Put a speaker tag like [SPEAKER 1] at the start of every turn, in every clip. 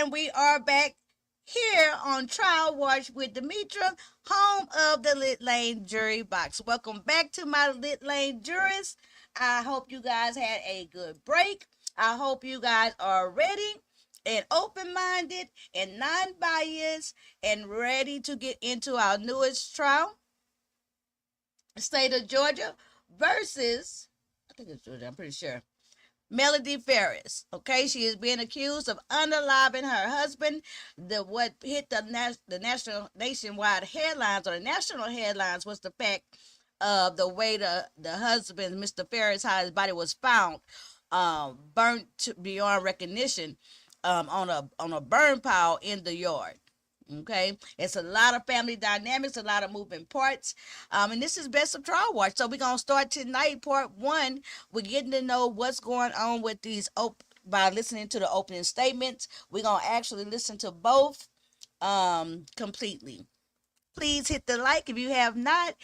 [SPEAKER 1] and we are back here on Trial Watch with Demetra, home of the Lit Lane Jury Box. Welcome back to my Lit Lane jurors. I hope you guys had a good break. I hope you guys are ready and open-minded and non-biased and ready to get into our newest trial. State of Georgia versus, I think it's Georgia, I'm pretty sure, Melody Ferris. Okay, she is being accused of unaliving her husband. What hit the nationwide headlines, or the national headlines, was the fact of the way the husband, Mr. Ferris, how his body was found, burnt beyond recognition, on a burn pile in the yard. Okay, it's a lot of family dynamics, a lot of moving parts, and this is Best of Trial Watch. So we're gonna start tonight, part one. We're getting to know what's going on with these by listening to the opening statements. We're gonna actually listen to both completely. Please hit the like if you have not,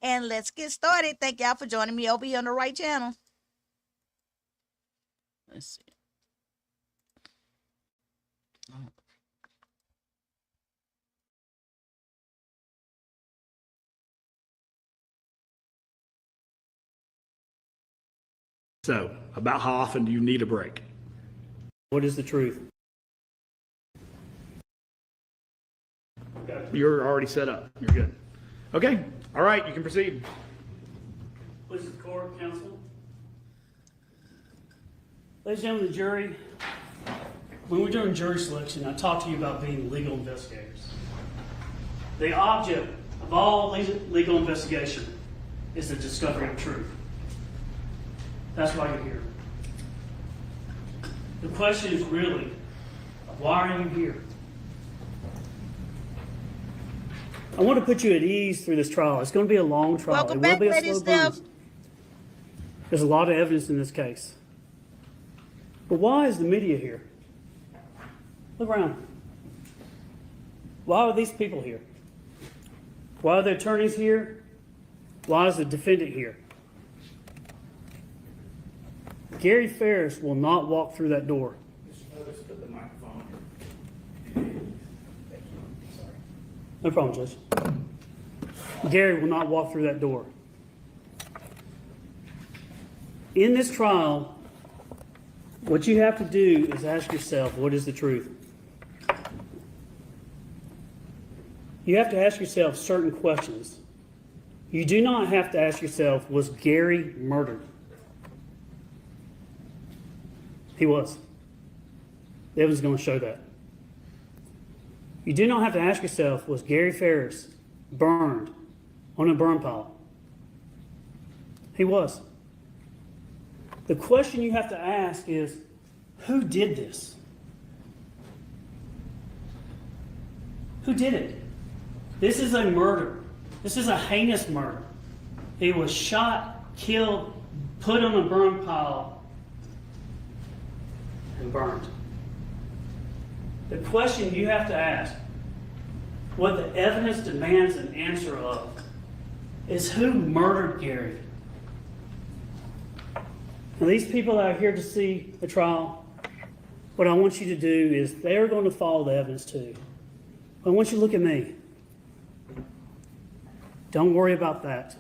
[SPEAKER 1] and let's get started. Thank y'all for joining me over here on the right channel. Let's see.
[SPEAKER 2] So, about how often do you need a break?
[SPEAKER 3] What is the truth?
[SPEAKER 2] You're already set up. You're good. Okay. All right. You can proceed.
[SPEAKER 3] Please, the court, counsel. Ladies and gentlemen of the jury, when we're doing jury selection, I talk to you about being legal investigators. The object of all legal investigation is the discovery of truth. That's why you're here. The question is really, why are you here? I want to put you at ease through this trial. It's going to be a long trial.
[SPEAKER 1] Welcome back, ladies.
[SPEAKER 3] There's a lot of evidence in this case. But why is the media here? Look around. Why are these people here? Why are the attorneys here? Why is the defendant here? Gary Ferris will not walk through that door.
[SPEAKER 2] Just put the microphone Sorry.
[SPEAKER 3] No problem, Judge. Gary will not walk through that door. In this trial, what you have to do is ask yourself, what is the truth? You have to ask yourself certain questions. You do not have to ask yourself, was Gary murdered? He was. The evidence is going to show that. You do not have to ask yourself, was Gary Ferris burned on a burn pile? He was. The question you have to ask is, who did this? Who did it? This is a murder. This is a heinous murder. He was shot, killed, put on a burn pile, and burned. The question you have to ask, what the evidence demands an answer of, is who murdered Gary? Now, these people that are here to see the trial, what I want you to do is they're going to follow the evidence too. But I want you to look at me. Don't worry about that.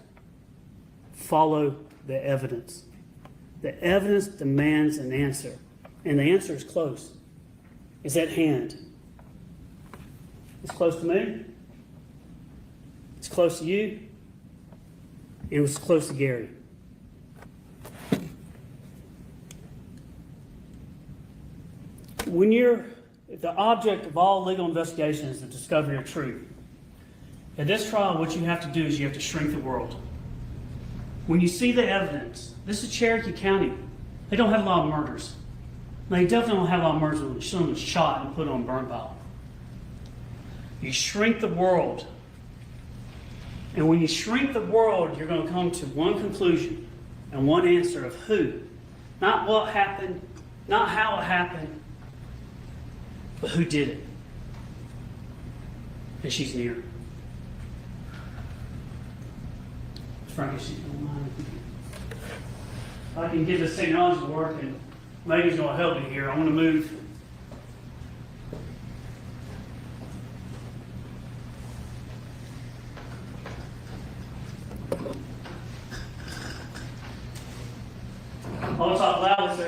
[SPEAKER 3] Follow the evidence. The evidence demands an answer. And the answer is close. It's at hand. It's close to me. It's close to you. And it was close to Gary. If the object of all legal investigation is the discovery of truth, at this trial, what you have to do is you have to shrink the world. When you see the evidence, this is Cherokee County. They don't have a lot of murders. They definitely don't have a lot of murders when someone was shot and put on a burn pile. You shrink the world. And when you shrink the world, you're going to come to one conclusion and one answer of who. Not what happened, not how it happened, but who did it. And she's near. Frankie, she's don't mind. If I can get this technology to work, and Megan's going to help me here. I want to move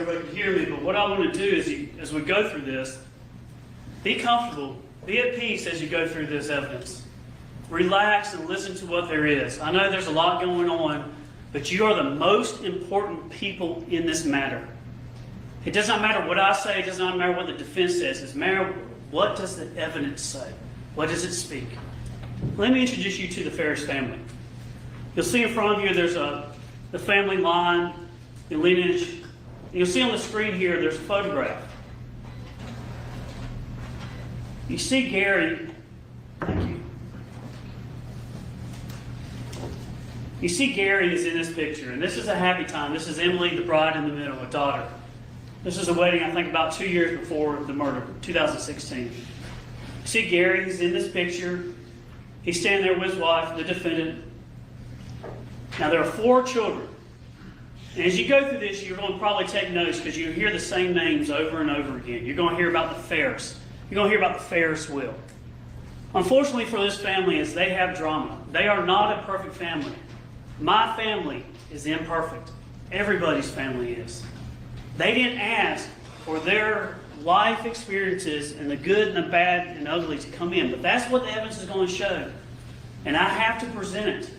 [SPEAKER 3] everybody can hear me, but what I want to do is, as we go through this, be comfortable, be at peace as you go through this evidence. Relax and listen to what there is. I know there's a lot going on, but you are the most important people in this matter. It does not matter what I say, it does not matter what the defense says, it does matter what does the evidence say? What does it speak? Let me introduce you to the Ferris family. You'll see in front of you there's the family line, the lineage. You'll see on the screen here there's a photograph. You see Gary, thank you. You see Gary is in this picture, and this is a happy time. This is Emily, the bride in the middle, a daughter. This is a wedding, I think, about 2 years before the murder, 2016. You see Gary, he's in this picture. He's standing there with his wife, the defendant. Now, there are 4 children. And as you go through this, you're going to probably take notes because you hear the same names over and over again. You're going to hear about the Ferris. You're going to hear about the Ferris wheel. Unfortunately for this family is they have drama. They are not a perfect family. My family is imperfect. Everybody's family is. They didn't ask for their life experiences and the good and the bad and ugly to come in. But that's what the evidence is going to show. And I have to present it.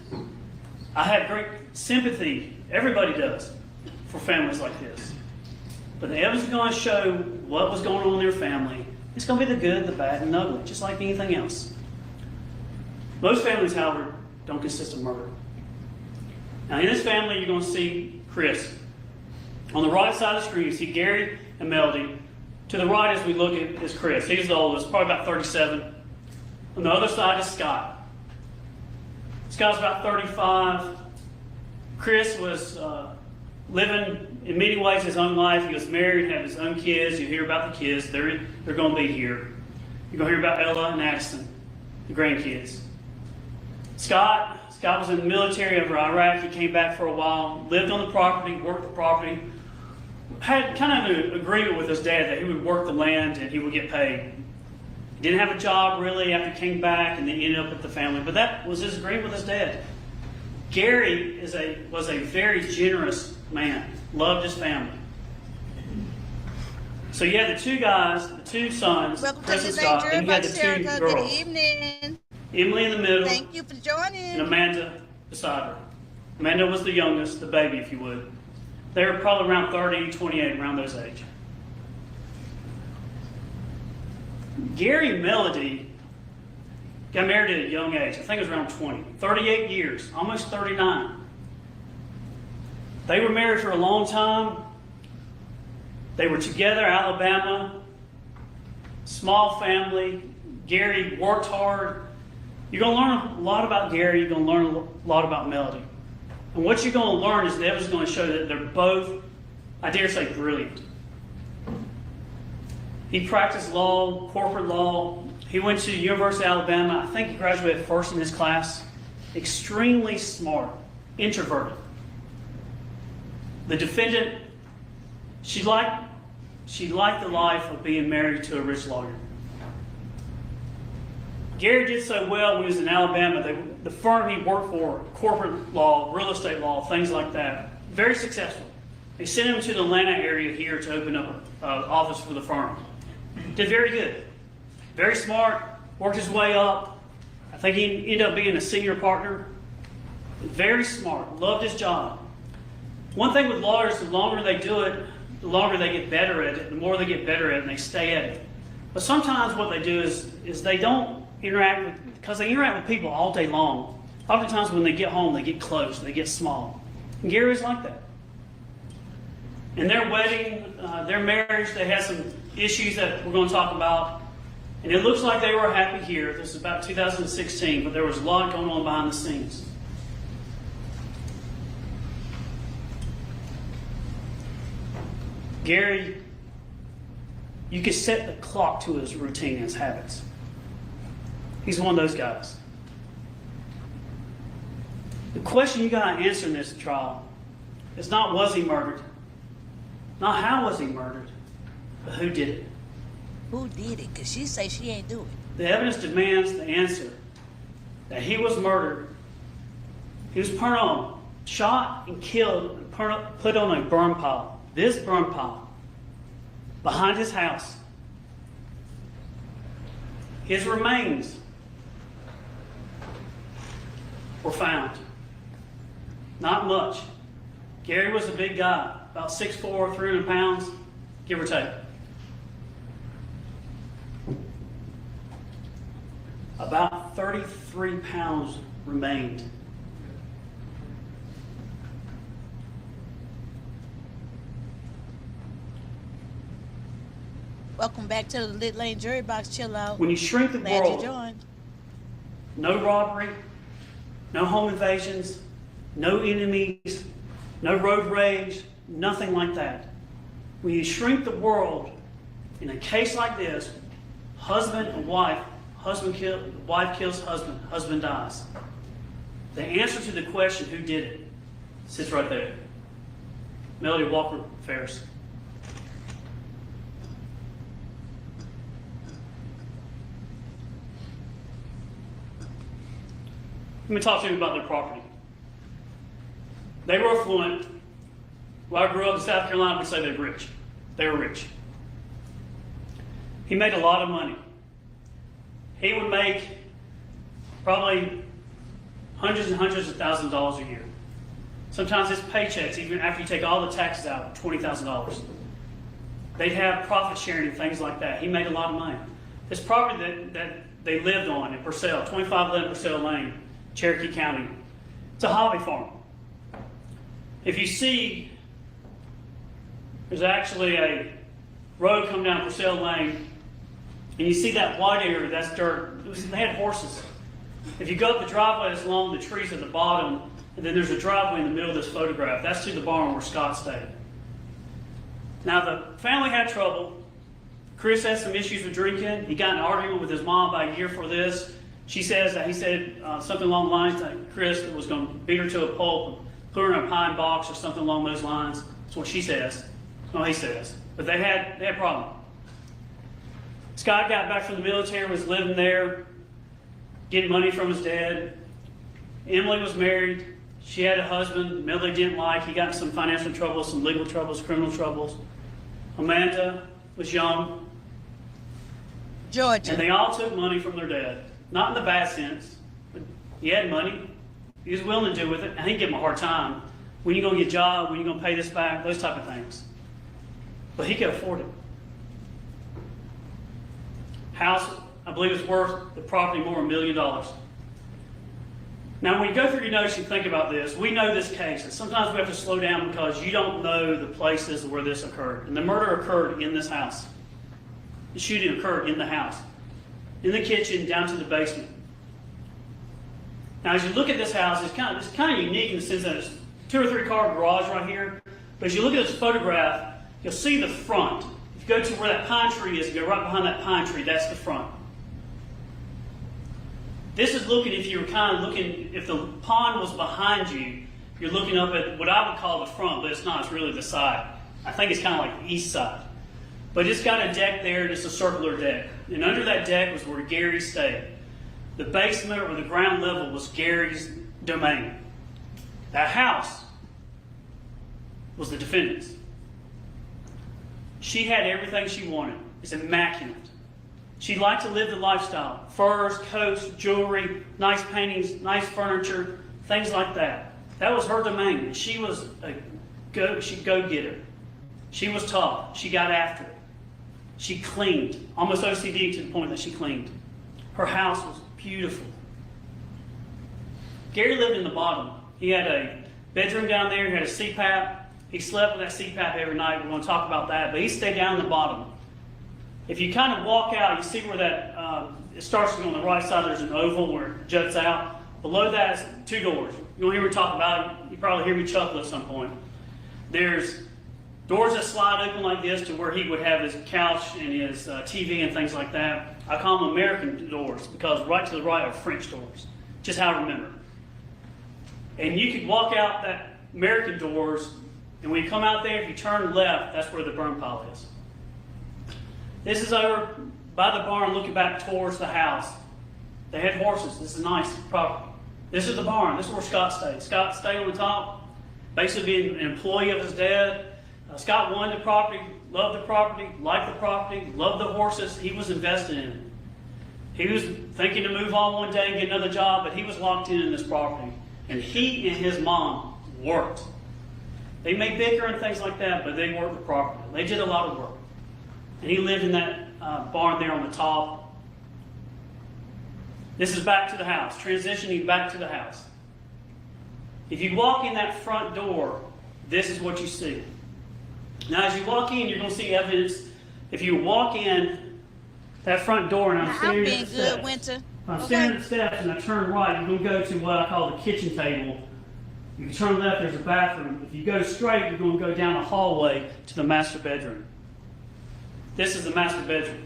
[SPEAKER 3] I have great sympathy, everybody does, for families like this. But the evidence is going to show what was going on in their family. It's going to be the good, the bad, and the ugly, just like anything else. Most families, however, don't consist of murder. Now, in this family, you're going to see Chris. On the right side of the screen, you see Gary and Melody. To the right, as we look at, is Chris. He's the oldest, probably about 37. On the other side is Scott. Scott's about 35. Chris was living, in many ways, his own life. He was married, had his own kids. You hear about the kids. They're going to be here. You're going to hear about Ella and Addison, the grandkids. Scott was in the military over Iraq. He came back for a while, lived on the property, worked the property, had kind of an agreement with his dad that he would work the land and he would get paid. He didn't have a job really after he came back, and then he ended up with the family. But that was his agreement with his dad. Gary was a very generous man, loved his family. So you had the 2 guys, the 2 sons,
[SPEAKER 1] Welcome
[SPEAKER 3] Chris
[SPEAKER 1] to
[SPEAKER 3] and
[SPEAKER 1] the
[SPEAKER 3] Scott,
[SPEAKER 1] Jury
[SPEAKER 3] and you had the
[SPEAKER 1] Box,
[SPEAKER 3] 2
[SPEAKER 1] Erica.
[SPEAKER 3] girls.
[SPEAKER 1] Good evening.
[SPEAKER 3] Emily in the middle,
[SPEAKER 1] Thank you for joining.
[SPEAKER 3] and Amanda beside her. Amanda was the youngest, the baby, if you would. They were probably around 30, 28, around those age. Gary and Melody got married at a young age. I think it was around 20. 38 years, almost 39. They were married for a long time. They were together, Alabama. Small family. Gary worked hard. You're going to learn a lot about Gary. You're going to learn a lot about Melody. And what you're going to learn is the evidence is going to show that they're both, I dare say, brilliant. He practiced law, corporate law. He went to the University of Alabama. I think he graduated first in his class. Extremely smart, introverted. The defendant, she liked the life of being married to a rich lawyer. Gary did so well when he was in Alabama. The firm he worked for, corporate law, real estate law, things like that, very successful. They sent him to the Atlanta area here to open up an office for the firm. Did very good. Very smart, worked his way up. I think he ended up being a senior partner. Very smart, loved his job. One thing with lawyers, the longer they do it, the longer they get better at it, the more they get better at it, and they stay at it. But sometimes what they do is they don't interact with, because they interact with people all day long. Oftentimes when they get home, they get close, they get small. And Gary's like that. In their wedding, their marriage, they had some issues that we're going to talk about. And it looks like they were happy here. This is about 2016, but there was a lot going on behind the scenes. Gary, you could set the clock to his routine, his habits. He's one of those guys. The question you got to answer in this trial is not was he murdered, not how was he murdered, but who did it.
[SPEAKER 1] Who did it? Because she say she ain't do it.
[SPEAKER 3] The evidence demands the answer that he was murdered. He was shot and killed and put on a burn pile this burn pile behind his house. His remains were found. Not much. Gary was a big guy, about 6'4", 300 pounds, give or take. About 33 pounds remained.
[SPEAKER 1] Welcome back to the Lit Lane Jury Box. Chill out.
[SPEAKER 3] When you shrink the
[SPEAKER 1] Glad you
[SPEAKER 3] world,
[SPEAKER 1] joined.
[SPEAKER 3] no robbery, no home invasions, no enemies, no road rage, nothing like that. When you shrink the world, in a case like this, husband and wife, wife kills husband, husband dies. The answer to the question, who did it, sits right there. Melody Walker Ferris. Let me talk to you about their property. They were affluent. When I grew up in South Carolina, we'd say they were rich. They were rich. He made a lot of money. He would make probably hundreds and hundreds of thousands of dollars a year. Sometimes his paychecks, even after you take all the taxes out, $20,000. They'd have profit sharing and things like that. He made a lot of money. This property that they lived on in Purcell, 2511 Purcell Lane, Cherokee County, it's a hobby farm. If you see, there's actually a road coming down Purcell Lane, and you see that white area, that's dirt. They had horses. If you go up the driveway, it's along the trees at the bottom, and then there's a driveway in the middle of this photograph. That's to the barn where Scott stayed. Now, the family had trouble. Chris had some issues with drinking. He got in an argument with his mom about a year for this. She says that he said something along the lines that Chris was going to beat her to a pulp, put her in a pine box or something along those lines. That's what she says. No, he says. But they had a problem. Scott got back from the military, was living there, getting money from his dad. Emily was married. She had a husband Melody didn't like. He got in some financial troubles, some legal troubles, criminal troubles. Amanda was young.
[SPEAKER 1] Georgia.
[SPEAKER 3] And they all took money from their dad. Not in the bad sense, but he had money. He was willing to do with it. And he'd give him a hard time. When you going to get a job? When you going to pay this back? Those type of things. But he could afford it. House, I believe, is worth the property more than $1 million. Now, when you go through your notes and think about this, we know this case. And sometimes we have to slow down because you don't know the places where this occurred. And the murder occurred in this house. The shooting occurred in the house. In the kitchen, down to the basement. Now, as you look at this house, it's kind of unique in the sense that it's 2 or 3 car garage right here. But as you look at this photograph, you'll see the front. If you go to where that pine tree is, go right behind that pine tree, that's the front. This is looking, if you were kind of looking, if the pond was behind you, you're looking up at what I would call the front, but it's not, it's really the side. I think it's kind of like the east side. But it's got a deck there, and it's a circular deck. And under that deck was where Gary stayed. The basement or the ground level was Gary's domain. That house was the defendant's. She had everything she wanted. It's immaculate. She liked to live the lifestyle. Furs, coats, jewelry, nice paintings, nice furniture, things like that. That was her domain. She was a go-getter. She was tough. She got after it. She cleaned, almost OCD to the point that she cleaned. Her house was beautiful. Gary lived in the bottom. He had a bedroom down there. He had a CPAP. He slept with that CPAP every night. We're going to talk about that. But he stayed down in the bottom. If you kind of walk out, you see where that, it starts on the right side. There's an oval where it juts out. Below that is 2 doors. You won't hear me talk about it. You probably hear me chuckle at some point. There's doors that slide open like this to where he would have his couch and his TV and things like that. I call them American doors because right to the right are French doors. Just how I remember. And you could walk out that American doors, and when you come out there, if you turn left, that's where the burn pile is. This is over by the barn looking back towards the house. They had horses. This is nice property. This is the barn. This is where Scott stayed. Scott stayed on the top, basically being an employee of his dad. Scott wanted the property, liked the property, loved the horses. He was invested in it. He was thinking to move on one day and get another job, but he was locked in this property. And he and his mom worked. They may bicker and things like that, but they worked the property. They did a lot of work. And he lived in that barn there on the top. This is back to the house, transitioning back to the house. If you walk in that front door, this is what you see. Now, as you walk in, you're going to see evidence. If you walk in that front door, and I'm standing at the steps.
[SPEAKER 1] Winter.
[SPEAKER 3] I'm standing at the steps, and I turn right. You're going to go to what I call the kitchen table. You can turn left. There's a bathroom. If you go straight, you're going to go down the hallway to the master bedroom. This is the master bedroom.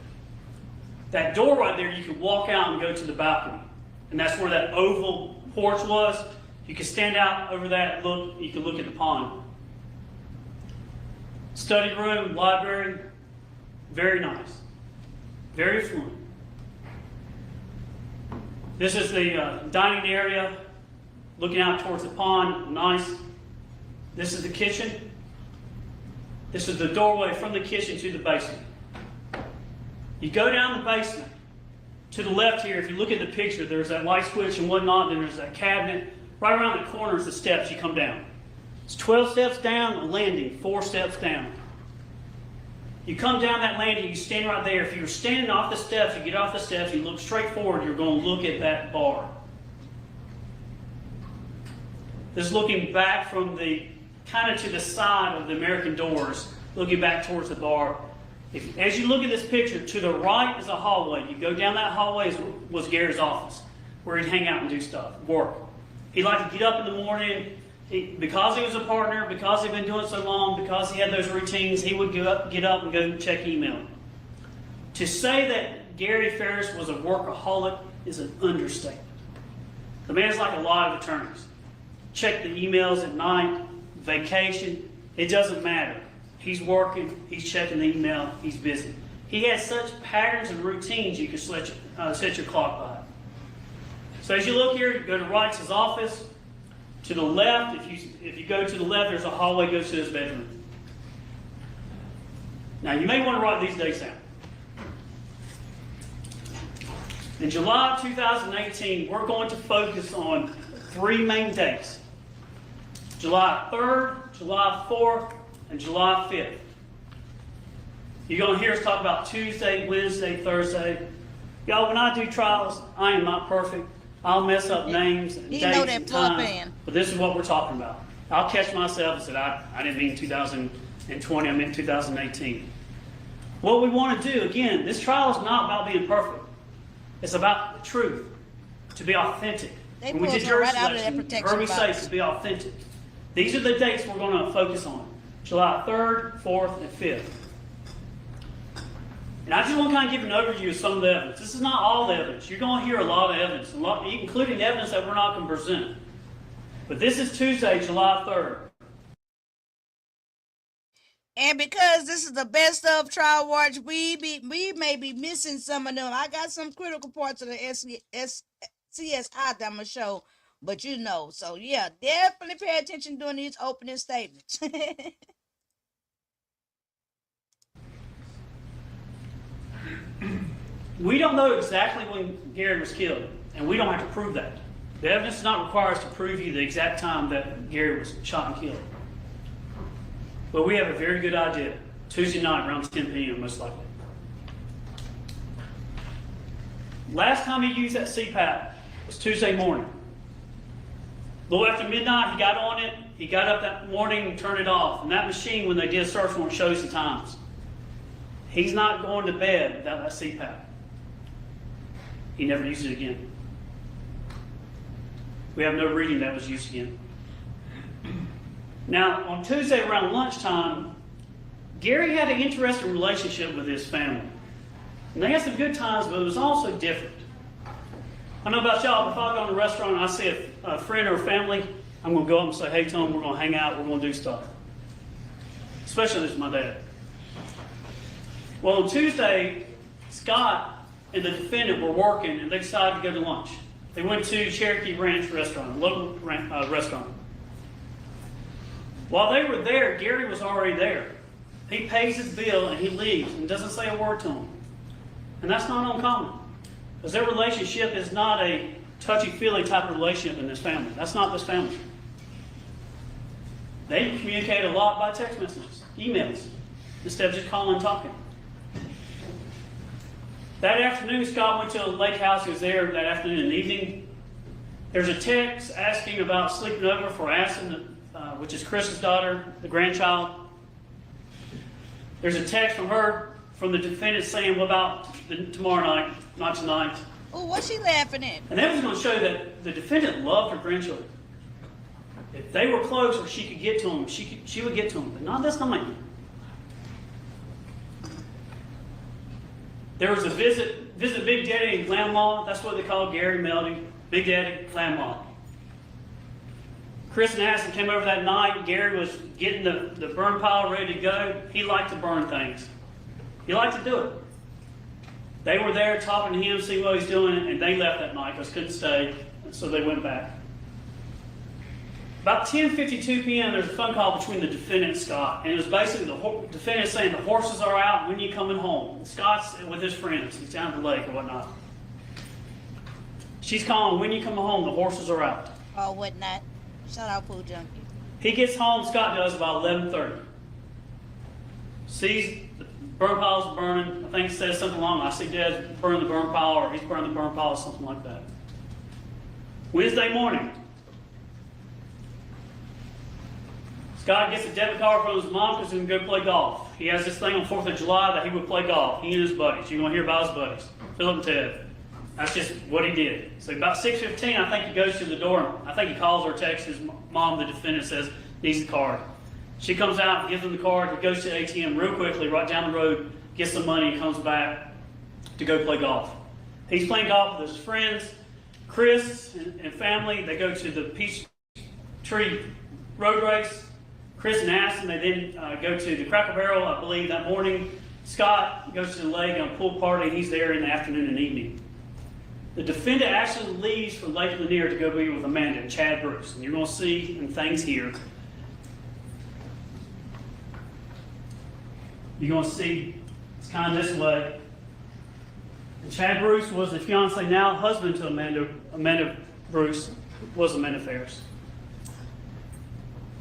[SPEAKER 3] That door right there, you can walk out and go to the balcony, and that's where that oval porch was. You can stand out over that. Look. You can look at the pond. Study room, library, very nice, very affluent. This is the dining area, looking out towards the pond, nice. This is the kitchen. This is the doorway from the kitchen to the basement. You go down the basement. To the left here, if you look at the picture, there's that light switch and whatnot, then there's that cabinet. Right around the corner is the steps you come down. It's 12 steps down, a landing, 4 steps down. You come down that landing, you stand right there. If you're standing off the steps, you get off the steps, you look straight forward, you're going to look at that bar. This is looking back from the, kind of to the side of the American doors, looking back towards the bar. As you look at this picture, to the right is a hallway. You go down that hallway was Gary's office, where he'd hang out and do stuff, work. He liked to get up in the morning. Because he was a partner, because he'd been doing it so long, because he had those routines, he would get up and go check email. To say that Gary Ferris was a workaholic is an understatement. The man's like a lot of attorneys. Check the emails at night, vacation, it doesn't matter. He's working, he's checking the email, he's busy. He has such patterns and routines you can set your clock by. So as you look here, you go to right's his office. To the left, if you go to the left, there's a hallway that goes to his bedroom. Now, you may want to write these dates down. In July of 2018, we're going to focus on 3 main dates. July 3rd, July 4th, and July 5th. You're going to hear us talk about Tuesday, Wednesday, Thursday. Y'all, when I do trials, I am not perfect. I'll mess up names and dates and times, but this is what we're talking about. I'll catch myself and say, I didn't mean 2020, I meant 2018. What we want to do, again, this trial is not about being perfect. It's about the truth, to be authentic. When we did jury selection, you heard me say to be authentic. These are the dates we're going to focus on. July 3rd, 4th, and 5th. And I just want to kind of give an overview of some of the evidence. This is not all the evidence. You're going to hear a lot of evidence, including evidence that we're not going to present. But this is Tuesday, July 3rd.
[SPEAKER 1] And because this is the best of trial watch, we may be missing some of them. I got some critical parts of the CSI that I'm going to show, but you know. So, yeah, definitely pay attention during these opening statements.
[SPEAKER 3] We don't know exactly when Gary was killed, and we don't have to prove that. The evidence does not require us to prove you the exact time that Gary was shot and killed. But we have a very good idea. Tuesday night around 10 p.m. most likely. Last time he used that CPAP was Tuesday morning. A little after midnight, he got on it. He got up that morning and turned it off. And that machine, when they did a search warrant, shows the times. He's not going to bed without that CPAP. He never used it again. We have no reading that was used again. Now, on Tuesday around lunchtime, Gary had an interesting relationship with his family. And they had some good times, but it was also different. I don't know about y'all, but if I go in a restaurant and I see a friend or a family, I'm going to go up and say, hey, Tom, we're going to hang out, we're going to do stuff. Especially if it's my dad. Well, on Tuesday, Scott and the defendant were working, and they decided to go to lunch. They went to Cherokee Ranch restaurant, a local restaurant. While they were there, Gary was already there. He pays his bill and he leaves and doesn't say a word to him. And that's not uncommon. Because their relationship is not a touchy-feely type of relationship in this family. That's not this family. They communicate a lot by text messages, emails, instead of just calling and talking. That afternoon, Scott went to a lake house. He was there that afternoon and evening. There's a text asking about sleeping over for Addison, which is Chris's daughter, the grandchild. There's a text from her, from the defendant, saying, what about tomorrow night, not tonight?
[SPEAKER 1] Oh, what's she laughing at?
[SPEAKER 3] And that was going to show that the defendant loved her grandchildren. If they were close or she could get to them, she would get to them, but not this night. There was a visit Big Daddy and Grandma. That's what they call Gary Meldy. Big Daddy, Grandma. Chris and Addison came over that night. Gary was getting the burn pile ready to go. He liked to burn things. He liked to do it. They were there talking to him, seeing what he's doing, and they left that night because couldn't stay, so they went back. About 10:52 p.m., there's a phone call between the defendant and Scott, and it was basically the defendant saying the horses are out, when are you coming home? And Scott's with his friends. He's down at the lake or whatnot. She's calling, when you come home, the horses are out.
[SPEAKER 1] Or whatnot. Shout out, Pool Junkie.
[SPEAKER 3] He gets home, Scott does, about 11:30. Sees the burn pile's burning. I think it says something along, I see Dad burn the burn pile, or he's burning the burn pile, or something like that. Wednesday morning, Scott gets a debit card from his mom because he can go play golf. He has this thing on 4th of July that he would play golf, he and his buddies. You're going to hear about his buddies, Philip and Ted. That's just what he did. So about 6:15, I think he goes to the door. I think he calls or texts his mom, the defendant, says, needs the card. She comes out, gives him the card. He goes to the ATM real quickly, right down the road, gets some money, and comes back to go play golf. He's playing golf with his friends, Chris and family. They go to the Peachtree Road Race. Chris and Addison, they then go to the Cracker Barrel, I believe, that morning. Scott goes to the lake on a pool party, and he's there in the afternoon and evening. The defendant actually leaves for Lake Lanier to go be with Amanda and Chad Bruce. And you're going to see in things here. You're going to see it's kind of this way. And Chad Bruce was the fiance, now husband to Amanda. Amanda Bruce was Amanda Ferris.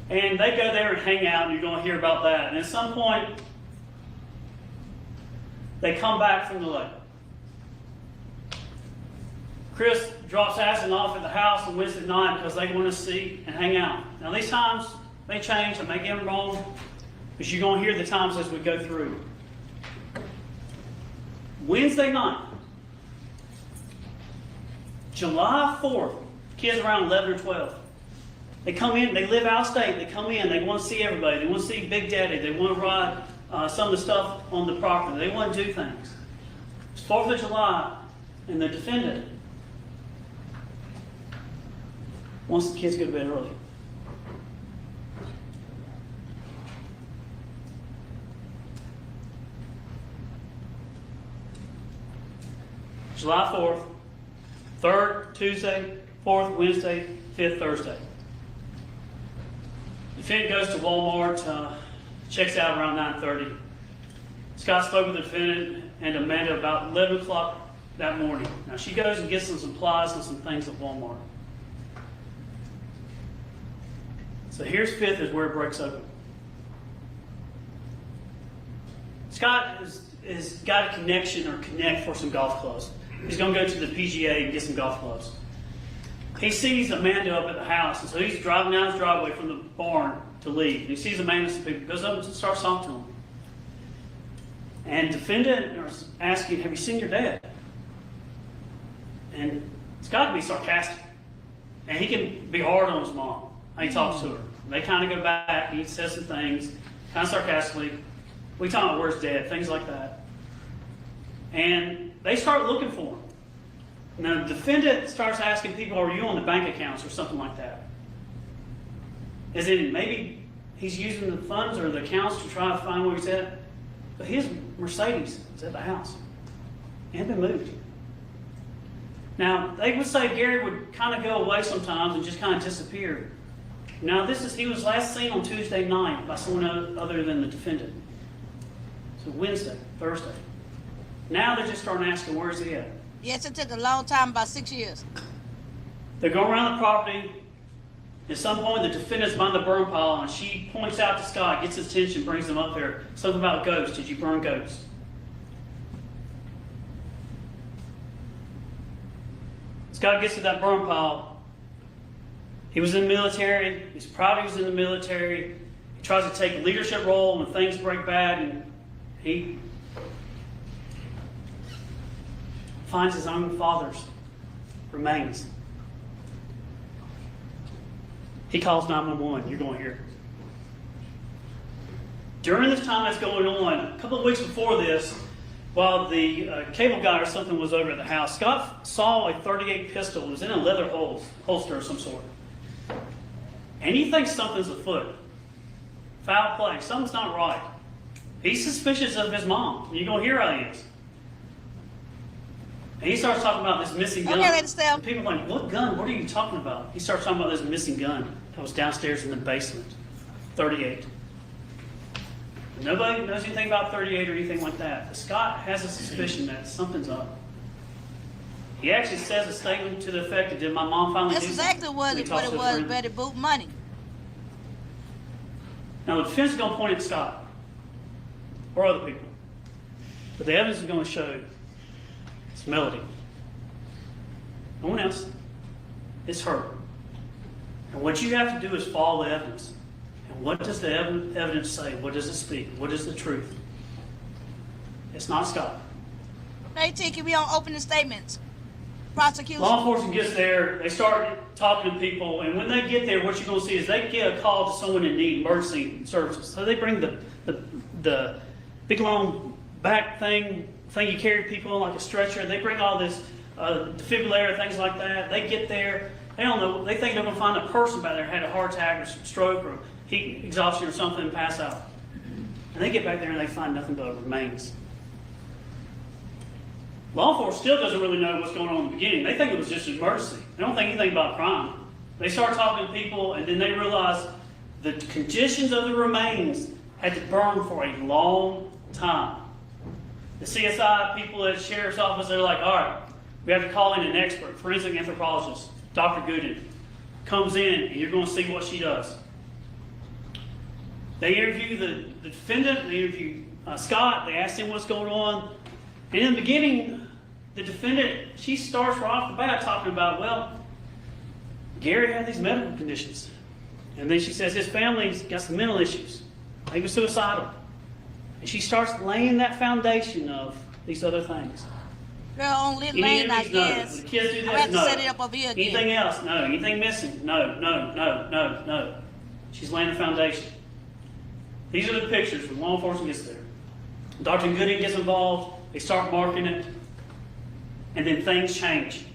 [SPEAKER 3] And they go there and hang out, and you're going to hear about that. And at some point, they come back from the lake. Chris drops Addison off at the house on Wednesday night because they want to see and hang out. Now these times may change, I may get them wrong, but you're going to hear the times as we go through. Wednesday night, July 4th, kids around 11 or 12. They come in, they live out of state, they come in, they want to see everybody, they want to see Big Daddy, they want to ride some of the stuff on the property, they want to do things. It's 4th of July, and the defendant wants the kids to go to bed early. July 4th, 3rd, Tuesday, 4th, Wednesday, 5th, Thursday. The defendant goes to Walmart, checks out around 9:30. Scott spoke with the defendant and Amanda about 11 o'clock that morning. Now she goes and gets some supplies and some things at Walmart. So here's 5th is where it breaks open. Scott has got a connection or connect for some golf clubs. He's going to go to the PGA and get some golf clubs. He sees Amanda up at the house, and so he's driving down his driveway from the barn to leave. And he sees Amanda and some people, goes up and starts talking to him. And the defendant is asking, have you seen your dad? And it's got to be sarcastic. And he can be hard on his mom. He talks to her. They kind of go back. He says some things, kind of sarcastically. We talk about where's Dad, things like that. And they start looking for him. Now, the defendant starts asking people, are you on the bank accounts or something like that? As in, maybe he's using the funds or the accounts to try to find where he's at. But his Mercedes is at the house. It had been moved. Now, they would say Gary would kind of go away sometimes and just kind of disappear. Now, he was last seen on Tuesday night by someone other than the defendant. to Wednesday, Thursday. Now they're just starting asking, where's he at?
[SPEAKER 1] Yes, it took a long time, about 6 years.
[SPEAKER 3] They go around the property. At some point, the defendant's behind the burn pile, and she points out to Scott, gets his attention, brings him up there. Something about ghosts. Did you burn ghosts? Scott gets to that burn pile. He was in the military. He's proud he was in the military. He tries to take a leadership role when things break bad, and he finds his own father's remains. He calls 911. You're going to hear it. During this time that's going on, a couple of weeks before this, while the cable guy or something was over at the house, Scott saw a .38 pistol. It was in a leather holster of some sort. And he thinks something's afoot. Foul play. Something's not right. He's suspicious of his mom. You're going to hear how he is. And he starts talking about this missing gun.
[SPEAKER 1] Okay, let's tell.
[SPEAKER 3] And people are like, what gun? What are you talking about? He starts talking about this missing gun that was downstairs in the basement. 38. Nobody knows anything about 38 or anything like that. But Scott has a suspicion that something's up. He actually says a statement to the effect that, did my mom finally
[SPEAKER 1] That's
[SPEAKER 3] do
[SPEAKER 1] exactly
[SPEAKER 3] something?
[SPEAKER 1] what
[SPEAKER 3] And he
[SPEAKER 1] it
[SPEAKER 3] talks to his
[SPEAKER 1] was,
[SPEAKER 3] friend.
[SPEAKER 1] Betty Boot money.
[SPEAKER 3] Now, the defense is going to point at Scott or other people. But the evidence is going to show it's Melody. No one else. It's her. And what you have to do is follow the evidence. And what does the evidence say? What does it speak? What is the truth? It's not Scott.
[SPEAKER 1] Hey, T, can we on opening statements? Prosecution.
[SPEAKER 3] Law enforcement gets there, they start talking to people, and when they get there, what you're going to see is they get a call to someone in need, emergency services. So they bring the big long back thing you carry people on like a stretcher. They bring all this defibrillator, things like that. They get there, they don't know, they think they're going to find a person back there who had a heart attack or stroke or heat exhaustion or something and pass out. And they get back there and they find nothing but remains. Law enforcement still doesn't really know what's going on in the beginning. They think it was just an emergency. They don't think anything about crime. They start talking to people, and then they realize the conditions of the remains had to burn for a long time. The CSI people at the sheriff's office, they're like, all right, we have to call in an expert, forensic anthropologist, Dr. Gooden. Comes in, and you're going to see what she does. They interview the defendant, they interview Scott, they ask him what's going on. And in the beginning, the defendant, she starts right off the bat talking about, well, Gary had these medical conditions. And then she says his family's got some mental issues. He was suicidal. And she starts laying that foundation of these other things.
[SPEAKER 1] Girl, on Lit
[SPEAKER 3] Any
[SPEAKER 1] Lane, I
[SPEAKER 3] enemies? No.
[SPEAKER 1] guess.
[SPEAKER 3] The kids do this?
[SPEAKER 1] I have to
[SPEAKER 3] No.
[SPEAKER 1] set it up over here again.
[SPEAKER 3] Anything else? No. Anything missing? No. She's laying the foundation. These are the pictures when law enforcement gets there. Dr. Gooding gets involved. They start marking it. And then things change.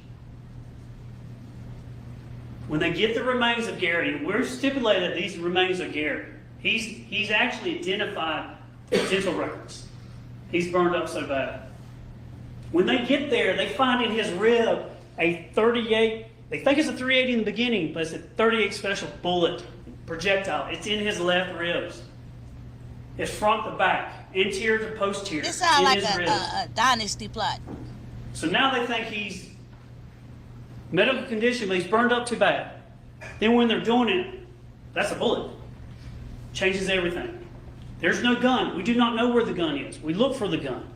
[SPEAKER 3] When they get the remains of Gary, and we're stipulated that these remains are Gary. He's actually identified dental records. He's burned up so bad. When they get there, they find in his rib a .38. They think it's a .380 in the beginning, but it's a .38 special bullet projectile. It's in his left ribs. It's front to back, anterior to posterior.
[SPEAKER 1] This sounds like
[SPEAKER 3] his ribs.
[SPEAKER 1] a dynasty plot.
[SPEAKER 3] So now they think he's medical condition, but he's burned up too bad. Then when they're doing it, that's a bullet. Changes everything. There's no gun. We do not know where the gun is. We look for the gun.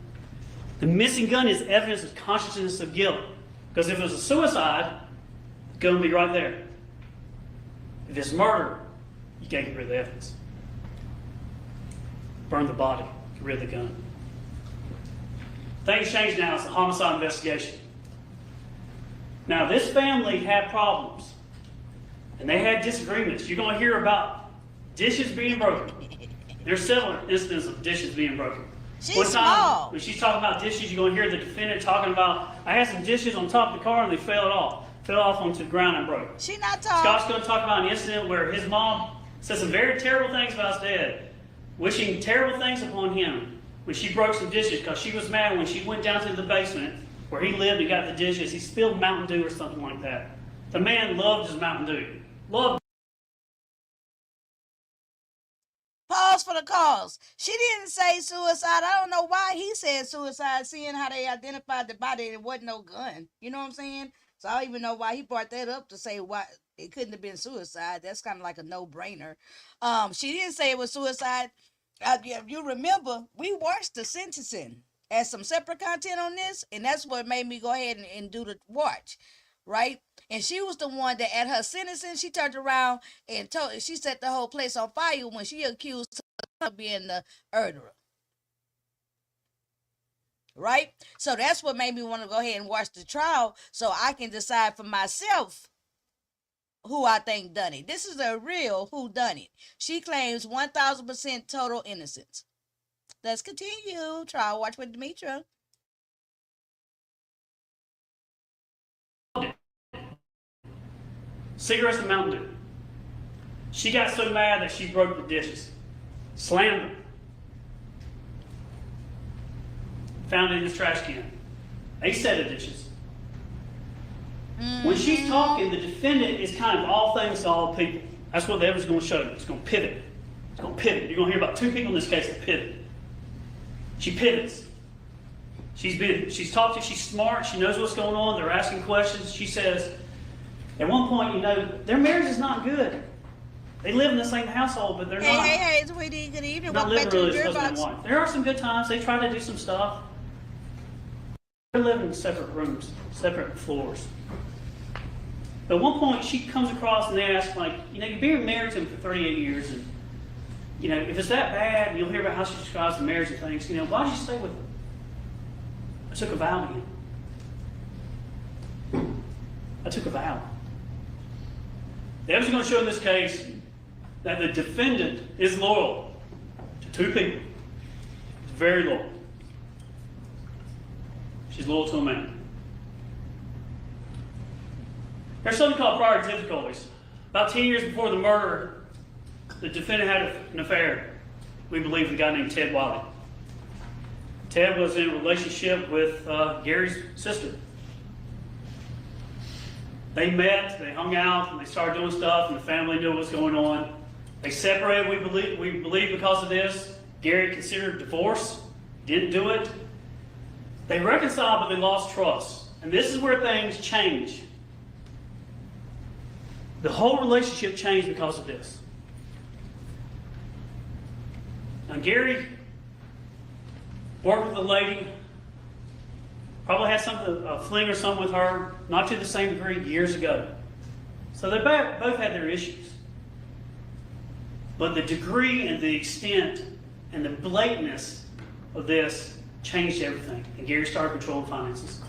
[SPEAKER 3] The missing gun is evidence of consciousness of guilt. Because if it was a suicide, the gun would be right there. If it's murder, you can't get rid of the evidence. Burn the body, get rid of the gun. Things change now. It's a homicide investigation. Now, this family had problems. And they had disagreements. You're going to hear about dishes being broken. There's several instances of dishes being broken.
[SPEAKER 1] She's
[SPEAKER 3] One time,
[SPEAKER 1] small.
[SPEAKER 3] when she's talking about dishes, you're going to hear the defendant talking about, I had some dishes on top of the car and they fell off onto the ground and broke.
[SPEAKER 1] She not tall.
[SPEAKER 3] Scott's going to talk about an incident where his mom said some very terrible things about his dad, wishing terrible things upon him when she broke some dishes because she was mad when she went down to the basement where he lived and got the dishes. He spilled Mountain Dew or something like that. The man loved his Mountain Dew. Loved.
[SPEAKER 1] Pause for the cause. She didn't say suicide. I don't know why he said suicide, seeing how they identified the body and it wasn't no gun. You know what I'm saying? So I don't even know why he brought that up to say why it couldn't have been suicide. That's kind of like a no-brainer. She didn't say it was suicide. You remember, we watched the sentencing as some separate content on this, and that's what made me go ahead and do the watch, right? And she was the one that at her sentencing, she turned around and she set the whole place on fire when she accused her of being the murderer. Right? So that's what made me want to go ahead and watch the trial so I can decide for myself who I think done it. This is a real who done it. She claims 1,000% total innocence. Let's continue. Trial watch with Demetra.
[SPEAKER 3] Cigarettes and Mountain Dew. She got so mad that she broke the dishes. Slammed them. Found it in his trash can. A set of dishes. When she's talking, the defendant is kind of all things to all people. That's what the evidence is going to show you. It's going to pivot. It's going to pivot. You're going to hear about two people in this case that pivot. She pivots. She's talking, she's smart, she knows what's going on, they're asking questions. She says, at one point, you know, their marriage is not good. They live in the same household, but they're not.
[SPEAKER 1] Hey, sweetie, good evening.
[SPEAKER 3] Not
[SPEAKER 1] Welcome back
[SPEAKER 3] living
[SPEAKER 1] to
[SPEAKER 3] really
[SPEAKER 1] the
[SPEAKER 3] as husband and wife. There are some good times. They try to do some stuff. They're living in separate rooms, separate floors. But at one point, she comes across and they ask, like, you know, you've been married to him for 38 years, and, you know, if it's that bad, and you'll hear about how she describes the marriage and things, you know, why did you stay with him? I took a vow to him. I took a vow. The evidence is going to show in this case that the defendant is loyal to two people. She's very loyal. She's loyal to a man. There's something called prior difficulties. About 10 years before the murder, the defendant had an affair. We believe with a guy named Ted Wiley. Ted was in a relationship with Gary's sister. They met, they hung out, and they started doing stuff, and the family knew what was going on. They separated, we believe because of this. Gary considered divorce, didn't do it. They reconciled, but they lost trust. And this is where things change. The whole relationship changed because of this. Now, Gary worked with a lady, probably had a fling or something with her, not to the same degree, years ago. So they both had their issues. But the degree and the extent and the blatantness of this changed everything. And Gary started controlling finances.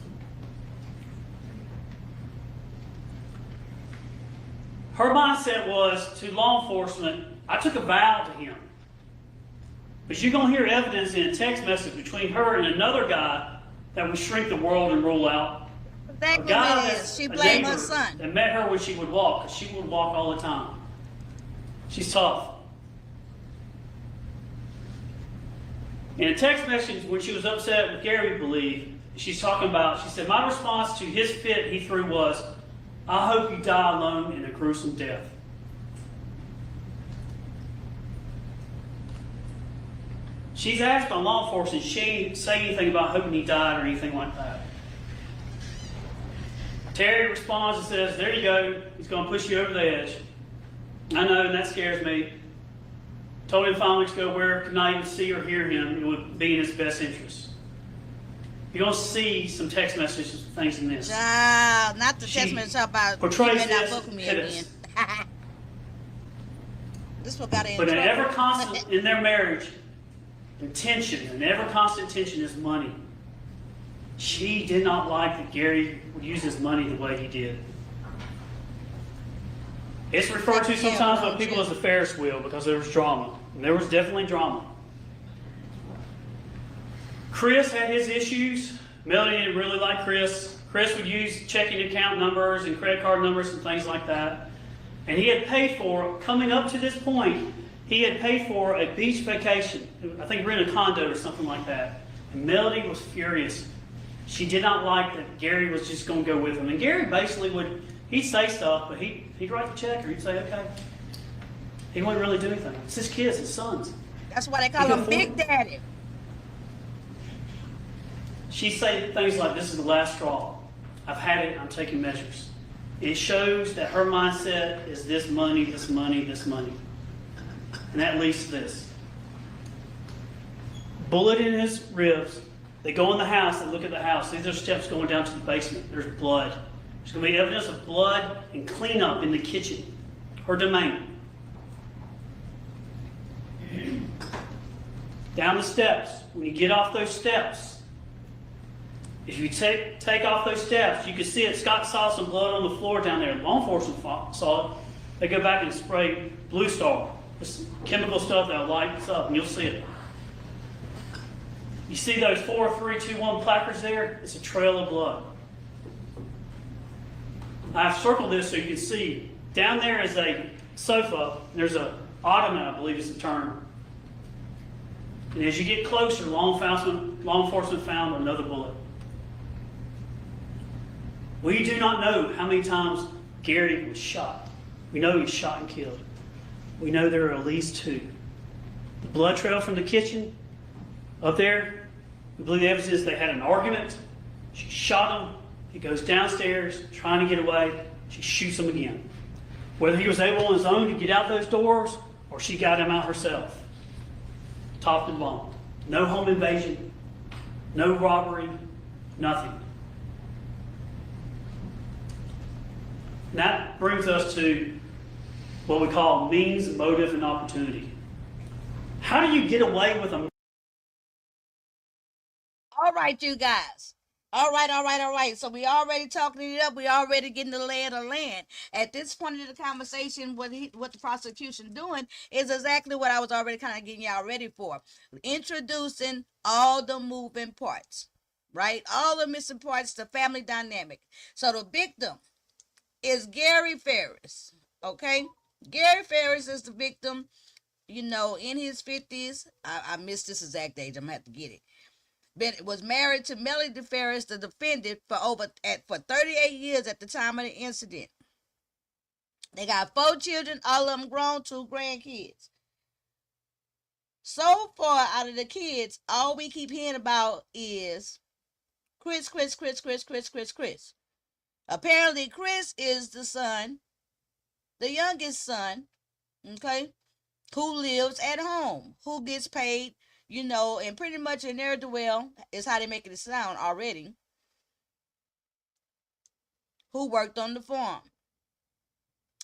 [SPEAKER 3] Her mindset was to law enforcement, I took a vow to him. But you're going to hear evidence in a text message between her and another guy that would shrink the world and rule out.
[SPEAKER 1] Exactly what it is. She blamed her son.
[SPEAKER 3] That met her when she would walk, because she would walk all the time. She's tough. In a text message, when she was upset with Gary, we believe, she's talking about, she said, my response to his fit he threw was, I hope you die alone in a gruesome death. She's asked by law enforcement, she didn't say anything about hoping he died or anything like that. Terry responds and says, there you go, he's going to push you over the edge. I know, and that scares me. Told him finally to go where could not even see or hear him. It would be in his best interest. You're going to see some text messages and things in this.
[SPEAKER 1] Not the text message about
[SPEAKER 3] portrays
[SPEAKER 1] you may not
[SPEAKER 3] this
[SPEAKER 1] book me again. This one got in
[SPEAKER 3] But an
[SPEAKER 1] trouble.
[SPEAKER 3] ever constant in their marriage, an ever constant tension is money. She did not like that Gary would use his money the way he did. It's referred to sometimes by people as a Ferris wheel because there was drama. And there was definitely drama. Chris had his issues. Melody didn't really like Chris. Chris would use checking account numbers and credit card numbers and things like that. And he had paid for, coming up to this point, he had paid for a beach vacation. I think we were in a condo or something like that. And Melody was furious. She did not like that Gary was just going to go with him. And Gary basically he'd say stuff, but he'd write the check or he'd say, okay. He wouldn't really do anything. It's his kids, his sons.
[SPEAKER 1] That's why they
[SPEAKER 3] He
[SPEAKER 1] call
[SPEAKER 3] could
[SPEAKER 1] him Big
[SPEAKER 3] afford-
[SPEAKER 1] Daddy.
[SPEAKER 3] She said things like, "This is the last straw. I've had it. I'm taking measures." It shows that her mindset is this money, this money, this money. And that leads to this. Bullet in his ribs. They go in the house, they look at the house. These are steps going down to the basement. There's blood. There's going to be evidence of blood and cleanup in the kitchen. Her domain. Down the steps. When you get off those steps, if you take off those steps, you can see it. Scott saw some blood on the floor down there. Law enforcement saw it. They go back and spray Blue Star. This chemical stuff that lights up, and you'll see it. You see those 4, 3, 2, 1 placards there? It's a trail of blood. I've circled this so you can see. Down there is a sofa. There's an ottoman, I believe is the term. And as you get closer, law enforcement found another bullet. We do not know how many times Gary was shot. We know he was shot and killed. We know there are at least 2. The blood trail from the kitchen up there, we believe the evidence is they had an argument. She shot him. He goes downstairs trying to get away. She shoots him again. Whether he was able on his own to get out those doors or she got him out herself. Top and bottom. No home invasion, no robbery, nothing. And that brings us to what we call means, motive, and opportunity. How do you get away with a...
[SPEAKER 1] All right, you guys. All right. So we already talking it up. We already getting the lay of the land. At this point in the conversation, what the prosecution doing is exactly what I was already kind of getting y'all ready for. Introducing all the moving parts, right? All the missing parts, the family dynamic. So the victim is Gary Ferris, okay? Gary Ferris is the victim, in his 50s. I missed this exact age. I'm going to have to get it. Was married to Melody Ferris, the defendant, for 38 years at the time of the incident. They got 4 children, all of them grown, 2 grandkids. So far, out of the kids, all we keep hearing about is Chris. Apparently, Chris is the son, the youngest son, okay, who lives at home, who gets paid, and pretty much in ne'er do well is how they making it sound already, who worked on the farm.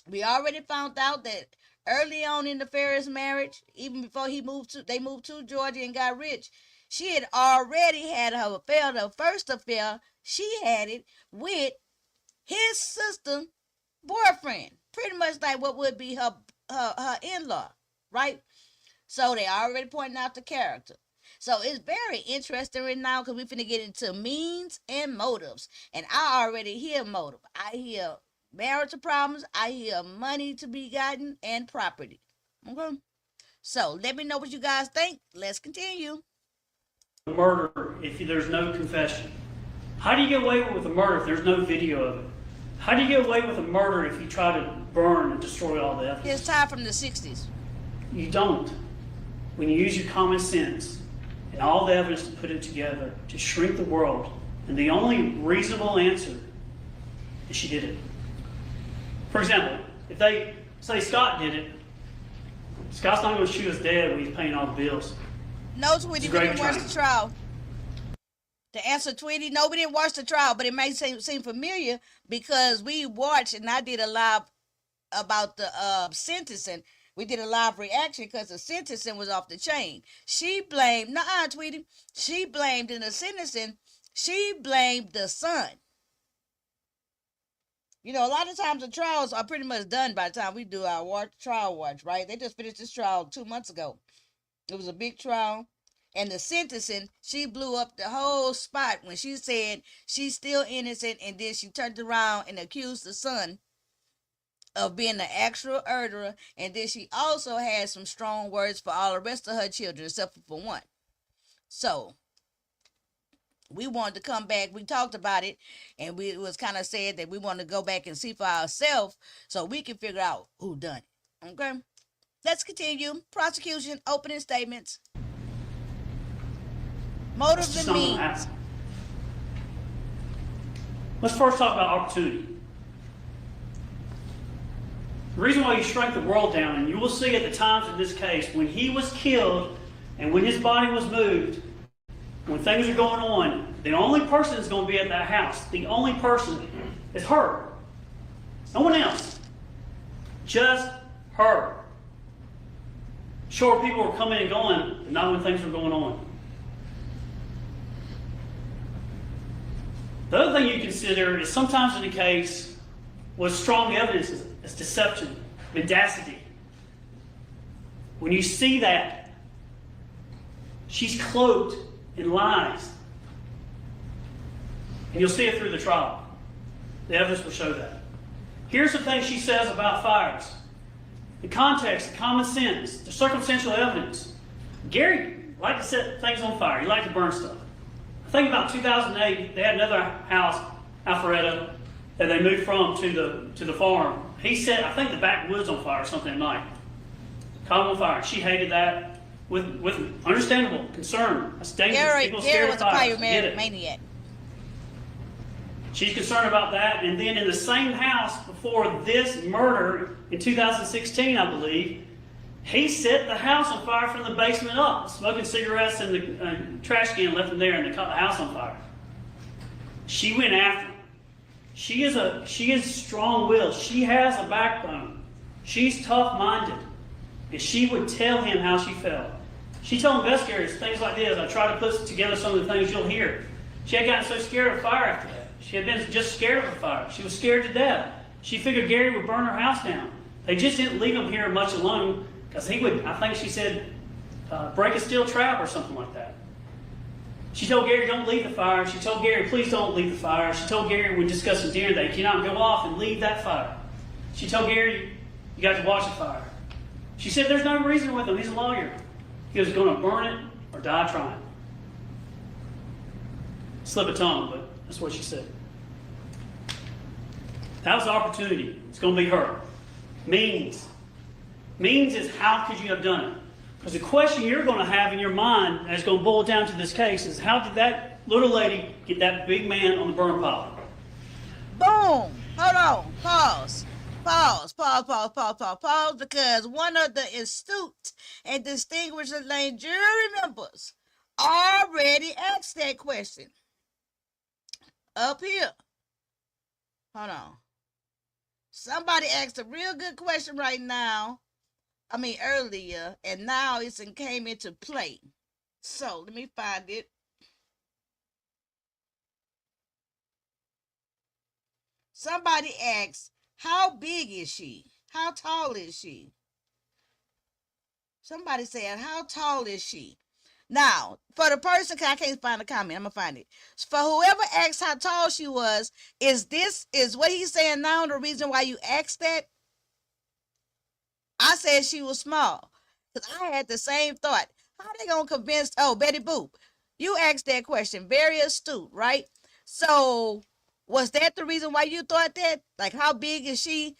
[SPEAKER 1] We already found out that early on in the Ferris marriage, even before they moved to Georgia and got rich, she had already had her affair. The first affair, she had it with his sister boyfriend, pretty much like what would be her in-law, right? So they already pointing out the character. So it's very interesting right now because we're finna get into means and motives. And I already hear motive. I hear marital problems. I hear money to be gotten and property. Okay? So let me know what you guys think. Let's continue.
[SPEAKER 3] Murder if there's no confession? How do you get away with a murder if there's no video of it? How do you get away with a murder if you try to burn and destroy all the evidence?
[SPEAKER 1] It's time from the 60s.
[SPEAKER 3] You don't. When you use your common sense and all the evidence to put it together to shrink the world, and the only reasonable answer is she did it. For example, if they say Scott did it, Scott's not going to shoot his dad when he's paying all the bills.
[SPEAKER 1] No, Tweety, we didn't watch the trial. To answer Tweety, no, we didn't watch the trial, but it may seem familiar because we watched, and I did a live about the sentencing. We did a live reaction because the sentencing was off the chain. She blamed, Tweety, she blamed in the sentencing, she blamed the son. A lot of times the trials are pretty much done by the time we do our trial watch, right? They just finished this trial 2 months ago. It was a big trial. And the sentencing, she blew up the whole spot when she said she's still innocent, and then she turned around and accused the son of being the actual murderer, and then she also had some strong words for all the rest of her children except for one. So we wanted to come back. We talked about it, and it was kind of said that we want to go back and see for ourselves so we can figure out who done it. Okay? Let's continue. Prosecution, opening statements. Motives and means.
[SPEAKER 3] Let's first talk about opportunity. The reason why you shrink the world down, and you will see at the times in this case, when he was killed and when his body was moved, when things are going on, the only person that's going to be at that house, the only person is her. No one else. Just her. Sure, people were coming and going, but not when things were going on. The other thing you consider is sometimes in the case with strong evidence is deception, mendacity. When you see that, she's cloaked in lies. And you'll see it through the trial. The evidence will show that. Here's some things she says about fires. The context, the common sense, the circumstantial evidence. Gary liked to set things on fire. He liked to burn stuff. I think about 2008, they had another house, Alpharetta, that they moved from to the farm. He set, I think, the backwoods on fire or something at night. Caught on fire. She hated that with understandable concern. That's dangerous. People
[SPEAKER 1] Gary
[SPEAKER 3] scared
[SPEAKER 1] was
[SPEAKER 3] of
[SPEAKER 1] a
[SPEAKER 3] fire.
[SPEAKER 1] pyromaniac.
[SPEAKER 3] She's concerned about that. And then in the same house before this murder in 2016, I believe, he set the house on fire from the basement up, smoking cigarettes in the trash can, left them there, and they caught the house on fire. She went after him. She is strong-willed. She has a backbone. She's tough-minded. And she would tell him how she felt. She told investigators things like this. I try to put together some of the things you'll hear. She had gotten so scared of fire after that. She had been just scared of the fire. She was scared to death. She figured Gary would burn her house down. They just didn't leave him here much alone because he would, I think she said, break a steel trap or something like that. She told Gary, don't leave the fire. She told Gary, please don't leave the fire. She told Gary, when discussing dinner, they cannot go off and leave that fire. She told Gary, you got to watch the fire. She said, there's no reason with him. He's a lawyer. He was going to burn it or die trying. Slip of tongue, but that's what she said. That was the opportunity. It's going to be her. Means. Means is how could you have done it? Because the question you're going to have in your mind that's going to boil down to this case is how did that little lady get that big man on the burn pile?
[SPEAKER 1] Boom. Hold on. Pause. Pause, because one of the astute and distinguished lane jury members already asked that question. Up here. Hold on. Somebody asked a real good question right now. Earlier, and now it's came into play. So let me find it. Somebody asked, how big is she? How tall is she? Somebody said, how tall is she? Now, for the person, I can't find the comment, I'm going to find it. For whoever asked how tall she was, is what he's saying now the reason why you asked that? I said she was small. Because I had the same thought. How they going to convince, Betty Boop, you asked that question. Very astute, right? So, was that the reason why you thought that? Like, how big is she,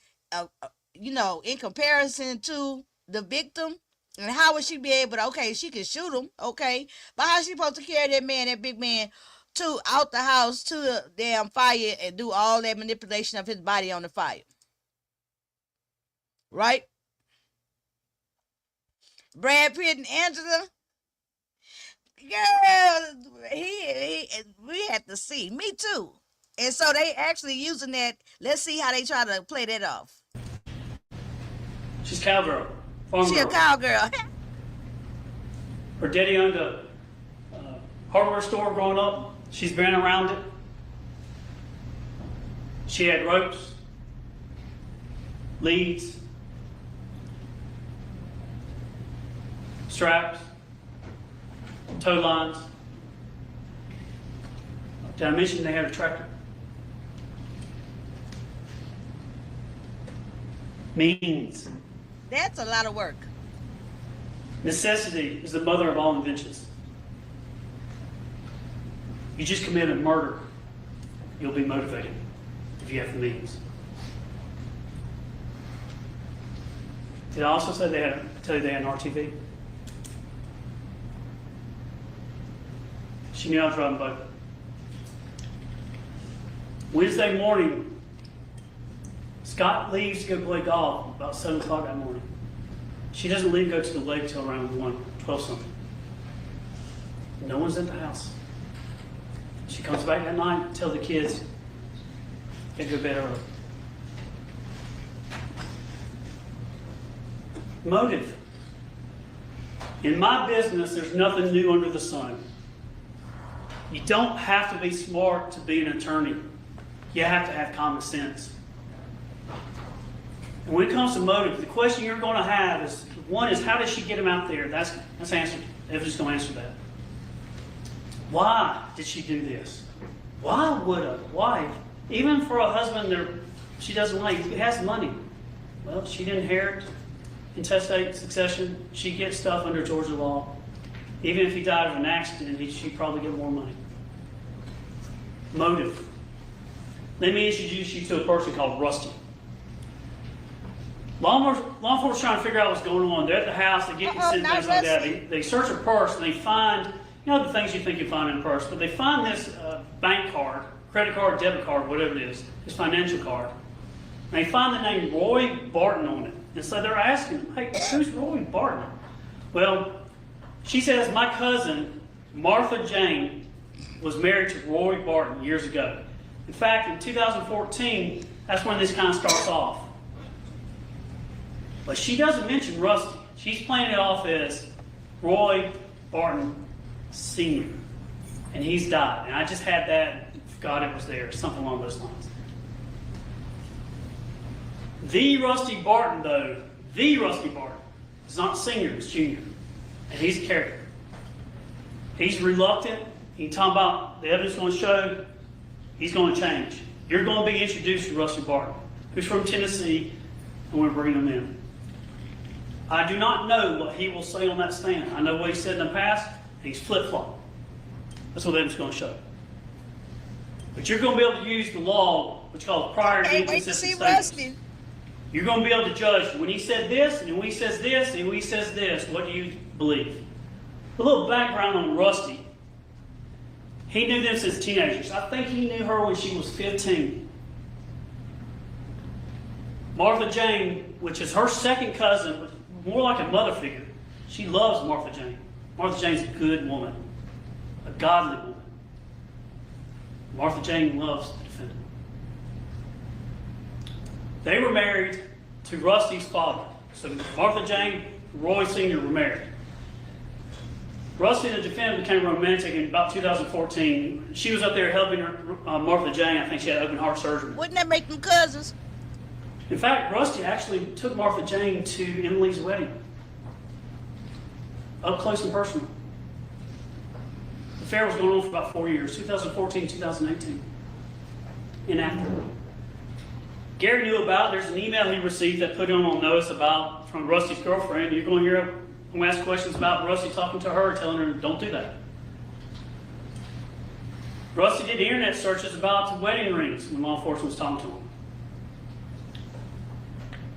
[SPEAKER 1] in comparison to the victim? And how would she be able to, okay, she can shoot him, okay. But how's she supposed to carry that big man, out the house to the damn fire and do all that manipulation of his body on the fire? Right? Brad Pitt and Angela, girl, we had to see. Me too. And so they actually using that. Let's see how they try to play that off.
[SPEAKER 3] She's cowgirl.
[SPEAKER 1] She a cowgirl.
[SPEAKER 3] Her daddy owned a hardware store growing up. She's been around it. She had ropes, leads, straps, tow lines. Did I mention they had a tractor? Means.
[SPEAKER 1] That's a lot of work.
[SPEAKER 3] Necessity is the mother of all inventions. You just committed murder, you'll be motivated if you have the means. Did I also say tell you they had an RTV? She knew I was driving both. Wednesday morning, Scott leaves to go play golf about 7 o'clock that morning. She doesn't leave to go to the lake till around 12 something. No one's in the house. She comes back that night and tells the kids, they go to bed early. Motive. In my business, there's nothing new under the sun. You don't have to be smart to be an attorney. You have to have common sense. And when it comes to motive, the question you're going to have is, one is, how did she get him out there? That's answered. Evan's going to answer that. Why did she do this? Why would a wife, even for a husband that she doesn't like, who has money? Well, she didn't inherit intestate succession. She gets stuff under Georgia law. Even if he died of an accident, she'd probably get more money. Motive. Let me introduce you to a person called Rusty. Law enforcement trying to figure out what's going on. They're at the house, they get consent, things like that. They search a purse and they find, the things you think you find in a purse, but they find this bank card, credit card, debit card, whatever it is, this financial card. And they find the name Roy Barton on it. And so they're asking, hey, who's Roy Barton? Well, she says, my cousin, Martha Jane, was married to Roy Barton years ago. In fact, in 2014, that's when this kind of starts off. But she doesn't mention Rusty. She's playing it off as Roy Barton Sr. And he's died. And I just had that, forgot it was there, something along those lines. The Rusty Barton, though, the Rusty Barton, is not senior, it's junior. And he's a character. He's reluctant. You talk about the evidence going to show he's going to change. You're going to be introduced to Rusty Barton, who's from Tennessee, and we're bringing him in. I do not know what he will say on that stand. I know what he said in the past, and he's flip-flopped. That's what the evidence is going to show. But you're going to be able to use the law, which is called prior and inconsistent statements. You're going to be able to judge when he said this, and when he says this, and when he says this, what do you believe? A little background on Rusty. He knew them since teenagers. I think he knew her when she was 15. Martha Jane, which is her second cousin, but more like a mother figure, she loves Martha Jane. Martha Jane's a good woman, a godly woman. Martha Jane loves the defendant. They were married to Rusty's father. So Martha Jane, Roy Sr. were married. Rusty and the defendant became romantic in about 2014. She was up there helping her, Martha Jane. I think she had open heart surgery.
[SPEAKER 1] Wouldn't that make them cousins?
[SPEAKER 3] In fact, Rusty actually took Martha Jane to Emily's wedding. Up close and personal. The affair was going on for about 4 years, 2014, 2018. Inactive. Gary knew about it. There's an email he received that put him on notice about from Rusty's girlfriend. You're going to hear I'm going to ask questions about Rusty talking to her, telling her, don't do that. Rusty did internet searches about the wedding rings when law enforcement was talking to him.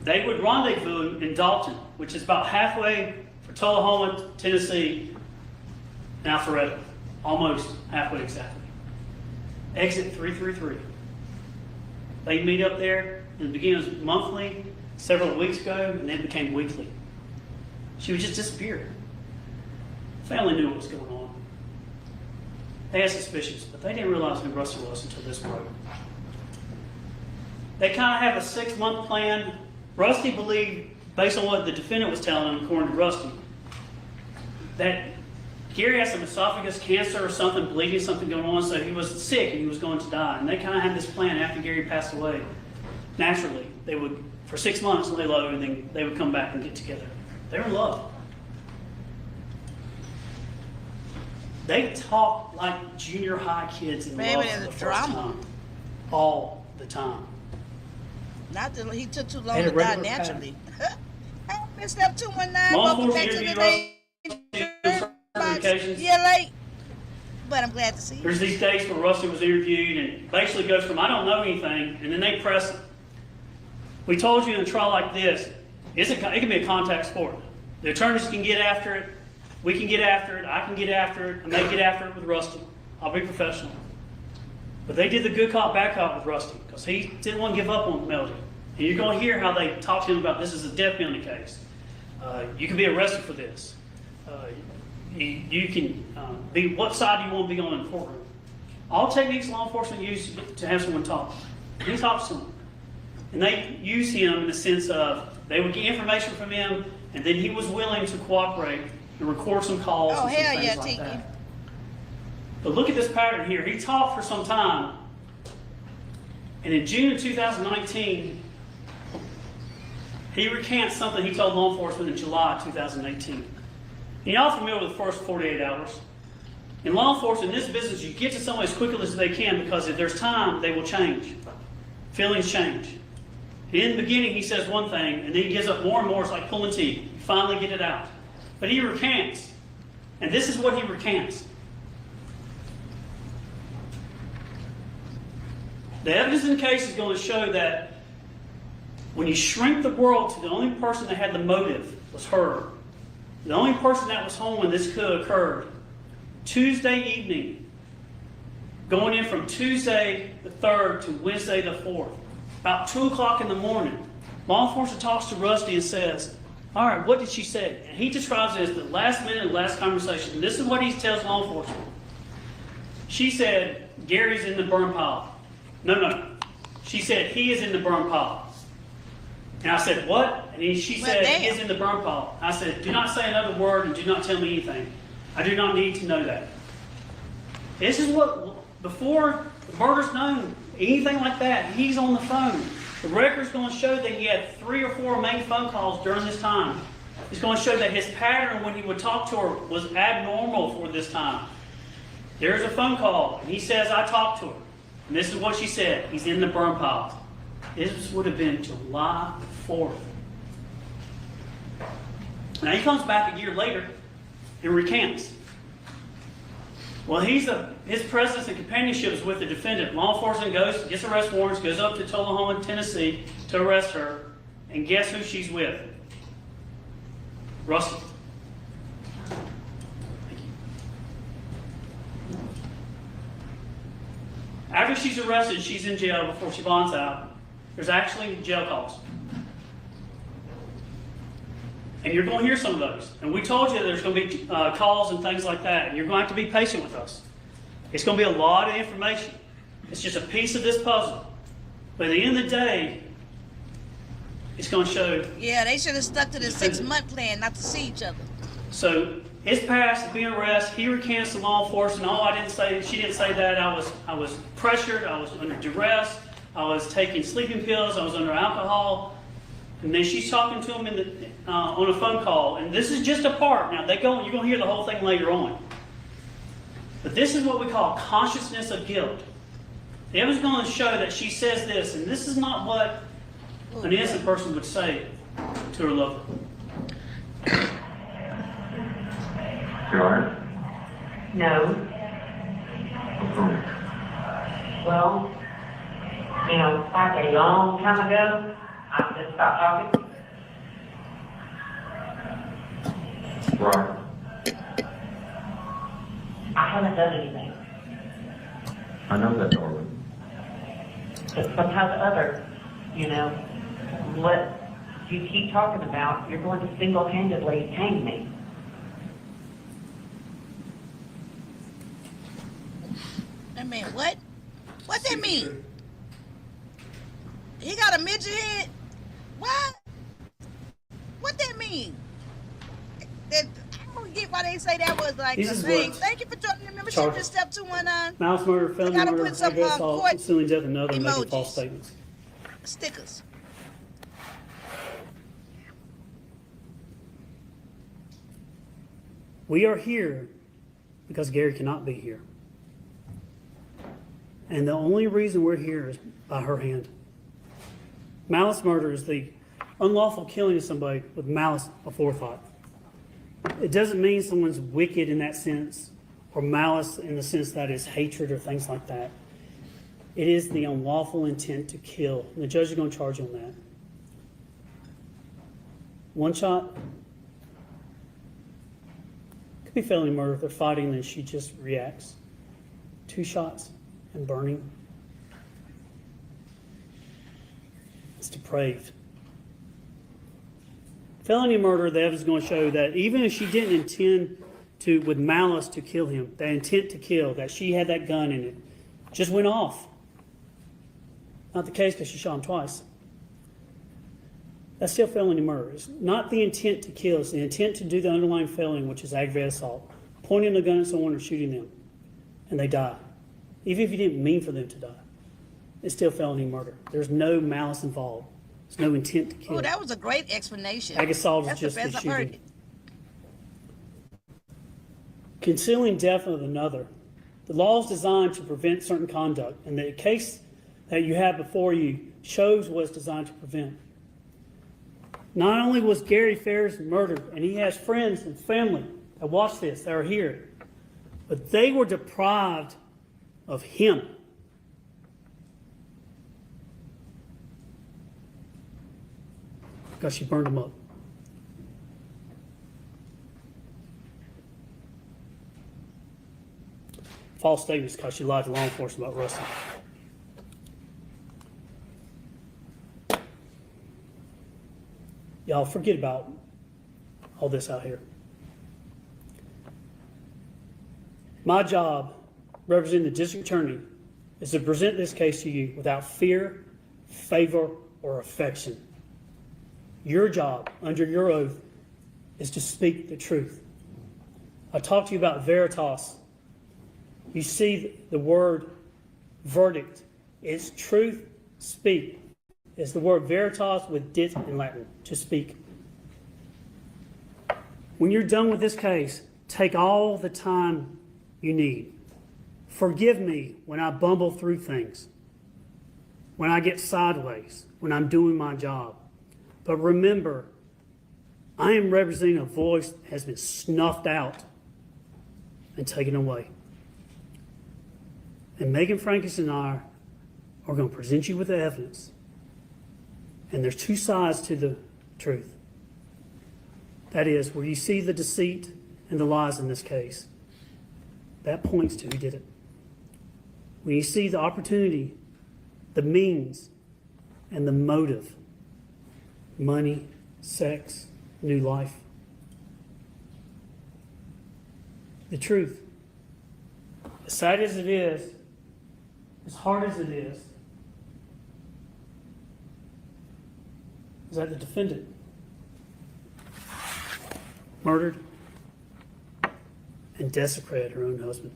[SPEAKER 3] They would rendezvous in Dalton, which is about halfway from Tullahoma, Tennessee, and Alpharetta. Almost halfway exactly. Exit 333. They'd meet up there, and it began as monthly, several weeks ago, and then it became weekly. She would just disappear. Family knew what was going on. They had suspicions, but they didn't realize who Rusty was until this broke. They kind of have a 6-month plan. Rusty believed, based on what the defendant was telling him, according to Rusty, that Gary had some esophagus cancer or something, bleeding, something going on, so he was sick and he was going to die. And they kind of had this plan after Gary passed away. Naturally, they would, for 6 months, lay low, and then they would come back and get together. They were in love. They talk like junior high kids in love for the first time. All the time.
[SPEAKER 1] Not that he took too long to die naturally. I messed up 219. Welcome back to the day. Yeah, late. But I'm glad to see you.
[SPEAKER 3] There's these days where Rusty was interviewed and basically goes from, I don't know anything, and then they press it. We told you in a trial like this, it can be a contact sport. The attorneys can get after it. We can get after it. I can get after it. I may get after it with Rusty. I'll be professional. But they did the good cop, bad cop with Rusty because he didn't want to give up on Melody. And you're going to hear how they talk to him about this is a death penalty case. You can be arrested for this. You can be, what side do you want to be on in the courtroom? All techniques law enforcement use to have someone talk. He talks to them. And they use him in the sense of they would get information from him, and then he was willing to cooperate and record some calls and some things like that. But look at this pattern here. He talked for some time, and in June of 2019, he recants something he told law enforcement in July 2018. And y'all familiar with the first 48 hours? In law enforcement, in this business, you get to someone as quickly as they can because if there's time, they will change. Feelings change. In the beginning, he says one thing, and then he gives up more and more. It's like pulling teeth. You finally get it out. But he recants. And this is what he recants. The evidence in the case is going to show that when you shrink the world to the only person that had the motive was her, the only person that was home when this could have occurred, Tuesday evening, going in from Tuesday the 3rd to Wednesday the 4th, about 2 o'clock in the morning, law enforcement talks to Rusty and says, all right, what did she say? And he describes it as the last minute of the last conversation. And this is what he tells law enforcement. She said, Gary's in the burn pile. No. She said, he is in the burn pile. And I said, what? And she said, he is in the burn pile. I said, do not say another word and do not tell me anything. I do not need to know that. This is what, before the murder's known, anything like that, he's on the phone. The record's going to show that he had 3 or 4 main phone calls during this time. It's going to show that his pattern when he would talk to her was abnormal for this time. There's a phone call, and he says, I talked to her. And this is what she said. He's in the burn pile. This would have been July 4th. Now he comes back a year later and recants. Well, his presence and companionship is with the defendant. Law enforcement goes, gets arrest warrants, goes up to Tullahoma, Tennessee to arrest her, and guess who she's with? Rusty. After she's arrested, she's in jail before she bonds out. There's actually jail calls. And you're going to hear some of those. And we told you there's going to be calls and things like that. And you're going to have to be patient with us. It's going to be a lot of information. It's just a piece of this puzzle. But at the end of the day, it's going to show.
[SPEAKER 1] Yeah, they should have stuck to the 6-month plan not to see each other.
[SPEAKER 3] So his past, being arrested, he recants to law enforcement. Oh, she didn't say that. I was pressured. I was under duress. I was taking sleeping pills. I was under alcohol. And then she's talking to him on a phone call. And this is just a part. Now, you're going to hear the whole thing later on. But this is what we call consciousness of guilt. The evidence is going to show that she says this, and this is not what an innocent person would say to her lover.
[SPEAKER 4] Sure.
[SPEAKER 5] No. Well, like a long time ago, I just stopped talking.
[SPEAKER 4] Right.
[SPEAKER 5] I haven't done anything.
[SPEAKER 4] I know that, Norman.
[SPEAKER 5] But sometimes others, what you keep talking about, you're going to single-handedly hang me.
[SPEAKER 1] I mean, what? What that mean? He got a midget head? What? What that mean? I don't get why they say that was like
[SPEAKER 3] This
[SPEAKER 1] a
[SPEAKER 3] is
[SPEAKER 1] thing.
[SPEAKER 3] what
[SPEAKER 1] Thank you for joining the membership
[SPEAKER 3] charges.
[SPEAKER 1] to Step 219.
[SPEAKER 3] Malice murder, felony
[SPEAKER 1] gotta
[SPEAKER 3] murder,
[SPEAKER 1] put some,
[SPEAKER 3] aggravated assault,
[SPEAKER 1] court
[SPEAKER 3] concealing death, and other making
[SPEAKER 1] emojis.
[SPEAKER 3] false statements.
[SPEAKER 1] Stickers.
[SPEAKER 3] We are here because Gary cannot be here. And the only reason we're here is by her hand. Malice murder is the unlawful killing of somebody with malice aforethought. It doesn't mean someone's wicked in that sense, or malice in the sense that is hatred or things like that. It is the unlawful intent to kill. And the judge is going to charge you on that. One shot. Could be felony murder if they're fighting and she just reacts. 2 shots and burning. It's depraved. Felony murder, the evidence is going to show that even if she didn't intend to, with malice, to kill him, that intent to kill, that she had that gun in it, just went off. Not the case because she shot him twice. That's still felony murder. It's not the intent to kill, it's the intent to do the underlying felony, which is aggravated assault. Pointing the gun at someone or shooting them, and they die. Even if you didn't mean for them to die, it's still felony murder. There's no malice involved. There's no intent to kill.
[SPEAKER 1] Oh, that was a great explanation.
[SPEAKER 3] Ag assault is
[SPEAKER 1] That's
[SPEAKER 3] just
[SPEAKER 1] the
[SPEAKER 3] the
[SPEAKER 1] best I've heard
[SPEAKER 3] shooting.
[SPEAKER 1] it.
[SPEAKER 3] Concealing death of another. The law is designed to prevent certain conduct, and the case that you have before you shows what it's designed to prevent. Not only was Gary Ferris murdered, and he has friends and family that watch this, that are here, but they were deprived of him. Because she burned him up. False statements because she lied to law enforcement about Russell. Y'all forget about all this out here. My job, representing the district attorney, is to present this case to you without fear, favor, or affection. Your job, under your oath, is to speak the truth. I talked to you about veritas. You see the word verdict. It's truth, speak. It's the word veritas with dit in Latin, to speak. When you're done with this case, take all the time you need. Forgive me when I bumble through things, when I get sideways, when I'm doing my job. But remember, I am representing a voice that has been snuffed out and taken away. And Megan Frankis and I are going to present you with the evidence. And there's 2 sides to the truth. That is, where you see the deceit and the lies in this case, that points to who did it. When you see the opportunity, the means, and the motive, money, sex, new life, the truth, as sad as it is, as hard as it is that the defendant murdered and desecrated her own husband.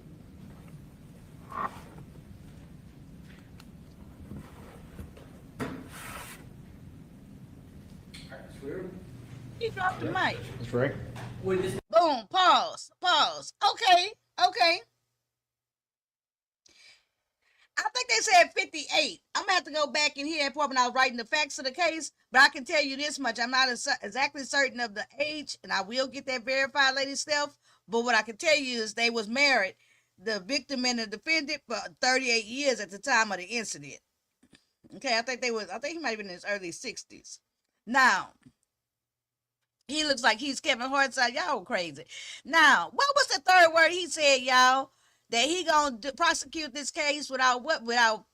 [SPEAKER 1] You dropped the mic.
[SPEAKER 2] That's right.
[SPEAKER 1] Boom. Pause. Okay. I think they said 58. I'm gonna have to go back in here when I was writing the facts of the case, but I can tell you this much: I'm not exactly certain of the age, and I will get that verified, Lady Steph. But what I can tell you is they was married, the victim and the defendant, for 38 years at the time of the incident. Okay, I think he might have been in his early 60s. Now, he looks like he's Kevin Hartside. Y'all crazy. Now, what was the third word he said, y'all? That he gonna prosecute this case without what?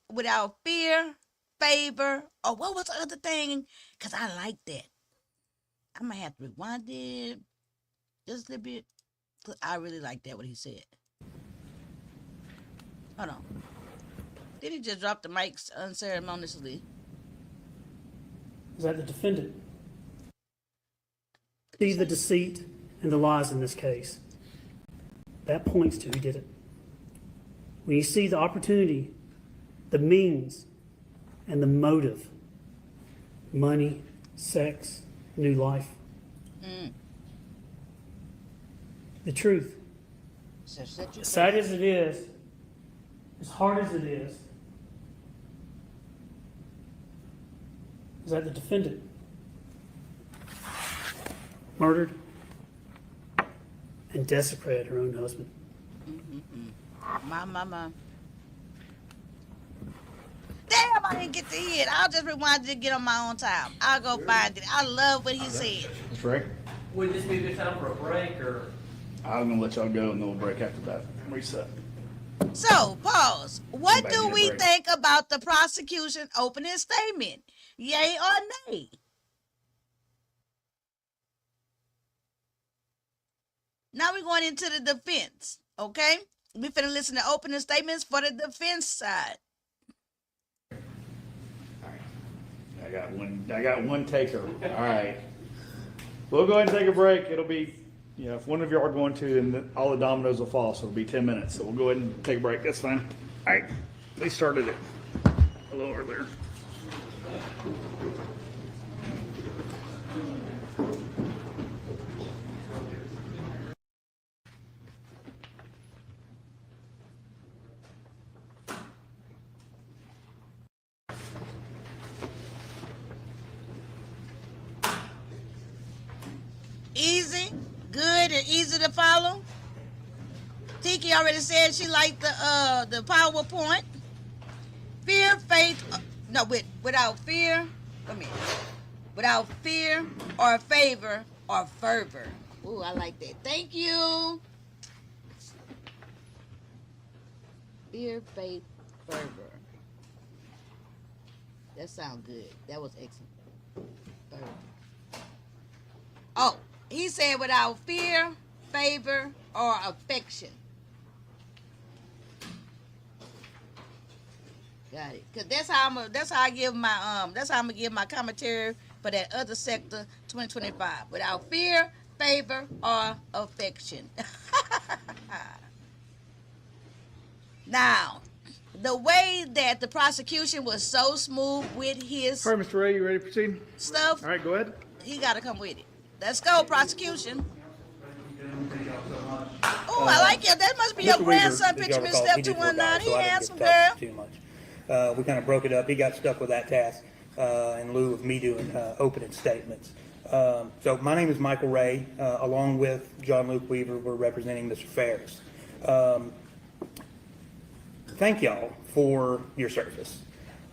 [SPEAKER 1] Without fear, favor, or what was the other thing? Because I like that. I might have to rewind it just a little bit. I really like that, what he said. Hold on. Did he just drop the mics unceremoniously?
[SPEAKER 3] Is that the defendant? See the deceit and the lies in this case. That points to who did it. When you see the opportunity, the means, and the motive, money, sex, new life, the truth, as sad as it is, as hard as it is that the defendant murdered and desecrated her own husband.
[SPEAKER 1] My. Damn, I didn't get to hear it. I'll just rewind it to get on my own time. I'll go find it. I love what he said.
[SPEAKER 2] That's right.
[SPEAKER 6] Would this be a good time for a break, or?
[SPEAKER 2] I'm gonna let y'all go and then we'll break after that. Reset.
[SPEAKER 1] So, pause. What
[SPEAKER 2] Somebody
[SPEAKER 1] do
[SPEAKER 2] need a
[SPEAKER 1] we
[SPEAKER 2] break.
[SPEAKER 1] think about the prosecution opening statement? Yay or nay? Now we're going into the defense, okay? We finna listen to opening statements for the defense side.
[SPEAKER 2] I got one taker. All right. We'll go ahead and take a break. It'll be, if one of you are going to, then all the dominoes will fall, so it'll be 10 minutes. So we'll go ahead and take a break. That's fine. All right. They started it a little earlier.
[SPEAKER 1] Easy, good, and easy to follow. Tiki already said she liked the PowerPoint. Fear, faith, without fear. Wait a minute. Without fear or favor or fervor. Ooh, I like that. Thank you. Fear, faith, fervor. That sounds good. That was excellent. Fervor. Oh, he said without fear, favor, or affection. Got it. Cause that's how I give my that's how I'm gonna give my commentary for that other sector 2025. Without fear, favor, or affection. Now, the way that the prosecution was so smooth with his
[SPEAKER 2] All right, Mr. Ray, you ready to proceed?
[SPEAKER 1] stuff,
[SPEAKER 2] All right, go ahead.
[SPEAKER 1] he gotta come with it. Let's go, prosecution. Oh, I like it. That must be your
[SPEAKER 7] Mr. Weaver,
[SPEAKER 1] grandson
[SPEAKER 7] as y'all
[SPEAKER 1] picture, Miss
[SPEAKER 7] recall,
[SPEAKER 1] Steph
[SPEAKER 7] he just
[SPEAKER 1] 219.
[SPEAKER 7] retired,
[SPEAKER 1] He
[SPEAKER 7] so I didn't
[SPEAKER 1] handsome
[SPEAKER 7] get to talk
[SPEAKER 1] girl.
[SPEAKER 7] too much. We kind of broke it up. He got stuck with that task in lieu of me doing opening statements. So my name is Michael Ray. Along with John Luke Weaver, we're representing Mr. Ferris. Thank y'all for your service.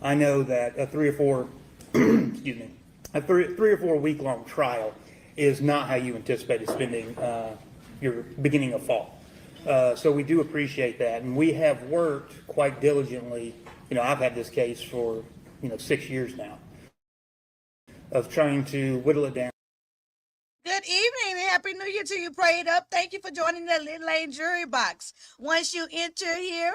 [SPEAKER 7] I know that a 3 or 4, excuse me, a 3 or 4 week long trial is not how you anticipated spending your beginning of fall. So we do appreciate that, and we have worked quite diligently. I've had this case for 6 years now, of trying to whittle it down.
[SPEAKER 1] Good evening and Happy New Year to you, Prayed Up. Thank you for joining the Little Lane Jury Box. Once you enter here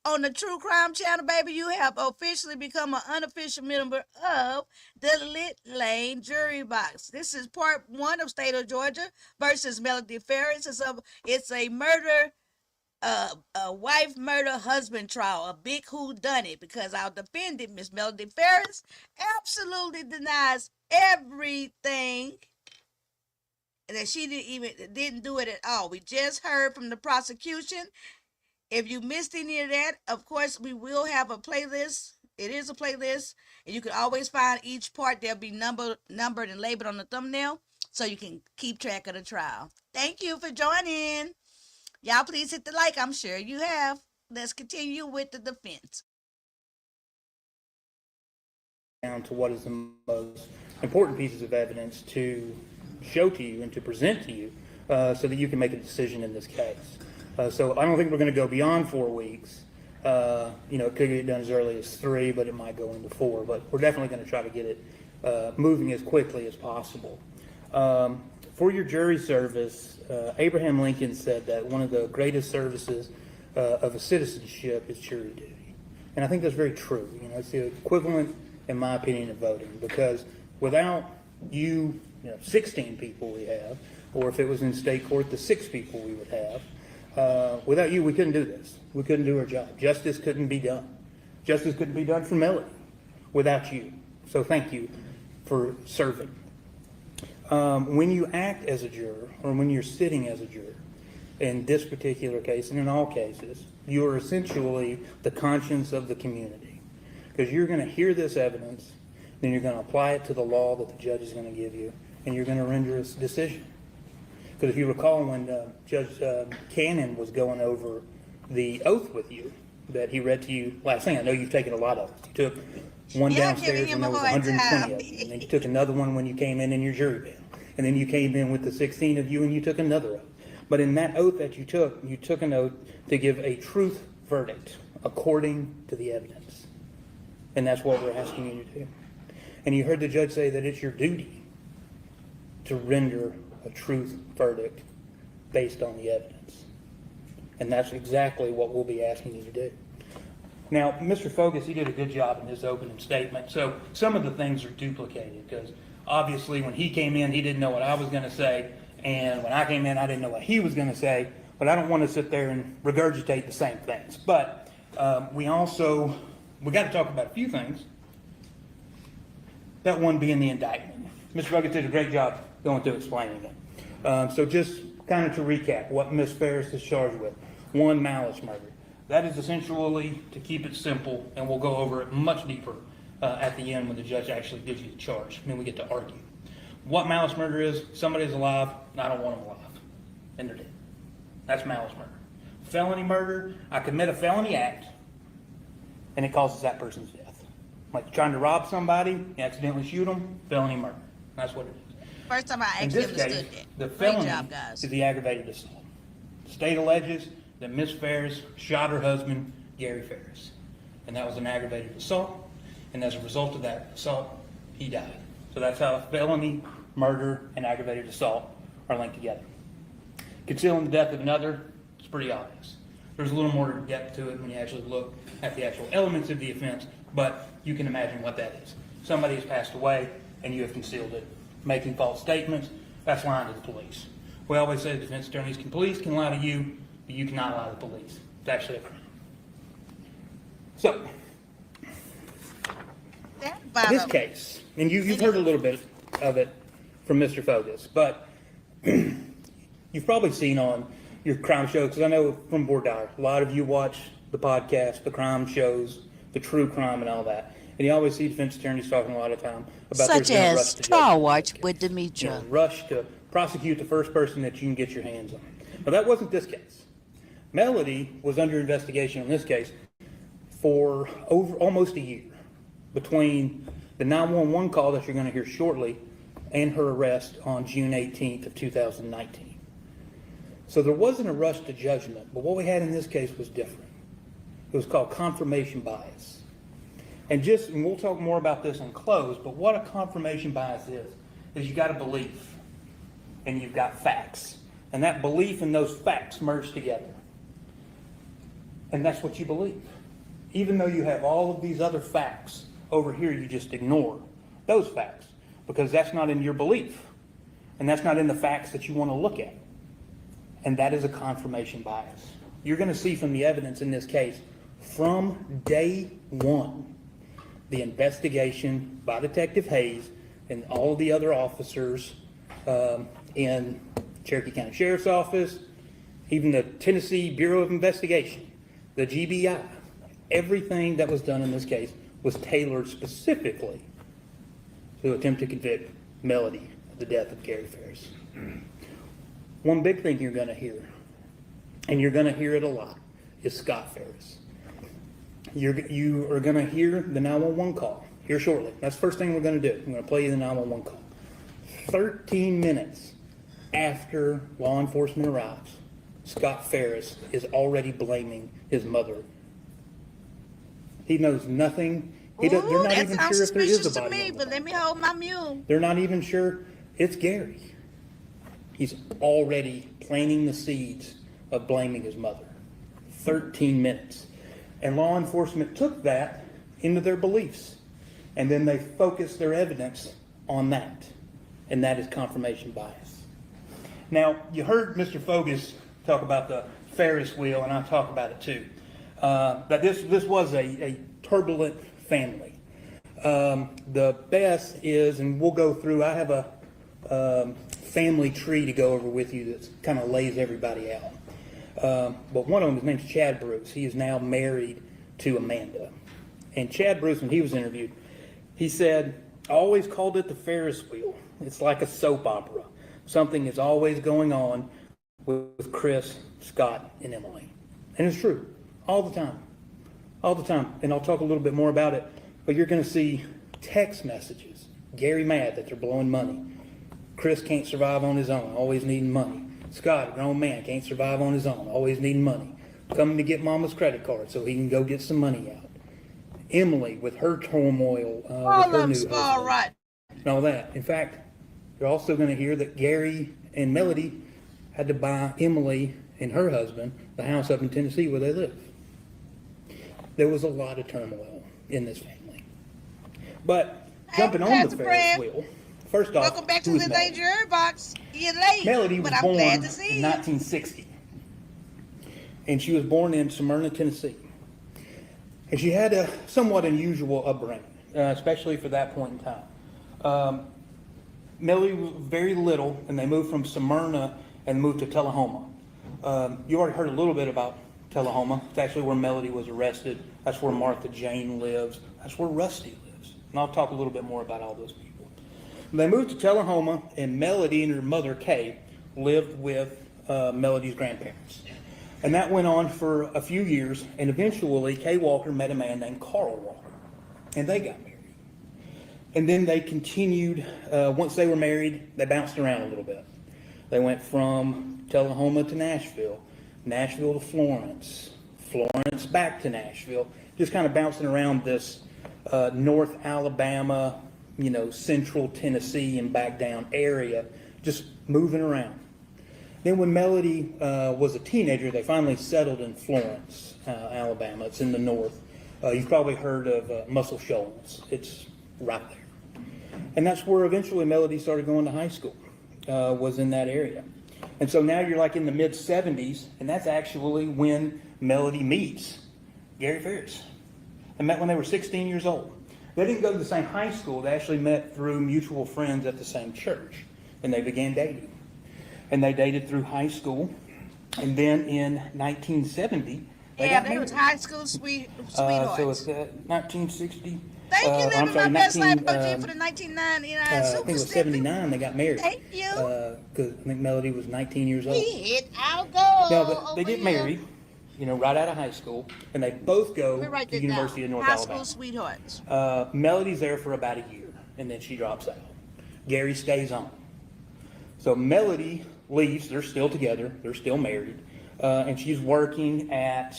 [SPEAKER 1] on the True Crime Channel, baby, you have officially become an unofficial member of the Little Lane Jury Box. This is part 1 of State of Georgia versus Melody Ferris. It's a murder, a wife murder husband trial, a big whodunit, because our defendant, Miss Melody Ferris, absolutely denies everything that she didn't do it at all. We just heard from the prosecution. If you missed any of that, of course, we will have a playlist. It is a playlist, and you can always find each part. They'll be numbered and labeled on the thumbnail, so you can keep track of the trial. Thank you for joining. Y'all please hit the like. I'm sure you have. Let's continue with the defense.
[SPEAKER 7] Down to what is the most important pieces of evidence to show to you and to present to you, so that you can make a decision in this case. So I don't think we're going to go beyond 4 weeks. It could get done as early as 3, but it might go into 4. But we're definitely going to try to get it moving as quickly as possible. For your jury service, Abraham Lincoln said that one of the greatest services of a citizenship is jury duty. And I think that's very true. It's the equivalent, in my opinion, of voting, because without you, 16 people we have, or if it was in state court, the 6 people we would have, without you, we couldn't do this. We couldn't do our job. Justice couldn't be done. Justice couldn't be done for Melody without you. So thank you for serving. When you act as a juror, or when you're sitting as a juror, in this particular case, and in all cases, you are essentially the conscience of the community. Because you're going to hear this evidence, then you're going to apply it to the law that the judge is going to give you, and you're going to render a decision. Because if you recall, when Judge Cannon was going over the oath with you, that he read to you last thing. I know you've taken a lot of it. You took one
[SPEAKER 1] Yeah, I'm
[SPEAKER 7] downstairs
[SPEAKER 1] giving
[SPEAKER 7] when
[SPEAKER 1] him
[SPEAKER 7] there
[SPEAKER 1] a
[SPEAKER 7] was
[SPEAKER 1] hard
[SPEAKER 7] 120 of
[SPEAKER 1] time.
[SPEAKER 7] you. And then you took another one when you came in your jury bill. And then you came in with the 16 of you and you took another oath. But in that oath that you took an oath to give a truth verdict according to the evidence. And that's what we're asking you to do. And you heard the judge say that it's your duty to render a truth verdict based on the evidence. And that's exactly what we'll be asking you to do. Now, Mr. Fogus, he did a good job in his opening statement. So some of the things are duplicated because obviously when he came in, he didn't know what I was going to say. And when I came in, I didn't know what he was going to say. But I don't want to sit there and regurgitate the same things. But we got to talk about a few things. That one being the indictment. Mr. Fogus did a great job going through explaining it. So just kind of to recap what Ms. Ferris is charged with. One, malice murder. That is essentially, to keep it simple, and we'll go over it much deeper at the end when the judge actually gives you the charge. And then we get to argue. What malice murder is, somebody's alive, and I don't want them alive. And they're dead. That's malice murder. Felony murder, I commit a felony act, and it causes that person's death. Like trying to rob somebody, you accidentally shoot them, felony murder. That's what it is.
[SPEAKER 1] First time I
[SPEAKER 7] In
[SPEAKER 1] actually
[SPEAKER 7] this case,
[SPEAKER 1] understood
[SPEAKER 7] the
[SPEAKER 1] that. Great
[SPEAKER 7] felony
[SPEAKER 1] job, guys.
[SPEAKER 7] is the aggravated assault. The state alleges that Miss Ferris shot her husband, Gary Ferris. And that was an aggravated assault. And as a result of that assault, he died. So that's how felony, murder, and aggravated assault are linked together. Concealing the death of another, it's pretty obvious. There's a little more depth to it when you actually look at the actual elements of the offense, but you can imagine what that is. Somebody has passed away, and you have concealed it. Making false statements, that's lying to the police. We always say defense attorneys can lie to you, but you cannot lie to the police. It's actually a crime. So, this case, and you've heard a little bit of it from Mr. Fogus, but you've probably seen on your crime shows, because I know from Bordier, a lot of you watch the podcast, the crime shows, the true crime and all that. And you always see defense attorneys talking a lot of time about
[SPEAKER 1] Such
[SPEAKER 7] there's been a rush
[SPEAKER 1] as
[SPEAKER 7] to
[SPEAKER 1] Trial
[SPEAKER 7] judgment.
[SPEAKER 1] Watch with
[SPEAKER 7] You
[SPEAKER 1] Demetra.
[SPEAKER 7] know, rush to prosecute the first person that you can get your hands on. Now, that wasn't this case. Melody was under investigation in this case for over almost a year between the 911 call that you're going to hear shortly and her arrest on June 18th of 2019. So there wasn't a rush to judgment, but what we had in this case was different. It was called confirmation bias. And we'll talk more about this in close, but what a confirmation bias is you got a belief and you've got facts. And that belief and those facts merge together. And that's what you believe. Even though you have all of these other facts over here, you just ignore those facts because that's not in your belief. And that's not in the facts that you want to look at. And that is a confirmation bias. You're going to see from the evidence in this case, from day one, the investigation by Detective Hayes and all of the other officers in Cherokee County Sheriff's Office, even the Tennessee Bureau of Investigation, the GBI, everything that was done in this case was tailored specifically to attempt to convict Melody of the death of Gary Ferris. One big thing you're going to hear, and you're going to hear it a lot, is Scott Ferris. You are going to hear the 911 call here shortly. That's the first thing we're going to do. I'm going to play you the 911 call. 13 minutes after law enforcement arrives, Scott Ferris is already blaming his mother. He knows nothing. They're not
[SPEAKER 1] that
[SPEAKER 7] even
[SPEAKER 1] sounds
[SPEAKER 7] sure if there is a
[SPEAKER 1] suspicious to
[SPEAKER 7] body
[SPEAKER 1] me,
[SPEAKER 7] on the
[SPEAKER 1] but let
[SPEAKER 7] body.
[SPEAKER 1] me hold my mule.
[SPEAKER 7] They're not even sure it's Gary. He's already planting the seeds of blaming his mother. 13 minutes. And law enforcement took that into their beliefs. And then they focused their evidence on that. And that is confirmation bias. Now, you heard Mr. Fogus talk about the Ferris wheel, and I talk about it too. That this was a turbulent family. The best is, and we'll go through, I have a family tree to go over with you that kind of lays everybody out. But one of them, his name's Chad Bruce. He is now married to Amanda. And Chad Bruce, when he was interviewed, he said, I always called it the Ferris wheel. It's like a soap opera. Something is always going on with Chris, Scott, and Emily. And it's true, all the time. all the time, and I'll talk a little bit more about it, but you're gonna see text messages. Gary mad that they're blowing money. Chris can't survive on his own, always needing money. Scott, a grown man, can't survive on his own, always needing money. Coming to get mama's credit card so he can go get some money out. Emily with her turmoil with her new husband
[SPEAKER 1] All right.
[SPEAKER 7] and all that. In fact, you're also going to hear that Gary and Melody had to buy Emily and her husband the house up in Tennessee where they live. There was a lot of turmoil in this family. But jumping on the
[SPEAKER 1] Pastor
[SPEAKER 7] Ferris
[SPEAKER 1] Fred.
[SPEAKER 7] wheel, first off,
[SPEAKER 1] Welcome back to
[SPEAKER 7] who
[SPEAKER 1] the
[SPEAKER 7] is Melody?
[SPEAKER 1] Danger Box. You're late,
[SPEAKER 7] Melody was
[SPEAKER 1] but I'm
[SPEAKER 7] born
[SPEAKER 1] glad
[SPEAKER 7] in
[SPEAKER 1] to see you.
[SPEAKER 7] 1960. And she was born in Smyrna, Tennessee. And she had a somewhat unusual upbringing, especially for that point in time. Melody was very little, and they moved from Smyrna and moved to Tullahoma. You already heard a little bit about Tullahoma. It's actually where Melody was arrested. That's where Martha Jane lives. That's where Rusty lives. And I'll talk a little bit more about all those people. They moved to Tullahoma, and Melody and her mother, Kay, lived with Melody's grandparents. And that went on for a few years, and eventually Kay Walker met a man named Carl Walker, and they got married. And then they continued, once they were married, they bounced around a little bit. They went from Tullahoma to Nashville, Nashville to Florence, Florence back to Nashville, just kind of bouncing around this North Alabama, Central Tennessee and back down area, just moving around. Then when Melody was a teenager, they finally settled in Florence, Alabama. It's in the north. You've probably heard of Muscle Shoals. It's right there. And that's where eventually Melody started going to high school, was in that area. And so now you're like in the mid-70s, and that's actually when Melody meets Gary Ferris. They met when they were 16 years old. They didn't go to the same high school. They actually met through mutual friends at the same church, and they began dating. And they dated through high school, and then in 1970, they got
[SPEAKER 1] They
[SPEAKER 7] married.
[SPEAKER 1] was high school sweethearts.
[SPEAKER 7] So it's 1960.
[SPEAKER 1] Thank you,
[SPEAKER 7] I'm
[SPEAKER 1] living
[SPEAKER 7] sorry,
[SPEAKER 1] my best life
[SPEAKER 7] 19,
[SPEAKER 1] OG for the 1999
[SPEAKER 7] I think
[SPEAKER 1] Super
[SPEAKER 7] it was
[SPEAKER 1] Snippet.
[SPEAKER 7] 79 they got married.
[SPEAKER 1] Thank you.
[SPEAKER 7] Because I think Melody was 19 years old.
[SPEAKER 1] We hit our goal.
[SPEAKER 7] No, but they
[SPEAKER 1] over
[SPEAKER 7] get
[SPEAKER 1] here.
[SPEAKER 7] married, right out of high school, and they both go
[SPEAKER 1] Let me write
[SPEAKER 7] to
[SPEAKER 1] that
[SPEAKER 7] the University
[SPEAKER 1] down.
[SPEAKER 7] of North
[SPEAKER 1] High
[SPEAKER 7] Alabama.
[SPEAKER 1] school sweethearts.
[SPEAKER 7] Melody's there for about a year, and then she drops out. Gary stays on. So Melody leaves. They're still together. They're still married. And she's working at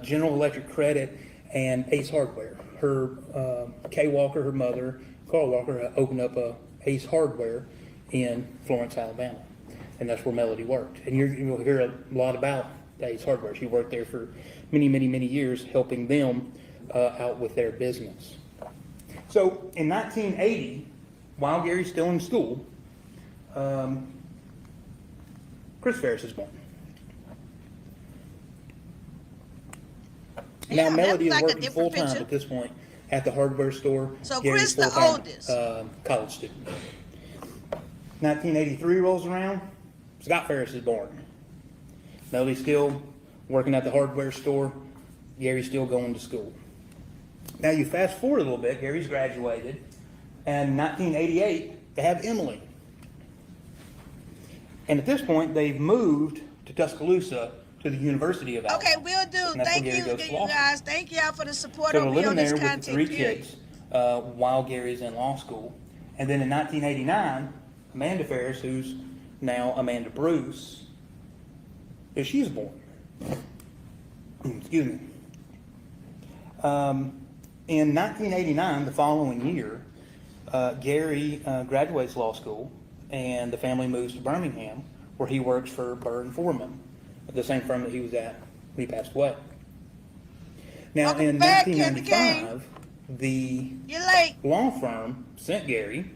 [SPEAKER 7] General Electric Credit and Ace Hardware. Her, Kay Walker, her mother, Carl Walker, opened up a Ace Hardware in Florence, Alabama. And that's where Melody worked. And you'll hear a lot about Ace Hardware. She worked there for many, many, many years, helping them out with their business. So in 1980, while Gary's still in school, Chris Ferris is born.
[SPEAKER 1] Yeah,
[SPEAKER 7] Now Melody is
[SPEAKER 1] that's like a
[SPEAKER 7] working
[SPEAKER 1] different
[SPEAKER 7] full-time
[SPEAKER 1] picture.
[SPEAKER 7] at this point at the hardware store.
[SPEAKER 1] So
[SPEAKER 7] Gary's
[SPEAKER 1] Chris the
[SPEAKER 7] full-time,
[SPEAKER 1] oldest.
[SPEAKER 7] college student. 1983 rolls around, Scott Ferris is born. Melody's still working at the hardware store. Gary's still going to school. Now you fast forward a little bit, Gary's graduated, and in 1988, they have Emily. And at this point, they've moved to Tuscaloosa to the University of Alabama.
[SPEAKER 1] Okay, we'll do.
[SPEAKER 7] And that's
[SPEAKER 1] Thank
[SPEAKER 7] where
[SPEAKER 1] you,
[SPEAKER 7] Gary goes to law
[SPEAKER 1] you guys. Thank y'all for the support
[SPEAKER 7] So
[SPEAKER 1] over
[SPEAKER 7] they're
[SPEAKER 1] here
[SPEAKER 7] living
[SPEAKER 1] on this
[SPEAKER 7] there with the
[SPEAKER 1] content
[SPEAKER 7] three
[SPEAKER 1] period.
[SPEAKER 7] kids while Gary's in law school. And then in 1989, Amanda Ferris, who's now Amanda Bruce, she's born. Excuse me. In 1989, the following year, Gary graduates law school, and the family moves to Birmingham, where he works for Burr and Foreman, the same firm that he was at when he passed away. Now,
[SPEAKER 1] Welcome
[SPEAKER 7] in
[SPEAKER 1] back,
[SPEAKER 7] 1995, the
[SPEAKER 1] You're late.
[SPEAKER 7] law firm sent Gary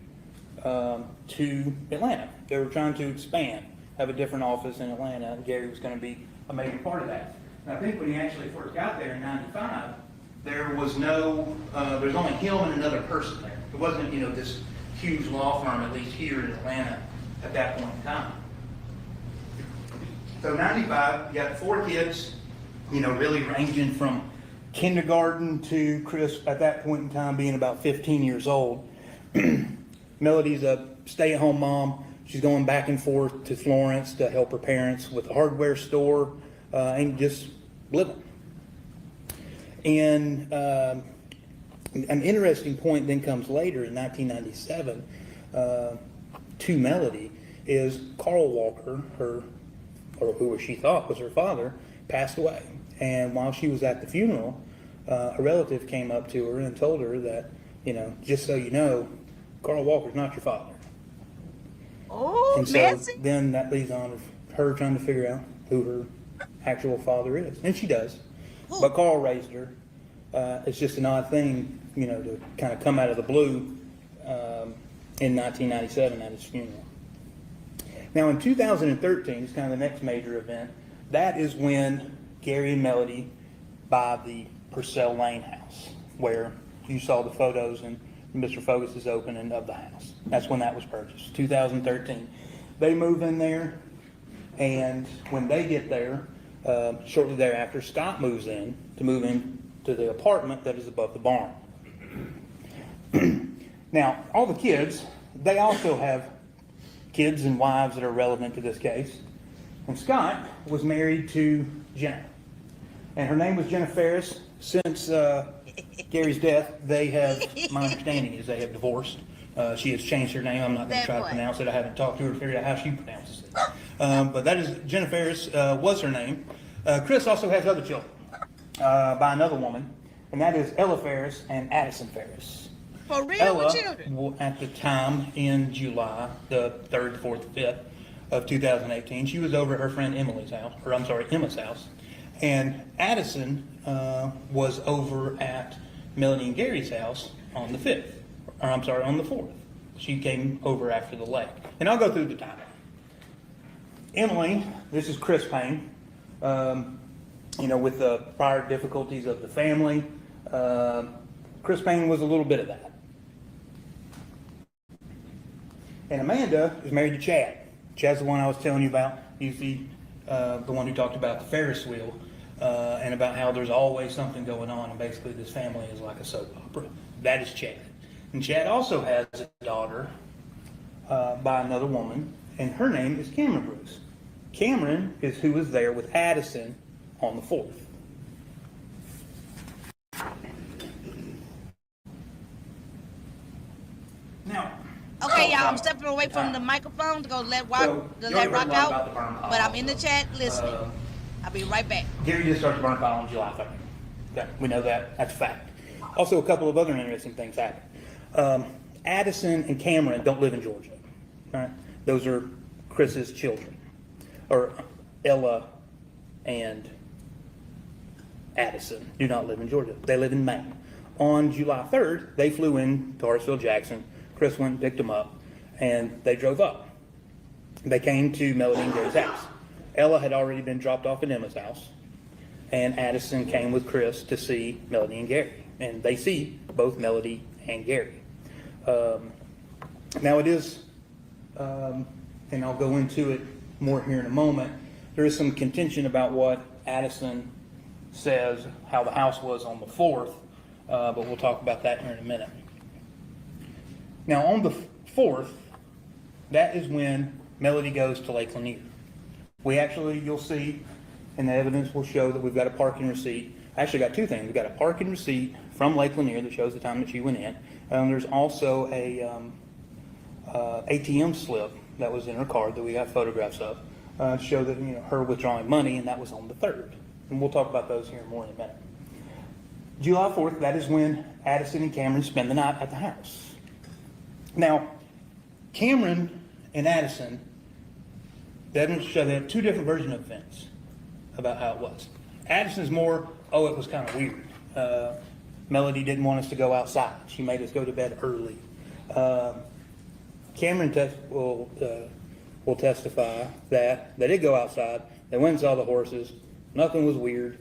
[SPEAKER 7] to Atlanta. They were trying to expand, have a different office in Atlanta, and Gary was going to be a major part of that. And I think when he actually first got there in 95, there was there's only him and another person there. It wasn't, this huge law firm, at least here in Atlanta, at that point in time. So 95, you got 4 kids, really ranging from kindergarten to Chris at that point in time being about 15 years old. Melody's a stay-at-home mom. She's going back and forth to Florence to help her parents with a hardware store and just living. In an interesting point then comes later in 1997 to Melody is Carl Walker, or who she thought was her father, passed away. And while she was at the funeral, a relative came up to her and told her that, just so you know, Carl Walker's not your father.
[SPEAKER 1] Oh,
[SPEAKER 7] And so
[SPEAKER 1] Nancy.
[SPEAKER 7] then that leads on to her trying to figure out who her actual father is. And she does.
[SPEAKER 1] Who?
[SPEAKER 7] But Carl raised her. It's just an odd thing, to kind of come out of the blue in 1997 at his funeral. Now in 2013, it's kind of the next major event, that is when Gary and Melody buy the Purcell Lane house, where you saw the photos in Mr. Fogus's opening of the house. That's when that was purchased, 2013. They move in there, and when they get there, shortly thereafter, Scott moves in to the apartment that is above the barn. Now, all the kids, they also have kids and wives that are relevant to this case. And Scott was married to Jenna. And her name was Jenna Ferris. Since Gary's death, my understanding is they have divorced. She has changed her name. I'm not going to try to pronounce it. I haven't talked to her to figure out how she pronounces it. But that is, Jenna Ferris was her name. Chris also has other children by another woman, and that is Ella Ferris and Addison Ferris.
[SPEAKER 1] For real
[SPEAKER 7] Ella,
[SPEAKER 1] with children?
[SPEAKER 7] at the time in July, the 3rd, 4th, 5th of 2018, she was over at her friend Emma's house. And Addison was over at Melanie and Gary's house on the 5th, on the 4th. She came over after the lake. And I'll go through the timeline. Emily, this is Chris Payne, with the prior difficulties of the family. Chris Payne was a little bit of that. And Amanda is married to Chad. Chad's the one I was telling you about. He's the one who talked about the Ferris wheel and about how there's always something going on, and basically this family is like a soap opera. That is Chad. And Chad also has a daughter by another woman, and her name is Cameron Bruce. Cameron is who was there with Addison on the 4th. Now,
[SPEAKER 1] Okay, y'all, I'm stepping away from the microphone to go let rock out, but I'm in the chat listening. I'll be right back.
[SPEAKER 7] Gary did start the burn pile on July 3rd. Okay, we know that. That's a fact. Also, a couple of other interesting things happened. Addison and Cameron don't live in Georgia. All right? Those are Chris's children. Or Ella and Addison do not live in Georgia. They live in Maine. On July 3rd, they flew in to Hartsville-Jackson. Chris went and picked them up, and they drove up. They came to Melody and Gary's house. Ella had already been dropped off at Emma's house, and Addison came with Chris to see Melody and Gary. And they see both Melody and Gary. Now it is, and I'll go into it more here in a moment, there is some contention about what Addison says, how the house was on the 4th, but we'll talk about that here in a minute. Now on the 4th, that is when Melody goes to Lake Lanier. You'll see, and the evidence will show that we've got a parking receipt. I actually got two things. We've got a parking receipt from Lake Lanier that shows the time that she went in. There's also a ATM slip that was in her car that we got photographs of, show that her withdrawing money, and that was on the 3rd. And we'll talk about those here more in a minute. July 4th, that is when Addison and Cameron spend the night at the house. Now, Cameron and Addison, the evidence show they have two different versions of events about how it was. Addison's more, it was kind of weird. Melody didn't want us to go outside. She made us go to bed early. Cameron will testify that they did go outside. They went and saw the horses. Nothing was weird.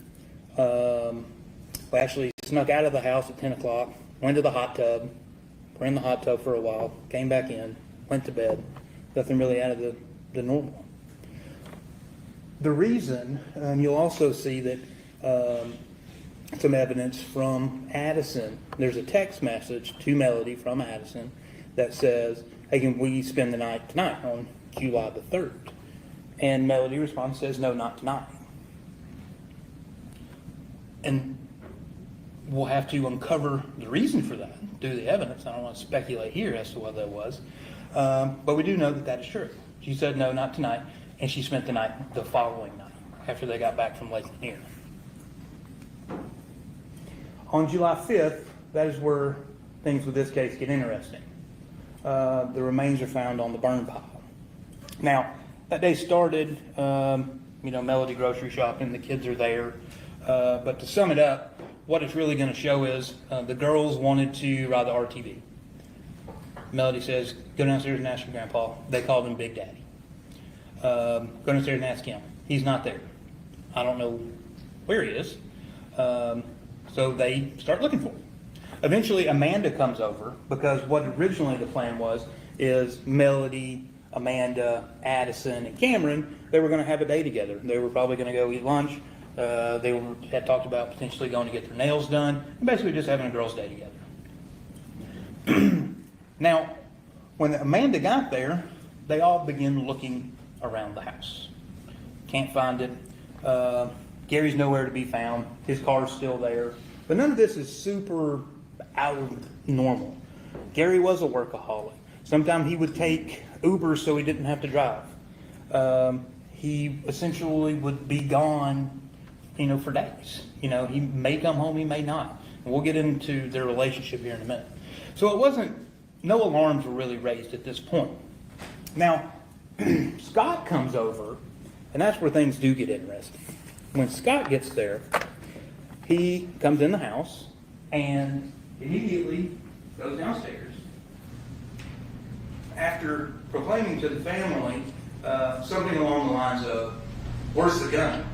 [SPEAKER 7] We actually snuck out of the house at 10 o'clock, went to the hot tub, were in the hot tub for a while, came back in, went to bed. Nothing really out of the normal. The reason, you'll also see that some evidence from Addison. There's a text message to Melody from Addison that says, hey, can we spend the night tonight on July the 3rd? And Melody responds, says, no, not tonight. And we'll have to uncover the reason for that, do the evidence. I don't want to speculate here as to what that was. But we do know that that is true. She said, no, not tonight. And she spent the night the following night after they got back from Lake Lanier. On July 5th, that is where things with this case get interesting. The remains are found on the burn pile. Now, that day started, Melody grocery shopping, the kids are there. But to sum it up, what it's really going to show is the girls wanted to ride the RTV. Melody says, go downstairs and ask your grandpa. They called him Big Daddy. Go downstairs and ask him. He's not there. I don't know where he is. So they start looking for him. Eventually, Amanda comes over because what originally the plan was is Melody, Amanda, Addison, and Cameron, they were going to have a day together. They were probably going to go eat lunch. Had talked about potentially going to get their nails done, and basically just having a girls' day together. Now, when Amanda got there, they all began looking around the house. Can't find it. Gary's nowhere to be found. His car's still there. But none of this is super out of normal. Gary was a workaholic. Sometimes he would take Uber so he didn't have to drive. He essentially would be gone, for days. He may come home, he may not. And we'll get into their relationship here in a minute. So no alarms were really raised at this point. Now, Scott comes over, and that's where things do get interesting. When Scott gets there, he comes in the house and immediately goes downstairs. After proclaiming to the family something along the lines of, where's the gun?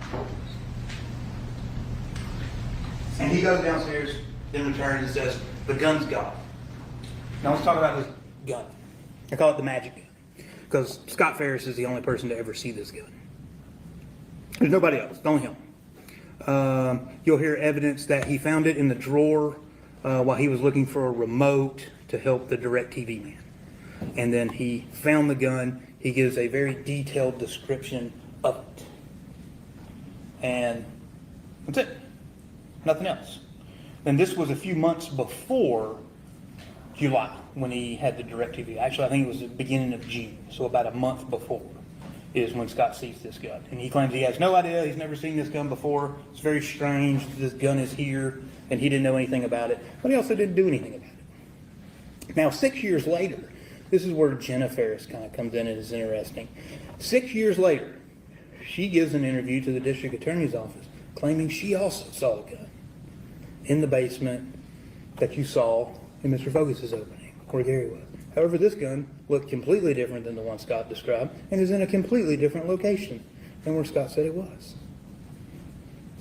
[SPEAKER 7] And he goes downstairs, then returns and says, the gun's gone. Now let's talk about this gun. I call it the magic gun, because Scott Ferris is the only person to ever see this gun. There's nobody else, only him. You'll hear evidence that he found it in the drawer while he was looking for a remote to help the DirecTV man. And then he found the gun. He gives a very detailed description of it. And that's it. Nothing else. And this was a few months before July when he had the DirecTV. Actually, I think it was the beginning of June, so about a month before is when Scott sees this gun. And he claims he has no idea, he's never seen this gun before. It's very strange, this gun is here, and he didn't know anything about it. But he also didn't do anything about it. Now, 6 years later, this is where Jenna Ferris kind of comes in and is interesting. 6 years later, she gives an interview to the district attorney's office claiming she also saw a gun in the basement that you saw in Mr. Focus's opening, where Gary was. However, this gun looked completely different than the one Scott described and is in a completely different location than where Scott said it was.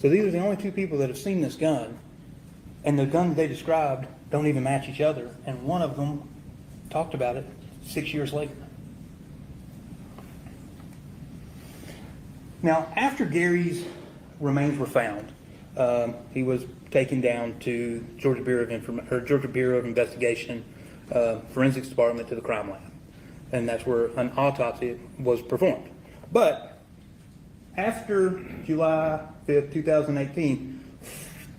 [SPEAKER 7] So these are the only two people that have seen this gun, and the guns they described don't even match each other, and one of them talked about it 6 years later. Now, after Gary's remains were found, he was taken down to Georgia Bureau of Investigation Forensics Department to the crime lab, and that's where an autopsy was performed. But after July 5th, 2018,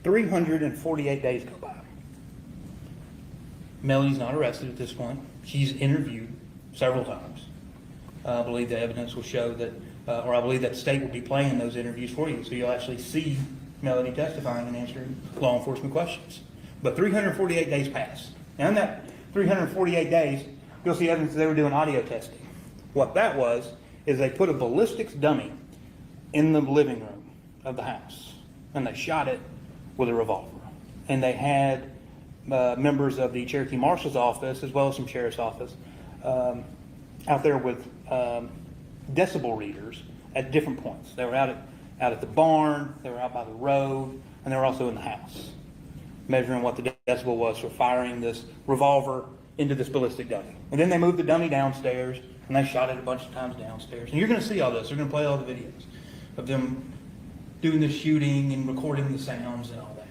[SPEAKER 7] 348 days go by. Melody's not arrested at this point. She's interviewed several times. I believe the evidence will show that, or I believe that the state will be playing those interviews for you, so you'll actually see Melody testifying and answering law enforcement questions. But 348 days pass. Now in that 348 days, you'll see evidence that they were doing audio testing. What that was is they put a ballistics dummy in the living room of the house, and they shot it with a revolver. And they had members of the Cherokee Marshal's office, as well as some sheriff's office, out there with decibel readers at different points. They were out at the barn, they were out by the road, and they were also in the house, measuring what the decibel was for firing this revolver into this ballistic dummy. And then they moved the dummy downstairs, and they shot it a bunch of times downstairs. And you're going to see all this. They're going to play all the videos of them doing the shooting and recording the sounds and all that.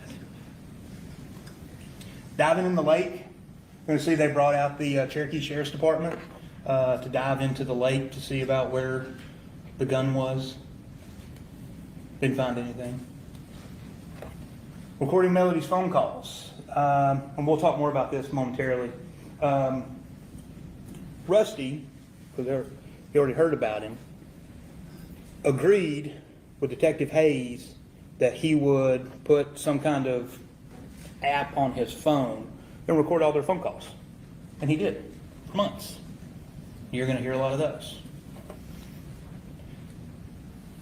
[SPEAKER 7] Diving in the lake, you're going to see they brought out the Cherokee Sheriff's Department to dive into the lake to see about where the gun was. Didn't find anything. recording Melody's phone calls. And we'll talk more about this momentarily. Rusty, because you already heard about him, agreed with Detective Hayes that he would put some kind of app on his phone and record all their phone calls. And he did, for months. You're going to hear a lot of those.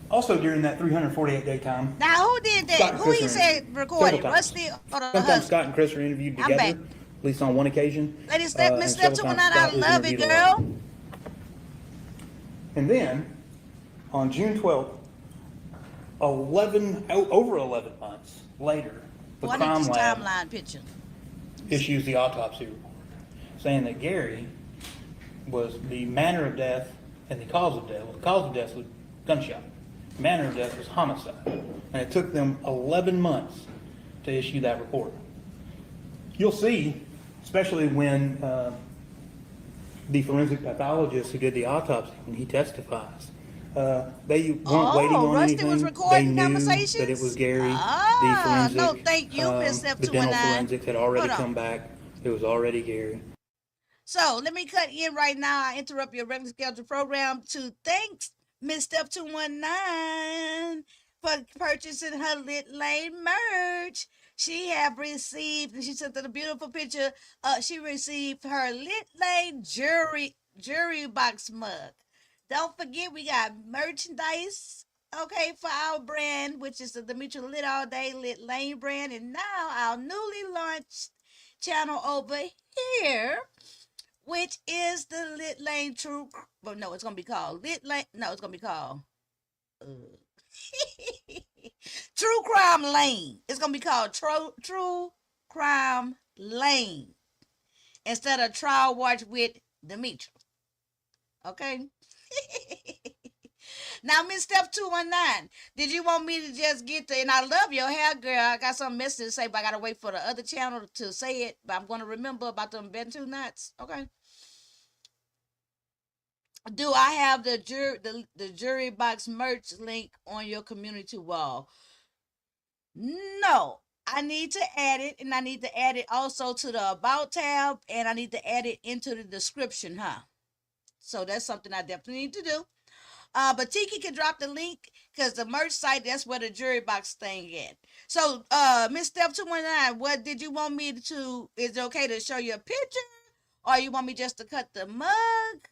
[SPEAKER 7] Also, during that 348-day time,
[SPEAKER 1] Now, who did
[SPEAKER 7] Scott
[SPEAKER 1] that?
[SPEAKER 7] and
[SPEAKER 1] Who
[SPEAKER 7] Chris
[SPEAKER 1] he
[SPEAKER 7] are
[SPEAKER 1] said
[SPEAKER 7] interviewed
[SPEAKER 1] recorded?
[SPEAKER 7] several times.
[SPEAKER 1] Rusty or the
[SPEAKER 7] Sometimes
[SPEAKER 1] husband?
[SPEAKER 7] Scott and Chris are interviewed
[SPEAKER 1] I'm
[SPEAKER 7] together,
[SPEAKER 1] back.
[SPEAKER 7] at least on one occasion.
[SPEAKER 1] Lady Step,
[SPEAKER 7] and
[SPEAKER 1] Miss Step
[SPEAKER 7] several times
[SPEAKER 1] 219, I
[SPEAKER 7] Scott is
[SPEAKER 1] love it,
[SPEAKER 7] interviewed alone.
[SPEAKER 1] girl.
[SPEAKER 7] And then, on June 12th, over 11 months later, the
[SPEAKER 1] Boy, I need
[SPEAKER 7] crime
[SPEAKER 1] this
[SPEAKER 7] lab
[SPEAKER 1] timeline picture.
[SPEAKER 7] issues the autopsy report, saying that Gary was the manner of death and the cause of death. Well, the cause of death was gunshot. The manner of death was homicide. And it took them 11 months to issue that report. You'll see, especially when the forensic pathologist who did the autopsy, when he testifies, they weren't waiting on
[SPEAKER 1] Rusty
[SPEAKER 7] anything.
[SPEAKER 1] was recording
[SPEAKER 7] They knew
[SPEAKER 1] conversations?
[SPEAKER 7] that it was Gary.
[SPEAKER 1] Ah,
[SPEAKER 7] The
[SPEAKER 1] no,
[SPEAKER 7] forensic,
[SPEAKER 1] thank you, Miss Step
[SPEAKER 7] the dental
[SPEAKER 1] 219.
[SPEAKER 7] forensics had already
[SPEAKER 1] Hold on.
[SPEAKER 7] come back. It was already Gary.
[SPEAKER 1] So let me cut in right now. I interrupt your regular scheduled program to thanks Miss Step 219 for purchasing her Lit Lane merch. She have received, and she sent a beautiful picture. She received her Lit Lane jury box mug. Don't forget, we got merchandise, okay, for our brand, which is the Demetra Lit All Day Lit Lane brand, and now our newly launched channel over here, which is the Lit Lane True. Well, no, it's gonna be called Lit Lane. No, it's gonna be called True Crime Lane. It's gonna be called True Crime Lane instead of Trial Watch with Demetra. Okay. Now, Miss Step 219, did you want me to just get the, and I love your hair, girl. I got some message to say, but I gotta wait for the other channel to say it. But I'm gonna remember about them Bentu nuts. Okay. Do I have the jury box merch link on your community wall? No. I need to add it, and I need to add it also to the About tab, and I need to add it into the description, huh? So that's something I definitely need to do. But Tiki can drop the link because the merch site, that's where the jury box thing at. So, Miss Step 219, what did you want me to, is it okay to show you a picture? Or you want me just to cut the mug?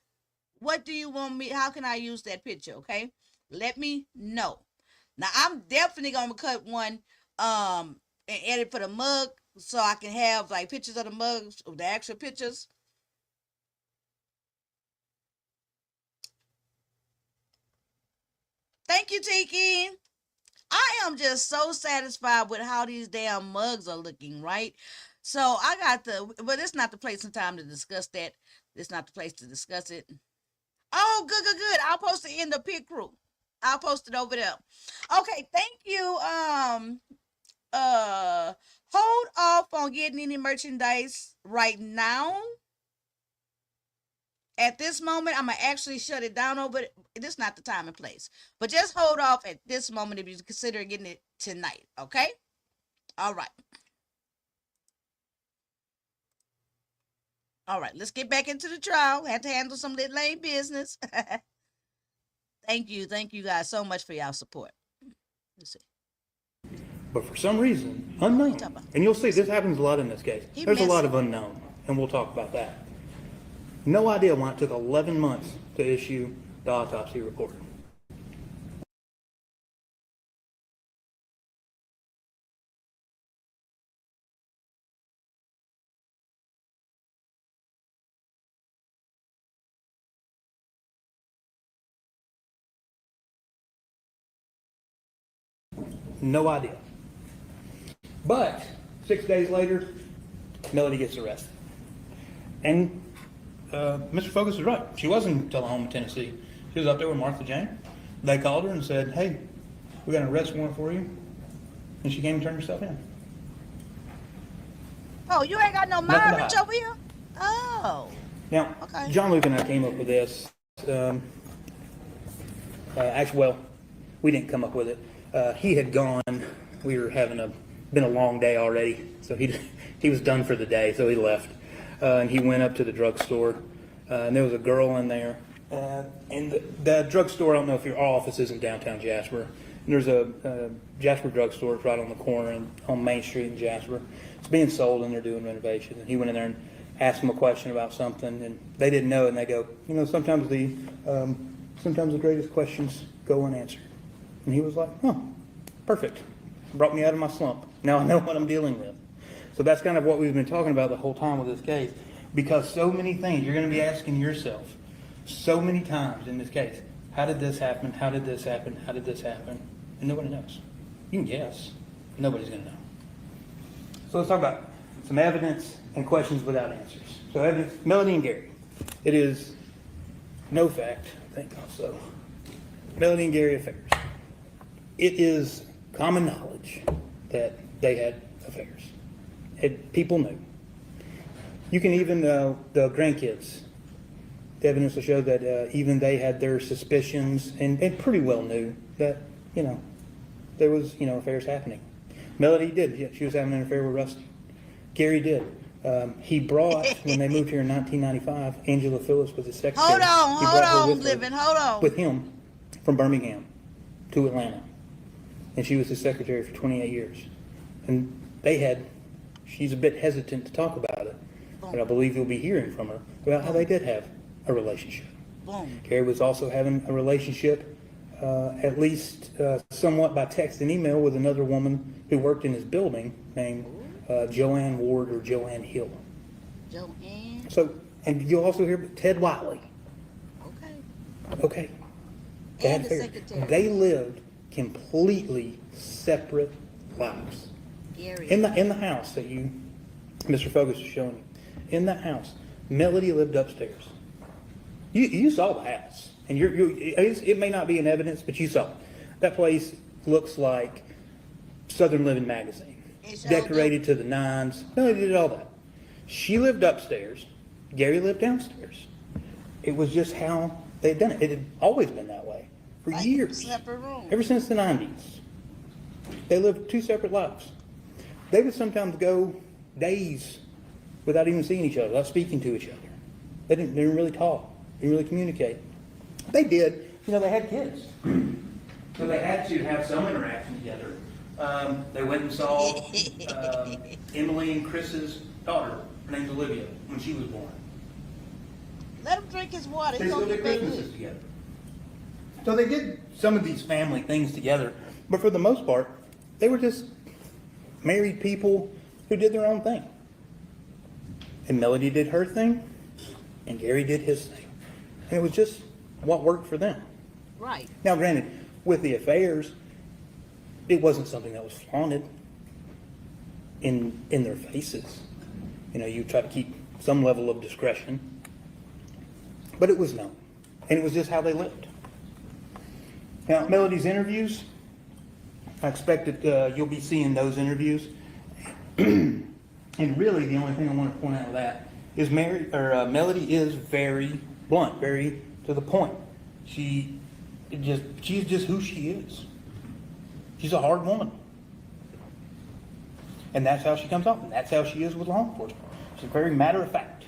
[SPEAKER 1] What do you want me, how can I use that picture, okay? Let me know. Now, I'm definitely going to cut one and edit for the mug so I can have like pictures of the mugs, of the actual pictures. Thank you, Tiki. I am just so satisfied with how these damn mugs are looking, right? So I got but it's not the place and time to discuss that. It's not the place to discuss it. Oh, good. I'll post it in the pit crew. I'll post it over there. Okay, thank you. Hold off on getting any merchandise right now. At this moment, I'm gonna actually shut it down over. This is not the time and place, but just hold off at this moment if you consider getting it tonight. Okay. All right. All right. Let's get back into the trial. Had to handle some Lit Lane business. Thank you guys so much for y'all support. Let's see.
[SPEAKER 7] But for some reason, unknown, and you'll see this happens a lot in this case. There's a lot of unknown, and we'll talk about that. No idea why it took 11 months to issue the autopsy report. No idea. But 6 days later, Melody gets arrested. And Mr. Focus is right. She wasn't in Tullahoma, Tennessee. She was up there with Martha Jane. They called her and said, hey, we got an arrest warrant for you. And she came and turned herself in.
[SPEAKER 1] Oh, you ain't got no
[SPEAKER 7] Nothing to
[SPEAKER 1] mileage
[SPEAKER 7] hide.
[SPEAKER 1] over here? Oh.
[SPEAKER 7] Now,
[SPEAKER 1] Okay.
[SPEAKER 7] John Luke and I came up with this. Actually, well, we didn't come up with it. He had gone, we were having a been a long day already, so he was done for the day, so he left. And he went up to the drugstore, and there was a girl in there. And the drugstore, I don't know if your office is in downtown Jasper. And there's a Jasper drugstore right on the corner on Main Street in Jasper. It's being sold, and they're doing renovations. And he went in there and asked them a question about something, and they didn't know. And they go, sometimes the greatest questions go unanswered. And he was like, perfect. Brought me out of my slump. Now I know what I'm dealing with. So that's kind of what we've been talking about the whole time with this case. Because so many things, you're going to be asking yourself so many times in this case, how did this happen? How did this happen? How did this happen? And nobody knows. You can guess. Nobody's going to know. So let's talk about some evidence and questions without answers. So evidence, Melody and Gary. It is no fact, I think also, Melody and Gary affairs. It is common knowledge that they had affairs. People knew. You can even, the grandkids, the evidence will show that even they had their suspicions and pretty well knew that, there was, affairs happening. Melody did. Yeah, she was having an affair with Rusty. Gary did. He brought, when they moved here in 1995, Angela Phillips was his secretary.
[SPEAKER 1] Hold on.
[SPEAKER 7] With him from Birmingham to Atlanta. And she was his secretary for 28 years. And she's a bit hesitant to talk about it, but I believe you'll be hearing from her about how they did have a relationship.
[SPEAKER 1] Boom.
[SPEAKER 7] Gary was also having a relationship, at least somewhat by text and email, with another woman who worked in his building named Joanne Ward or Joanne Hill.
[SPEAKER 1] Joanne?
[SPEAKER 7] So, and you'll also hear Ted Wiley. Okay. They had
[SPEAKER 1] And the
[SPEAKER 7] affairs.
[SPEAKER 1] secretary.
[SPEAKER 7] They lived completely separate lives.
[SPEAKER 1] Gary.
[SPEAKER 7] In the house that Mr. Focus is showing you, in that house, Melody lived upstairs. You saw the house, and it may not be in evidence, but you saw it. That place looks like Southern Living magazine, decorated to the nines. Melody did all that. She lived upstairs. Gary lived downstairs. It was just how they had done it. It had always been that way for years,
[SPEAKER 1] Separate rooms.
[SPEAKER 7] ever since the 90s. They lived two separate lives. They would sometimes go days without even seeing each other, without speaking to each other. They didn't really talk, didn't really communicate. They did, they had kids. So they had to have some interaction together. They went and saw Emily and Chris's daughter. Her name's Olivia, when she was born.
[SPEAKER 1] Let him drink his water.
[SPEAKER 7] They
[SPEAKER 1] He's
[SPEAKER 7] still
[SPEAKER 1] gonna
[SPEAKER 7] did
[SPEAKER 1] get back
[SPEAKER 7] Christmases
[SPEAKER 1] in.
[SPEAKER 7] together. So they did some of these family things together, but for the most part, they were just married people who did their own thing. And Melody did her thing, and Gary did his thing. And it was just what worked for them.
[SPEAKER 1] Right.
[SPEAKER 7] Now, granted, with the affairs, it wasn't something that was flaunted in their faces. You try to keep some level of discretion. But it was known. And it was just how they lived. Now, Melody's interviews, I expect that you'll be seeing those interviews. And really, the only thing I want to point out of that is Melody is very blunt, very to the point. She's just who she is. She's a hard woman. And that's how she comes off, and that's how she is with law enforcement. She's very matter of fact.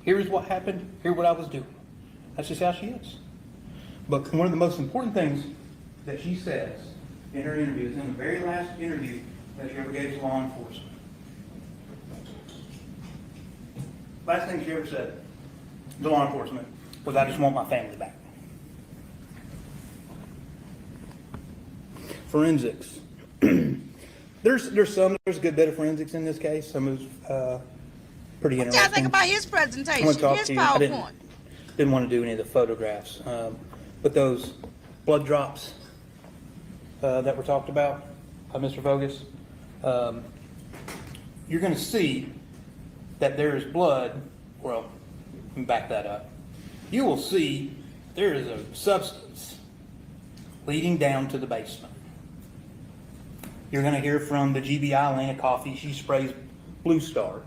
[SPEAKER 7] Here's what happened, here's what I was doing. That's just how she is. But one of the most important things that she says in her interview is in the very last interview that she ever gave to law enforcement. Last thing she ever said to law enforcement was, "I just want my family back." Forensics. There's a good bit of forensics in this case. Some is pretty
[SPEAKER 1] What
[SPEAKER 7] interesting.
[SPEAKER 1] y'all think about his
[SPEAKER 7] I'm
[SPEAKER 1] presentation?
[SPEAKER 7] gonna talk
[SPEAKER 1] His
[SPEAKER 7] to you. I
[SPEAKER 1] PowerPoint.
[SPEAKER 7] didn't want to do any of the photographs, but those blood drops that were talked about by Mr. Vogus, you're going to see that there is blood. Well, let me back that up. You will see there is a substance leading down to the basement. You're going to hear from the GBI Lana Coffee. She sprays Blue Star,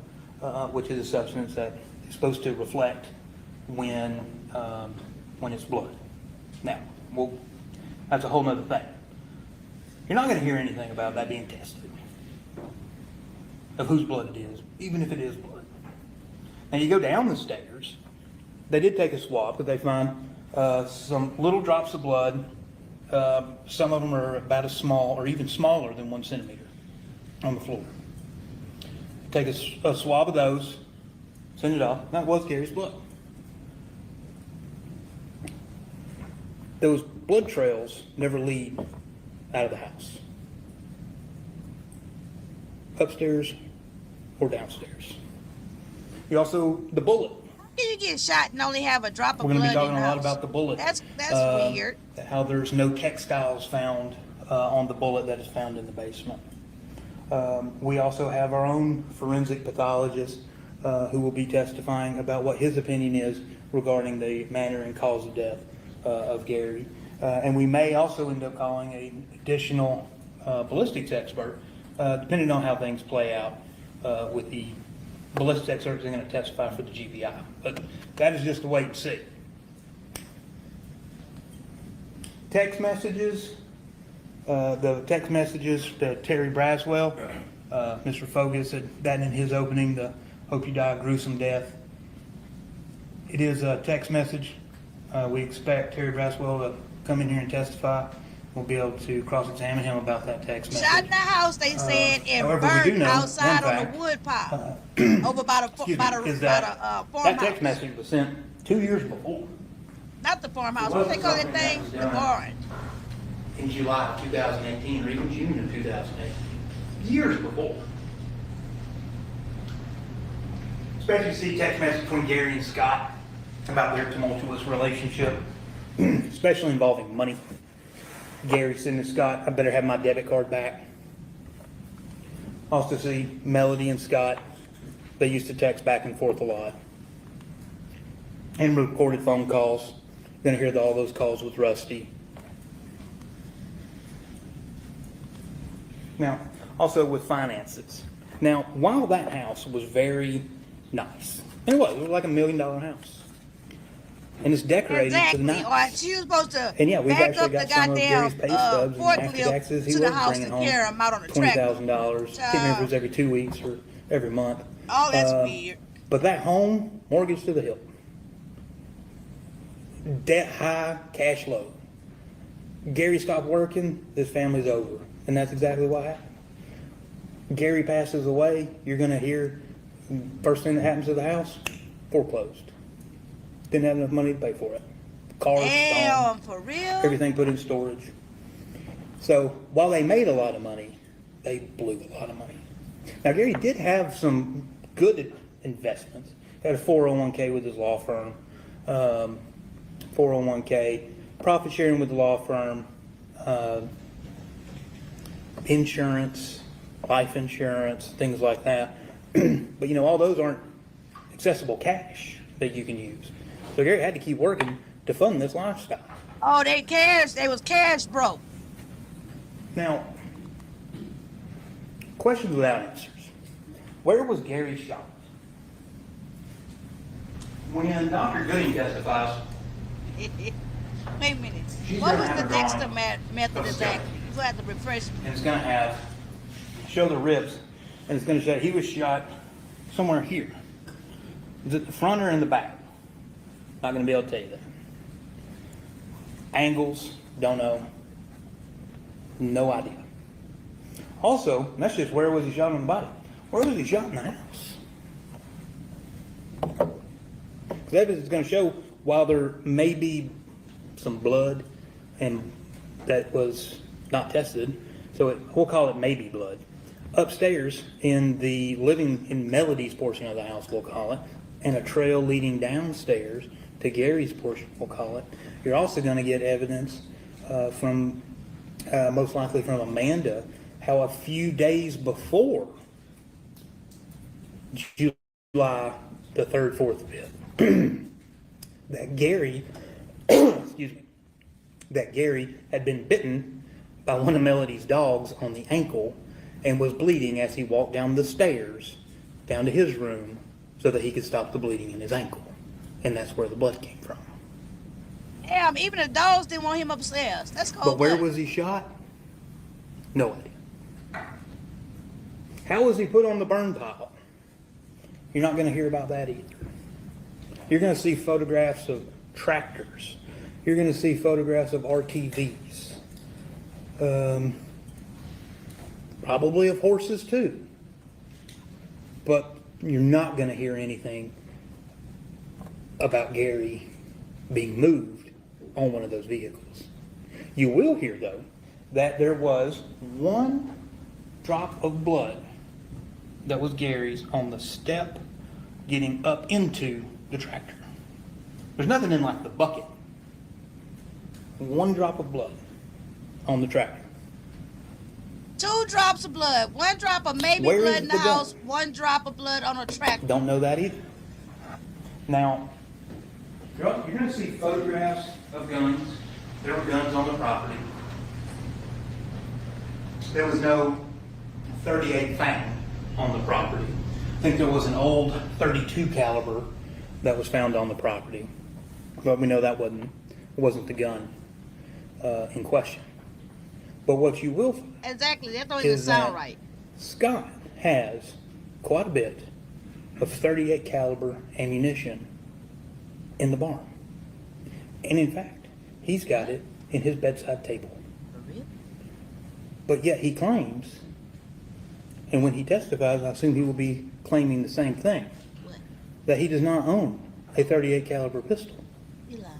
[SPEAKER 7] which is a substance that is supposed to reflect when it's blood. Now, that's a whole nother thing. You're not going to hear anything about that being tested. of whose blood it is, even if it is blood. Now you go down the stairs, they did take a swab, but they find some little drops of blood. Some of them are about as small or even smaller than 1 centimeter on the floor. Take a swab of those, send it off. That was Gary's blood. Those blood trails never lead out of the house, upstairs or downstairs. You also, the bullet.
[SPEAKER 1] How can you get shot and only have a drop of
[SPEAKER 7] We're going to
[SPEAKER 1] blood
[SPEAKER 7] be talking
[SPEAKER 1] in
[SPEAKER 7] a
[SPEAKER 1] the
[SPEAKER 7] lot
[SPEAKER 1] house?
[SPEAKER 7] about the bullet.
[SPEAKER 1] That's weird.
[SPEAKER 7] How there's no textiles found on the bullet that is found in the basement. We also have our own forensic pathologist who will be testifying about what his opinion is regarding the manner and cause of death of Gary. And we may also end up calling an additional ballistics expert, depending on how things play out with the ballistics experts are going to testify for the GBI. But that is just a wait and see. Text messages, the text messages to Terry Braswell. Mr. Fogus said that in his opening, the hope you die a gruesome death. It is a text message. We expect Terry Braswell to come in here and testify. We'll be able to cross-examine him about that text message.
[SPEAKER 1] Shot in the house, they said, and
[SPEAKER 7] however, we do
[SPEAKER 1] burned
[SPEAKER 7] know
[SPEAKER 1] outside
[SPEAKER 7] one
[SPEAKER 1] on
[SPEAKER 7] fact,
[SPEAKER 1] the wood pile over by the
[SPEAKER 7] Excuse me,
[SPEAKER 1] by the
[SPEAKER 7] is that
[SPEAKER 1] farmhouse.
[SPEAKER 7] that text message was sent 2 years before,
[SPEAKER 1] Not the farmhouse. What they call that thing? The barn.
[SPEAKER 7] in July of 2018 or even June of 2018, years before. Especially see text message between Gary and Scott about their tumultuous relationship, especially involving money. Gary sending Scott, I better have my debit card back. Also see Melody and Scott, they used to text back and forth a lot. And recorded phone calls. You're gonna hear all those calls with Rusty. Now, also with finances. Now, while that house was very nice, and it was like $1 million house. And it's decorated to the
[SPEAKER 1] Exactly. Or
[SPEAKER 7] nines.
[SPEAKER 1] she was supposed to
[SPEAKER 7] And yeah, we've
[SPEAKER 1] back
[SPEAKER 7] actually
[SPEAKER 1] up the
[SPEAKER 7] got some of
[SPEAKER 1] goddamn
[SPEAKER 7] Gary's pay stubs and after
[SPEAKER 1] forklift
[SPEAKER 7] taxes, he
[SPEAKER 1] to
[SPEAKER 7] was
[SPEAKER 1] the house to
[SPEAKER 7] bringing
[SPEAKER 1] carry
[SPEAKER 7] home
[SPEAKER 1] them out on the tractor.
[SPEAKER 7] $20,000. Can't remember if it was every 2 weeks or every month.
[SPEAKER 1] Oh, that's weird.
[SPEAKER 7] But that home, mortgage to the hilt. Debt high, cash low. Gary stopped working, this family's over. And that's exactly what happened. Gary passes away, you're gonna hear, first thing that happens to the house, foreclosed. Didn't have enough money to pay for it. Cars
[SPEAKER 1] Damn,
[SPEAKER 7] gone,
[SPEAKER 1] for real?
[SPEAKER 7] everything put in storage. So while they made a lot of money, they blew a lot of money. Now Gary did have some good investments. He had a 401k with his law firm, 401k, profit sharing with the law firm, insurance, life insurance, things like that. But you know, all those aren't accessible cash that you can use. So Gary had to keep working to fund this lifestyle.
[SPEAKER 1] Oh, they was cash broke.
[SPEAKER 7] Now, questions without answers. Where was Gary shot? When Dr. Gooding testifies,
[SPEAKER 1] Wait a minute.
[SPEAKER 7] She's
[SPEAKER 1] What
[SPEAKER 7] gonna
[SPEAKER 1] was
[SPEAKER 7] have
[SPEAKER 1] the
[SPEAKER 7] a
[SPEAKER 1] Dexter
[SPEAKER 7] drawing
[SPEAKER 1] method
[SPEAKER 7] of
[SPEAKER 1] exactly? You gonna have to refresh me.
[SPEAKER 7] and it's going to show the ribs, and it's going to show he was shot somewhere here. Is it the front or in the back? Not going to be able to tell you that. Angles, don't know. No idea. Also, and that's just where was he shot on the body. Where was he shot in the house? That is going to show while there may be some blood and that was not tested, so we'll call it maybe blood. Upstairs in the living, in Melody's portion of the house, we'll call it, and a trail leading downstairs to Gary's portion, we'll call it. You're also going to get evidence from, most likely from Amanda, how a few days before July the 3rd, 4th, 5th, that Gary, excuse me, that Gary had been bitten by one of Melody's dogs on the ankle and was bleeding as he walked down the stairs down to his room so that he could stop the bleeding in his ankle. And that's where the blood came from.
[SPEAKER 1] Damn, even the dogs didn't want him upstairs. That's cold.
[SPEAKER 7] But where was he shot? No idea. How was he put on the burn pile? You're not going to hear about that either. You're going to see photographs of tractors. You're going to see photographs of RTVs. Probably of horses too. But you're not going to hear anything about Gary being moved on one of those vehicles. You will hear, though, that there was one drop of blood that was Gary's on the step getting up into the tractor. There's nothing in like the bucket. One drop of blood on the tractor.
[SPEAKER 1] 2 drops of blood. 1 drop of maybe
[SPEAKER 7] Where
[SPEAKER 1] blood
[SPEAKER 7] is
[SPEAKER 1] in the
[SPEAKER 7] the gun?
[SPEAKER 1] house. 1 drop of blood on a tractor.
[SPEAKER 7] Don't know that either. Now, you're going to see photographs of guns. There were guns on the property. There was no .38 found on the property. I think there was an old .32 caliber that was found on the property, but we know that wasn't the gun in question. But what you will find
[SPEAKER 1] Exactly. That don't even
[SPEAKER 7] is that
[SPEAKER 1] sound right.
[SPEAKER 7] Scott has quite a bit of .38 caliber ammunition in the barn. And in fact, he's got it in his bedside table.
[SPEAKER 1] For real?
[SPEAKER 7] But yet he claims, and when he testifies, I assume he will be claiming the same thing,
[SPEAKER 1] What?
[SPEAKER 7] that he does not own a .38 caliber pistol.
[SPEAKER 1] You lying.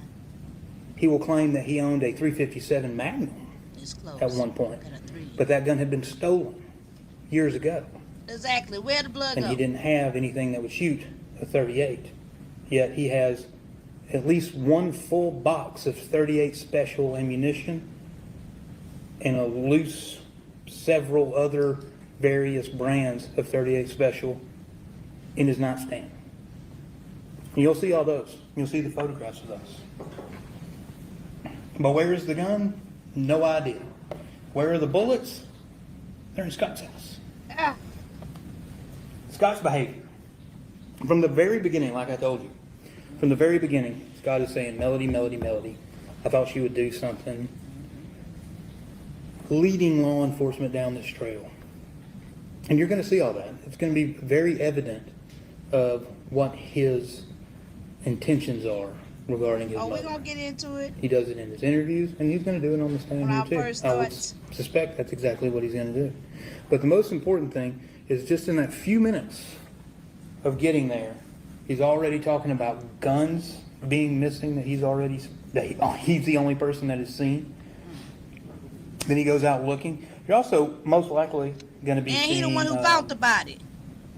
[SPEAKER 7] He will claim that he owned a .357 Magnum
[SPEAKER 1] It's close.
[SPEAKER 7] at one point,
[SPEAKER 1] Got a 3.
[SPEAKER 7] but that gun had been stolen years ago,
[SPEAKER 1] Exactly. Where the blood
[SPEAKER 7] and
[SPEAKER 1] go?
[SPEAKER 7] he didn't have anything that would shoot a .38. Yet he has at least one full box of .38 special ammunition and a loose several other various brands of .38 special in his nightstand. And you'll see all those. You'll see the photographs of those. But where is the gun? No idea. Where are the bullets? They're in Scott's house.
[SPEAKER 1] Ah,
[SPEAKER 7] Scott's behavior. From the very beginning, like I told you, from the very beginning, Scott is saying, Melody, Melody, Melody. I thought she would do something leading law enforcement down this trail. And you're going to see all that. It's going to be very evident of what his intentions are regarding his
[SPEAKER 1] are we
[SPEAKER 7] mother.
[SPEAKER 1] going to get into it?
[SPEAKER 7] He does it in his interviews, and he's going to do it on the stand
[SPEAKER 1] On our
[SPEAKER 7] here too.
[SPEAKER 1] first
[SPEAKER 7] I would
[SPEAKER 1] thoughts.
[SPEAKER 7] suspect that's exactly what he's going to do. But the most important thing is just in that few minutes of getting there, he's already talking about guns being missing that he's the only person that has seen. Then he goes out looking. You're also most likely going to be
[SPEAKER 1] And
[SPEAKER 7] seeing.
[SPEAKER 1] he the one who found the body.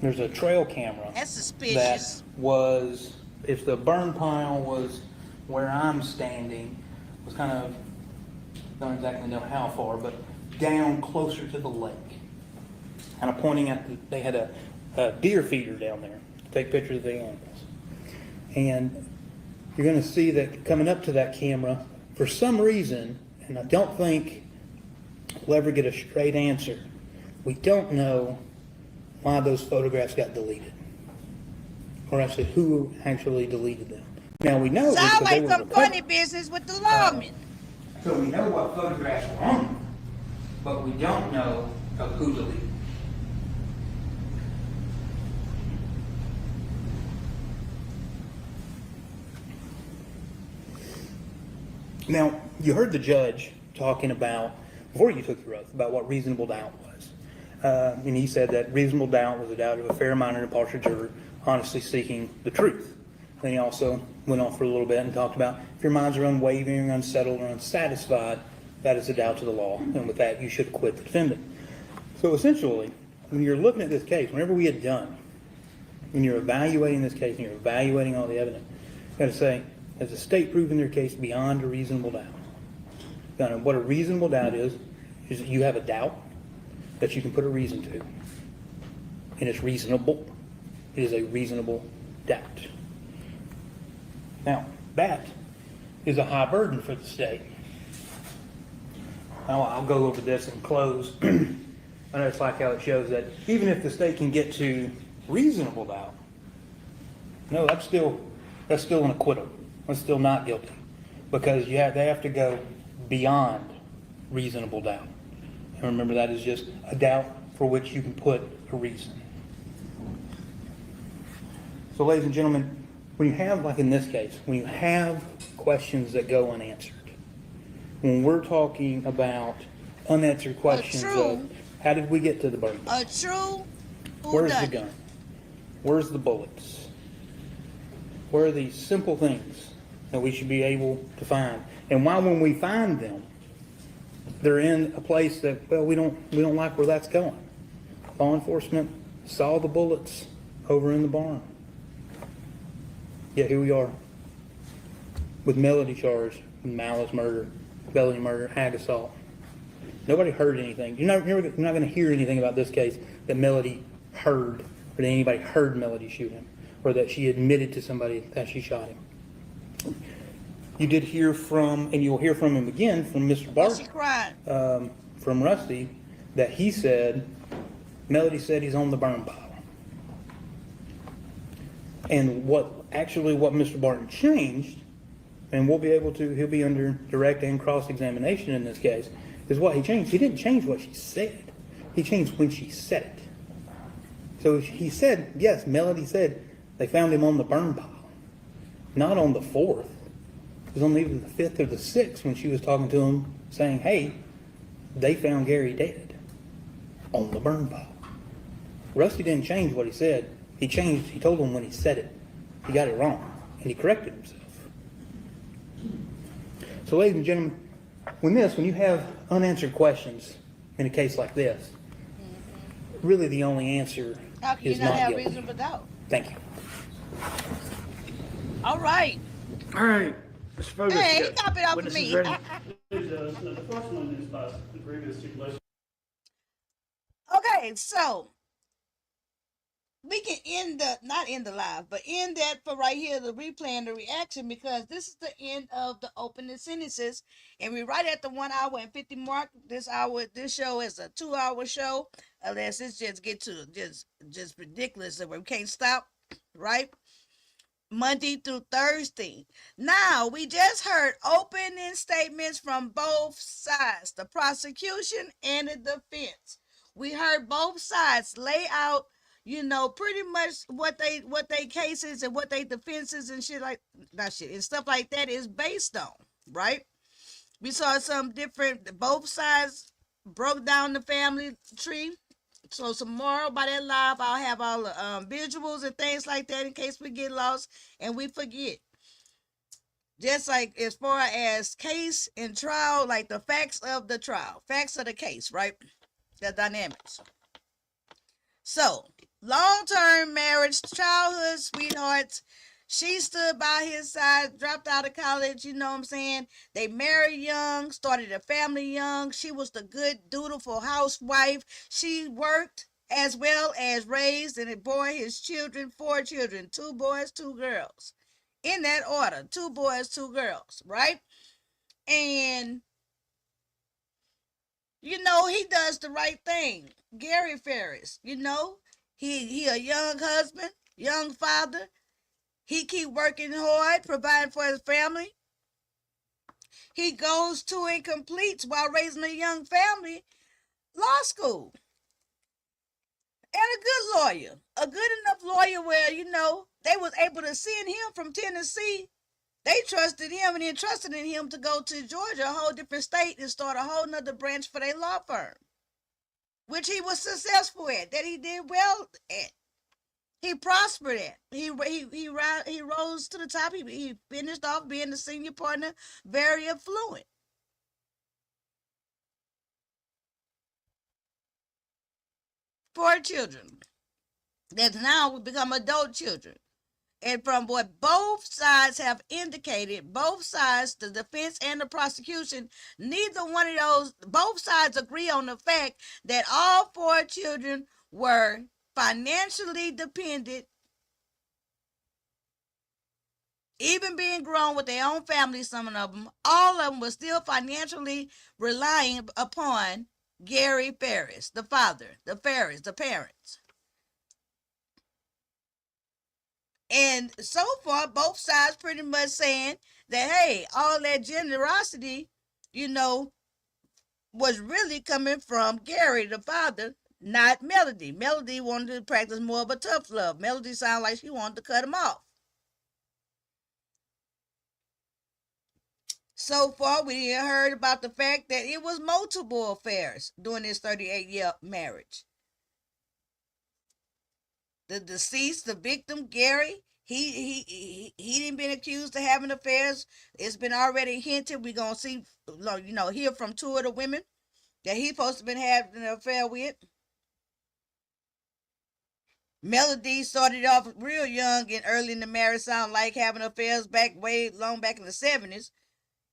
[SPEAKER 7] There's a trail camera
[SPEAKER 1] That's
[SPEAKER 7] that
[SPEAKER 1] suspicious.
[SPEAKER 7] was, if the burn pile was where I'm standing, was kind of, don't exactly know how far, but down closer to the lake. Kind of pointing at, they had a deer feeder down there to take pictures of the animals. And you're going to see that coming up to that camera, for some reason, and I don't think we'll ever get a straight answer, we don't know why those photographs got deleted. Or actually, who actually deleted them. Now we know it was
[SPEAKER 1] Sound
[SPEAKER 7] because they
[SPEAKER 1] like
[SPEAKER 7] were
[SPEAKER 1] some
[SPEAKER 7] recovered.
[SPEAKER 1] funny business with the lawman.
[SPEAKER 7] So we know what photographs were on them, but we don't know of who deleted them. Now, you heard the judge talking about, before you took your oath, about what reasonable doubt was. And he said that reasonable doubt was a doubt of a fair-minded and impartial juror honestly seeking the truth. Then he also went on for a little bit and talked about if your minds are unwavering, unsettled, or unsatisfied, that is a doubt to the law. And with that, you should acquit the defendant. So essentially, when you're looking at this case, whenever we had done, when you're evaluating this case and you're evaluating all the evidence, you got to say, has the state proven their case beyond a reasonable doubt? Now, what a reasonable doubt is that you have a doubt that you can put a reason to. And it's reasonable. It is a reasonable doubt. Now, that is a high burden for the state. Now, I'll go over this and close. I know it's like how it shows that even if the state can get to reasonable doubt, no, that's still an acquittal. That's still not guilty, because they have to go beyond reasonable doubt. And remember, that is just a doubt for which you can put a reason. So ladies and gentlemen, when you have, like in this case, when you have questions that go unanswered, when we're talking about unanswered questions of how did we get to the burn pile?
[SPEAKER 1] A true
[SPEAKER 7] Where's the
[SPEAKER 1] whodunit.
[SPEAKER 7] gun? Where's the bullets? Where are these simple things that we should be able to find? And why, when we find them, they're in a place that, well, we don't like where that's going. Law enforcement saw the bullets over in the barn. Yet here we are with Melody charged with malice murder, felony murder, ag assault. Nobody heard anything. You're not going to hear anything about this case that Melody heard, or that anybody heard Melody shoot him, or that she admitted to somebody that she shot him. You did hear from, and you'll hear from him again, from Mr. Bart,
[SPEAKER 1] She cried.
[SPEAKER 7] from Rusty, that he said, Melody said he's on the burn pile. And what Mr. Barton changed, and we'll be able to, he'll be under direct and cross-examination in this case, is what he changed. He didn't change what she said. He changed when she said it. So he said, yes, Melody said they found him on the burn pile, not on the 4th. It was on either the 5th or the 6th when she was talking to him saying, hey, they found Gary dead on the burn pile. Rusty didn't change what he said. He told him when he said it. He got it wrong, and he corrected himself. So ladies and gentlemen, when you have unanswered questions in a case like this, really the only answer
[SPEAKER 1] How can you
[SPEAKER 7] is
[SPEAKER 1] not
[SPEAKER 7] not
[SPEAKER 1] have
[SPEAKER 7] guilty.
[SPEAKER 1] reasonable doubt?
[SPEAKER 7] Thank you.
[SPEAKER 1] All right.
[SPEAKER 2] All right, Mr. Fogus.
[SPEAKER 1] Hey,
[SPEAKER 2] you
[SPEAKER 1] he
[SPEAKER 2] got
[SPEAKER 1] copied off of
[SPEAKER 2] witnesses
[SPEAKER 1] me.
[SPEAKER 2] ready?
[SPEAKER 3] The first one is by agreement of stipulation.
[SPEAKER 1] Okay, so we can not end the live, but end that for right here, the replay and the reaction, because this is the end of the opening sentences, and we're right at the 1 hour and 50 mark. This show is a 2-hour show, unless it just get to just ridiculous that we can't stop, right? Monday through Thursday. Now, we just heard opening statements from both sides, the prosecution and the defense. We heard both sides lay out, pretty much what they cases and what they defenses and shit like not shit and stuff like that is based on, right? We saw some different, both sides broke down the family tree. So tomorrow by that live, I'll have all the visuals and things like that in case we get lost and we forget. Just like as far as case and trial, like the facts of the trial, facts of the case, right? The dynamics. So, long-term marriage, childhood sweethearts. She stood by his side, dropped out of college, you know what I'm saying? They married young, started a family young. She was the good, dutiful housewife. She worked as well as raised and bore his children, 4 children, 2 boys, 2 girls. In that order, 2 boys, 2 girls, right? And, he does the right thing. Gary Ferris, he a young husband, young father. He keep working hard, providing for his family. He goes to and completes while raising a young family, law school. And a good lawyer, a good enough lawyer where, they was able to send him from Tennessee. They trusted him and entrusted in him to go to Georgia, a whole different state, and start a whole nother branch for their law firm, which he was successful at, that he did well at. He prospered at. He rose to the top. He finished off being the senior partner, very affluent. Four children that now will become adult children. And from what both sides have indicated, both sides, the defense and the prosecution, both sides agree on the fact that all 4 children were financially dependent, even being grown with their own families, some of them, all of them were still financially relying upon Gary Ferris, the father, the Ferris, the parents. And so far, both sides pretty much saying that, hey, all that generosity, was really coming from Gary, the father, not Melody. Melody wanted to practice more of a tough love. Melody sounded like she wanted to cut him off. So far, we didn't heard about the fact that it was multiple affairs during this 38-year marriage. The deceased, the victim, Gary, he didn't been accused of having affairs. It's been already hinted. We're gonna see, hear from two of the women that he supposed to been having an affair with. Melody started off real young and early in the marriage, sound like having affairs way long back in the 70s.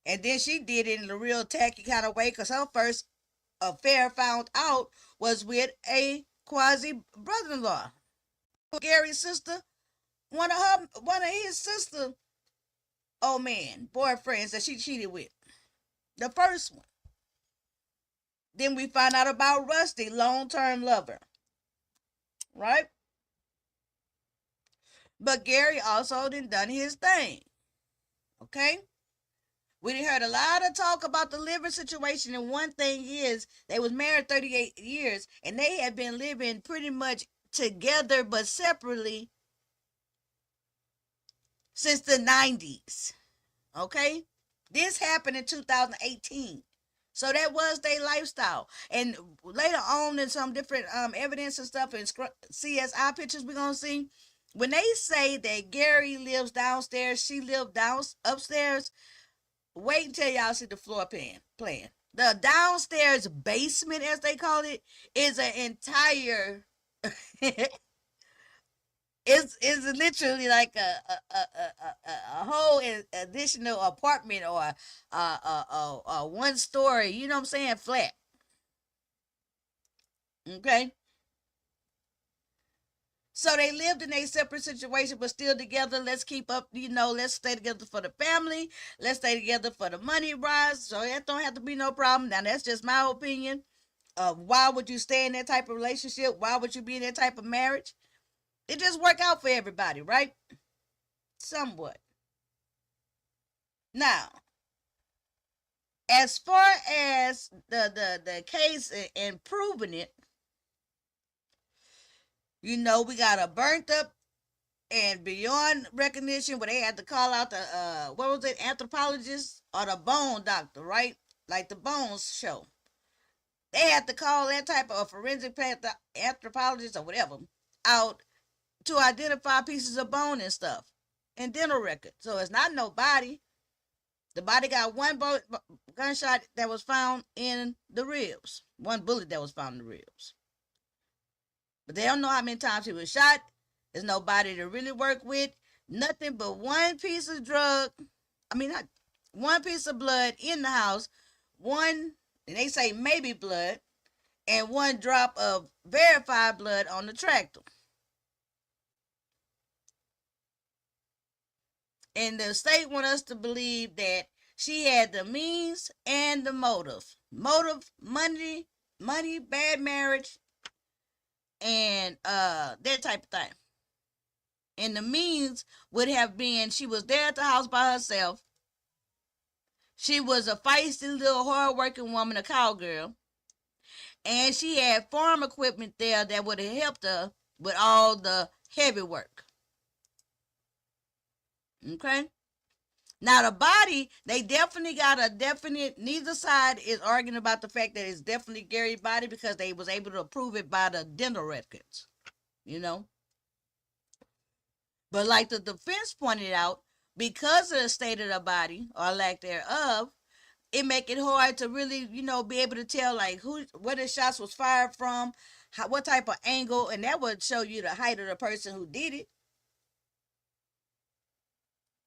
[SPEAKER 1] And then she did it in a real tacky kind of way, because her first affair found out was with a quasi brother-in-law. Gary's sister, one of his sister, boyfriends that she cheated with. The first one. Then we find out about Rusty, long-term lover. Right? But Gary also done his thing. Okay? We done heard a lot of talk about the living situation, and one thing is they was married 38 years, and they had been living pretty much together but separately since the 90s. Okay? This happened in 2018. So that was their lifestyle. And later on in some different evidence and stuff and CSI pictures we're going to see, when they say that Gary lives downstairs, she lived upstairs, wait until y'all see the floor plan. The downstairs basement, as they call it, is an entire... It's literally like a whole additional apartment or a one story, you know what I'm saying, flat. Okay. So they lived in a separate situation, but still together. Let's keep up, let's stay together for the family. Let's stay together for the money rise. So that don't have to be no problem. Now, that's just my opinion. Why would you stay in that type of relationship? Why would you be in that type of marriage? It just work out for everybody, right? Somewhat. Now, as far as the case and proving it, we got a burnt up and beyond recognition where they had to call out the anthropologist or the bone doctor, right? Like the Bones show. They had to call that type of forensic anthropologist or whatever out to identify pieces of bone and stuff and dental record. So it's not no body. The body got one gunshot that was found in the ribs. One bullet that was found in the ribs. But they don't know how many times he was shot. There's nobody to really work with. Nothing but one piece of one piece of blood in the house. And they say maybe blood. And one drop of verified blood on the tractor. And the state want us to believe that she had the means and the motive. Motive, money, bad marriage, and that type of thing. And the means would have been she was there at the house by herself. She was a feisty little hard-working woman, a cowgirl. And she had farm equipment there that would have helped her with all the heavy work. Okay? Now the body, they definitely got a definite, neither side is arguing about the fact that it's definitely Gary's body because they was able to prove it by the dental records. But like the defense pointed out, because of the state of the body or lack thereof, it make it hard to really, be able to tell like where the shots was fired from, what type of angle, and that would show you the height of the person who did it.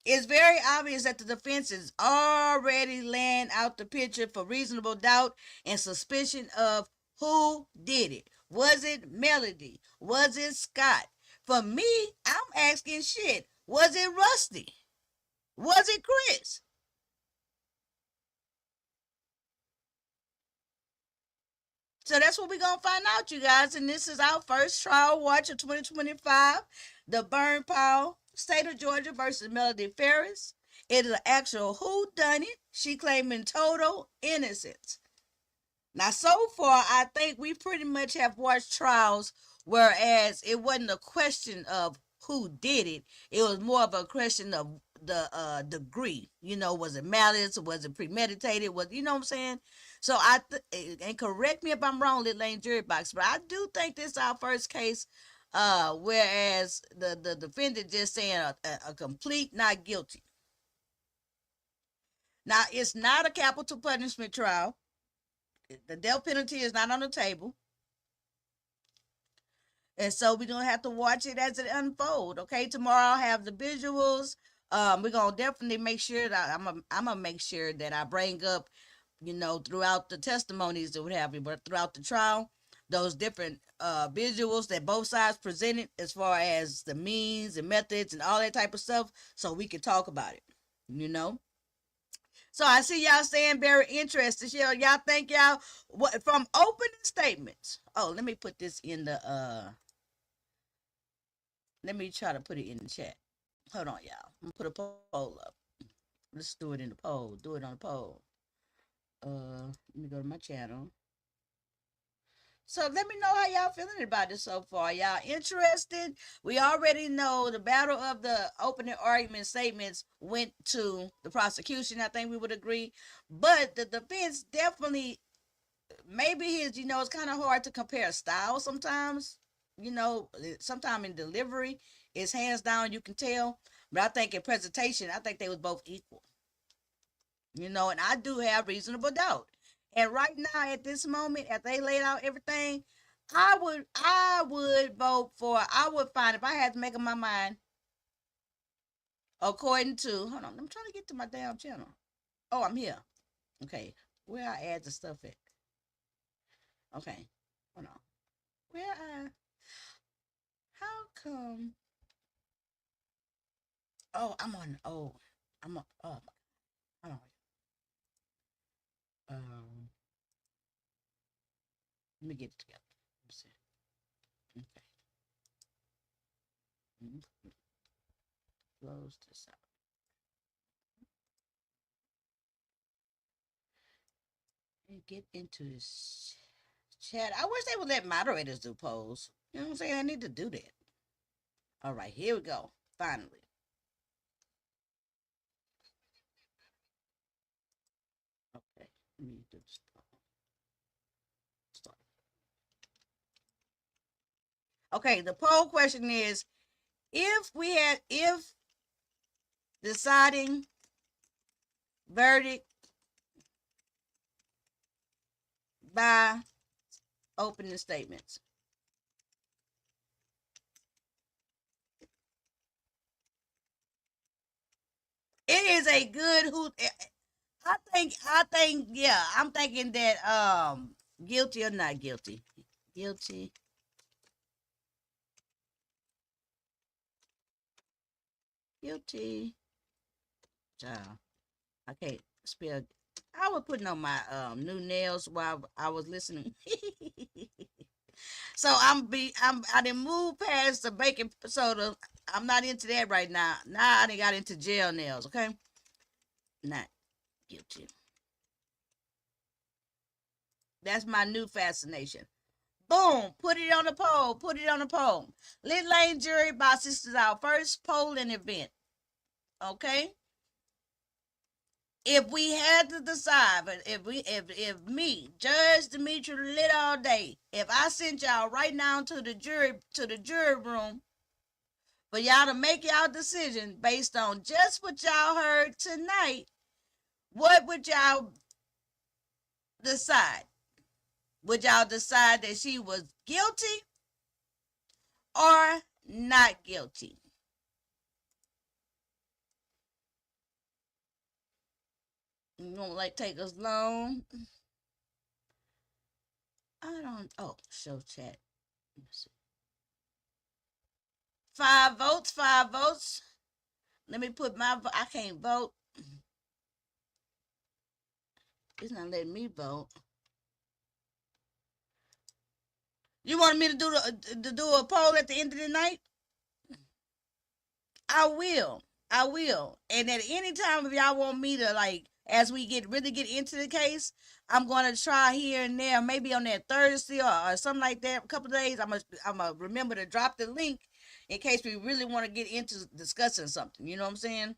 [SPEAKER 1] It's very obvious that the defense is already laying out the picture for reasonable doubt and suspicion of who did it. Was it Melody? Was it Scott? For me, I'm asking shit. Was it Rusty? Was it Chris? So that's what we're going to find out, you guys. And this is our first trial watch of 2025. The Burn Pile, State of Georgia versus Melody Ferris. It is an actual whodunit. She claiming total innocence. Now, so far, I think we pretty much have watched trials, whereas it wasn't a question of who did it. It was more of a question of the degree. You know, was it malice? Was it premeditated? Was, you know what I'm saying? So and correct me if I'm wrong, Little Lane Jury Box, but I do think this is our first case. Whereas the defendant just saying a complete not guilty. Now, it's not a capital punishment trial. The death penalty is not on the table. And so we're gonna have to watch it as it unfold. Okay, tomorrow I'll have the visuals. We're gonna definitely make sure that I'm gonna make sure that I bring up, you know, throughout the testimonies that we have, but throughout the trial, those different visuals that both sides presented as far as the means and methods and all that type of stuff, so we can talk about it. You know. So I see y'all saying very interested. Y'all think y'all what from opening statements. Oh, let me put this in the let me try to put it in the chat. Hold on, y'all. I'm gonna put a poll up. Let's do it in the poll. Do it on the poll. Let me go to my channel. So let me know how y'all feeling about this so far. Y'all interested? We already know the battle of the opening argument statements went to the prosecution. I think we would agree. But the defense definitely, maybe his, you know, it's kind of hard to compare style sometimes. You know, sometimes in delivery, it's hands down, you can tell. But I think in presentation, I think they was both equal. You know, and I do have reasonable doubt. And right now, at this moment, as they laid out everything, I would vote for. I would find if I had to make up my mind according to. Hold on, I'm trying to get to my damn channel. Oh, I'm here. Okay, where I add the stuff at? Okay, hold on. Where I? How come? Oh, I'm on. Oh, I'm on. Oh, hold on. Let me get it together. Let's see. Okay. Close this out. And get into this chat. I wish they would let moderators do polls. You know what I'm saying? I need to do that. All right, here we go. Finally. Okay, let me do this poll. Start. Okay, the poll question is if deciding verdict by opening statements. It is a good who I think yeah, I'm thinking that guilty or not guilty. Guilty. Guilty. Child. I can't spell. I was putting on my new nails while I was listening. So I didn't move past the baking soda. I'm not into that right now. Now I done got into gel nails, okay? Not guilty. That's my new fascination. Boom, put it on the poll. Put it on the poll. Lit Lane Jury Box. This is our first polling event. Okay? If we had to decide, but if me, Judge Demetra lit all day, if I sent y'all right now to the jury room for y'all to make y'all decision based on just what y'all heard tonight, what would y'all decide? Would y'all decide that she was guilty or not guilty? You won't like take us long. I don't. Oh, show chat. Let's see. 5 votes. 5 votes. Let me put my. I can't vote. It's not letting me vote. You want me to do a poll at the end of the night? I will. I will. And at any time, if y'all want me to like as we really get into the case. I'm going to try here and there, maybe on that Thursday or something like that, a couple of days. I'm gonna remember to drop the link in case we really want to get into discussing something. You know what I'm saying?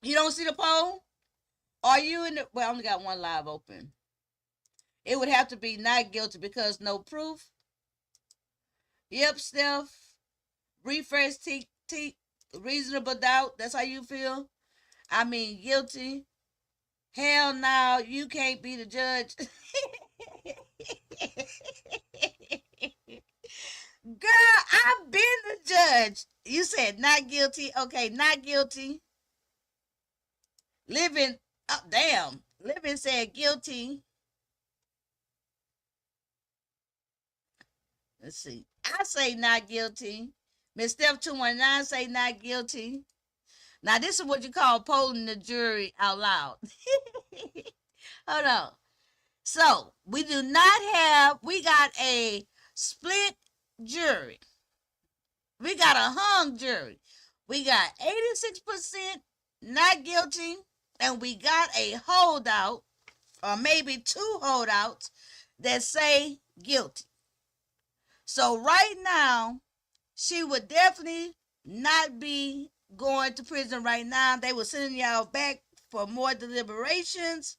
[SPEAKER 1] You don't see the poll? Are you in the, well, I only got one live open. It would have to be not guilty because no proof. Yep, Steph. Refresh, reasonable doubt. That's how you feel? I mean, guilty. Hell no, you can't be the judge. Girl, I've been the judge. You said not guilty. Okay, not guilty. Living, oh, damn. Living said guilty. Let's see. I say not guilty. Miss Steph 219 say not guilty. Now, this is what you call polling the jury out loud. Hold on. So, we got a split jury. We got a hung jury. We got 86% not guilty, and we got a holdout, or maybe two holdouts, that say guilty. So, right now, she would definitely not be going to prison right now. They were sending y'all back for more deliberations,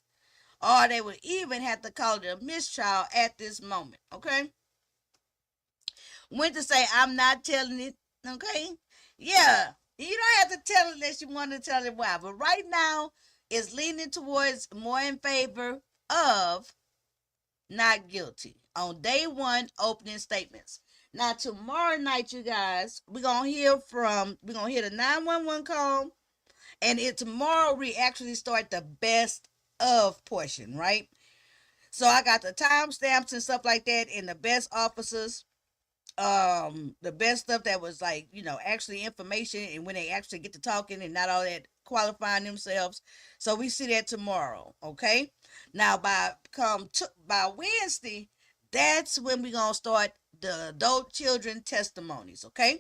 [SPEAKER 1] or they would even have to call it a mistrial at this moment, okay? Went to say, I'm not telling it, okay? Yeah, you don't have to tell it unless you want to tell it why. But right now, it's leaning towards more in favor of not guilty on day one opening statements. Now, tomorrow night, you guys, we're going to hear the 911 call. And tomorrow we actually start the best of portion, right? So I got the timestamps and stuff like that and the best officers, the best stuff that was like, actually information and when they actually get to talking and not all that qualifying themselves. So we see that tomorrow, okay? Now by Wednesday, that's when we're going to start the adult children testimonies, okay?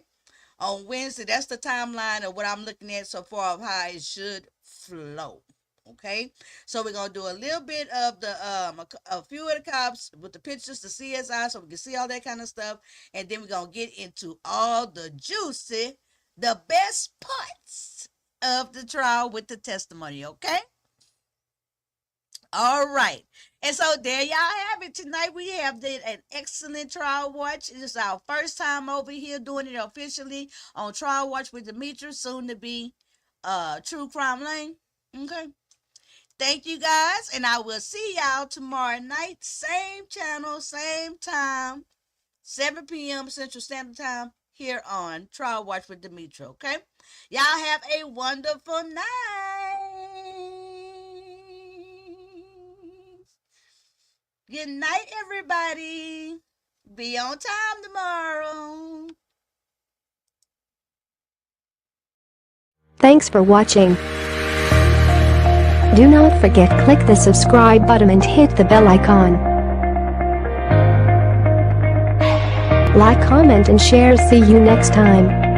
[SPEAKER 1] On Wednesday, that's the timeline of what I'm looking at so far of how it should flow, okay? So we're going to do a little bit of the, a few of the cops with the pictures, the CSI, so we can see all that kind of stuff. And then we're going to get into all the juicy, the best parts of the trial with the testimony, okay? All right. And so there y'all have it. Tonight we have an excellent Trial Watch. It is our first time over here doing it officially on Trial Watch with Demetra, soon to be True Crime Lane. Okay. Thank you guys. And I will see y'all tomorrow night. Same channel, same time, 7 p.m. Central Standard Time here on Trial Watch with Demetra. Okay. Y'all have a wonderful night. Good night, everybody. Be on time tomorrow.
[SPEAKER 8] Thanks for watching. Do not forget click the subscribe button and hit the bell icon. Like, comment and share. See you next time.